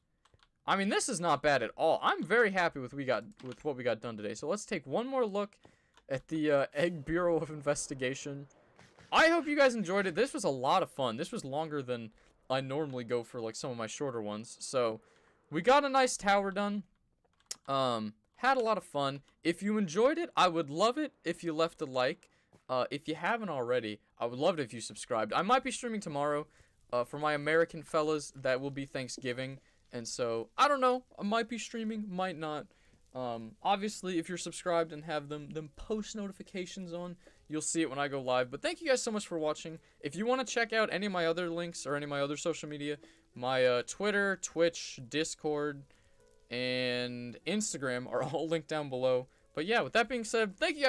I mean, this is not bad at all. I'm very happy with what we got done today. So let's take one more look at the Egg Bureau of Investigation. I hope you guys enjoyed it. This was a lot of fun. This was longer than I normally go for, like, some of my shorter ones. So we got a nice tower done. Had a lot of fun. If you enjoyed it, I would love it if you left a like. If you haven't already, I would love it if you subscribed. I might be streaming tomorrow. For my American fellas, that will be Thanksgiving. And so, I don't know. I might be streaming, might not. Obviously, if you're subscribed and have them post notifications on, you'll see it when I go live. But thank you guys so much for watching. If you want to check out any of my other links or any of my other social media, my Twitter, Twitch, Discord, and Instagram are all linked down below. But yeah, with that being said, thank you guys.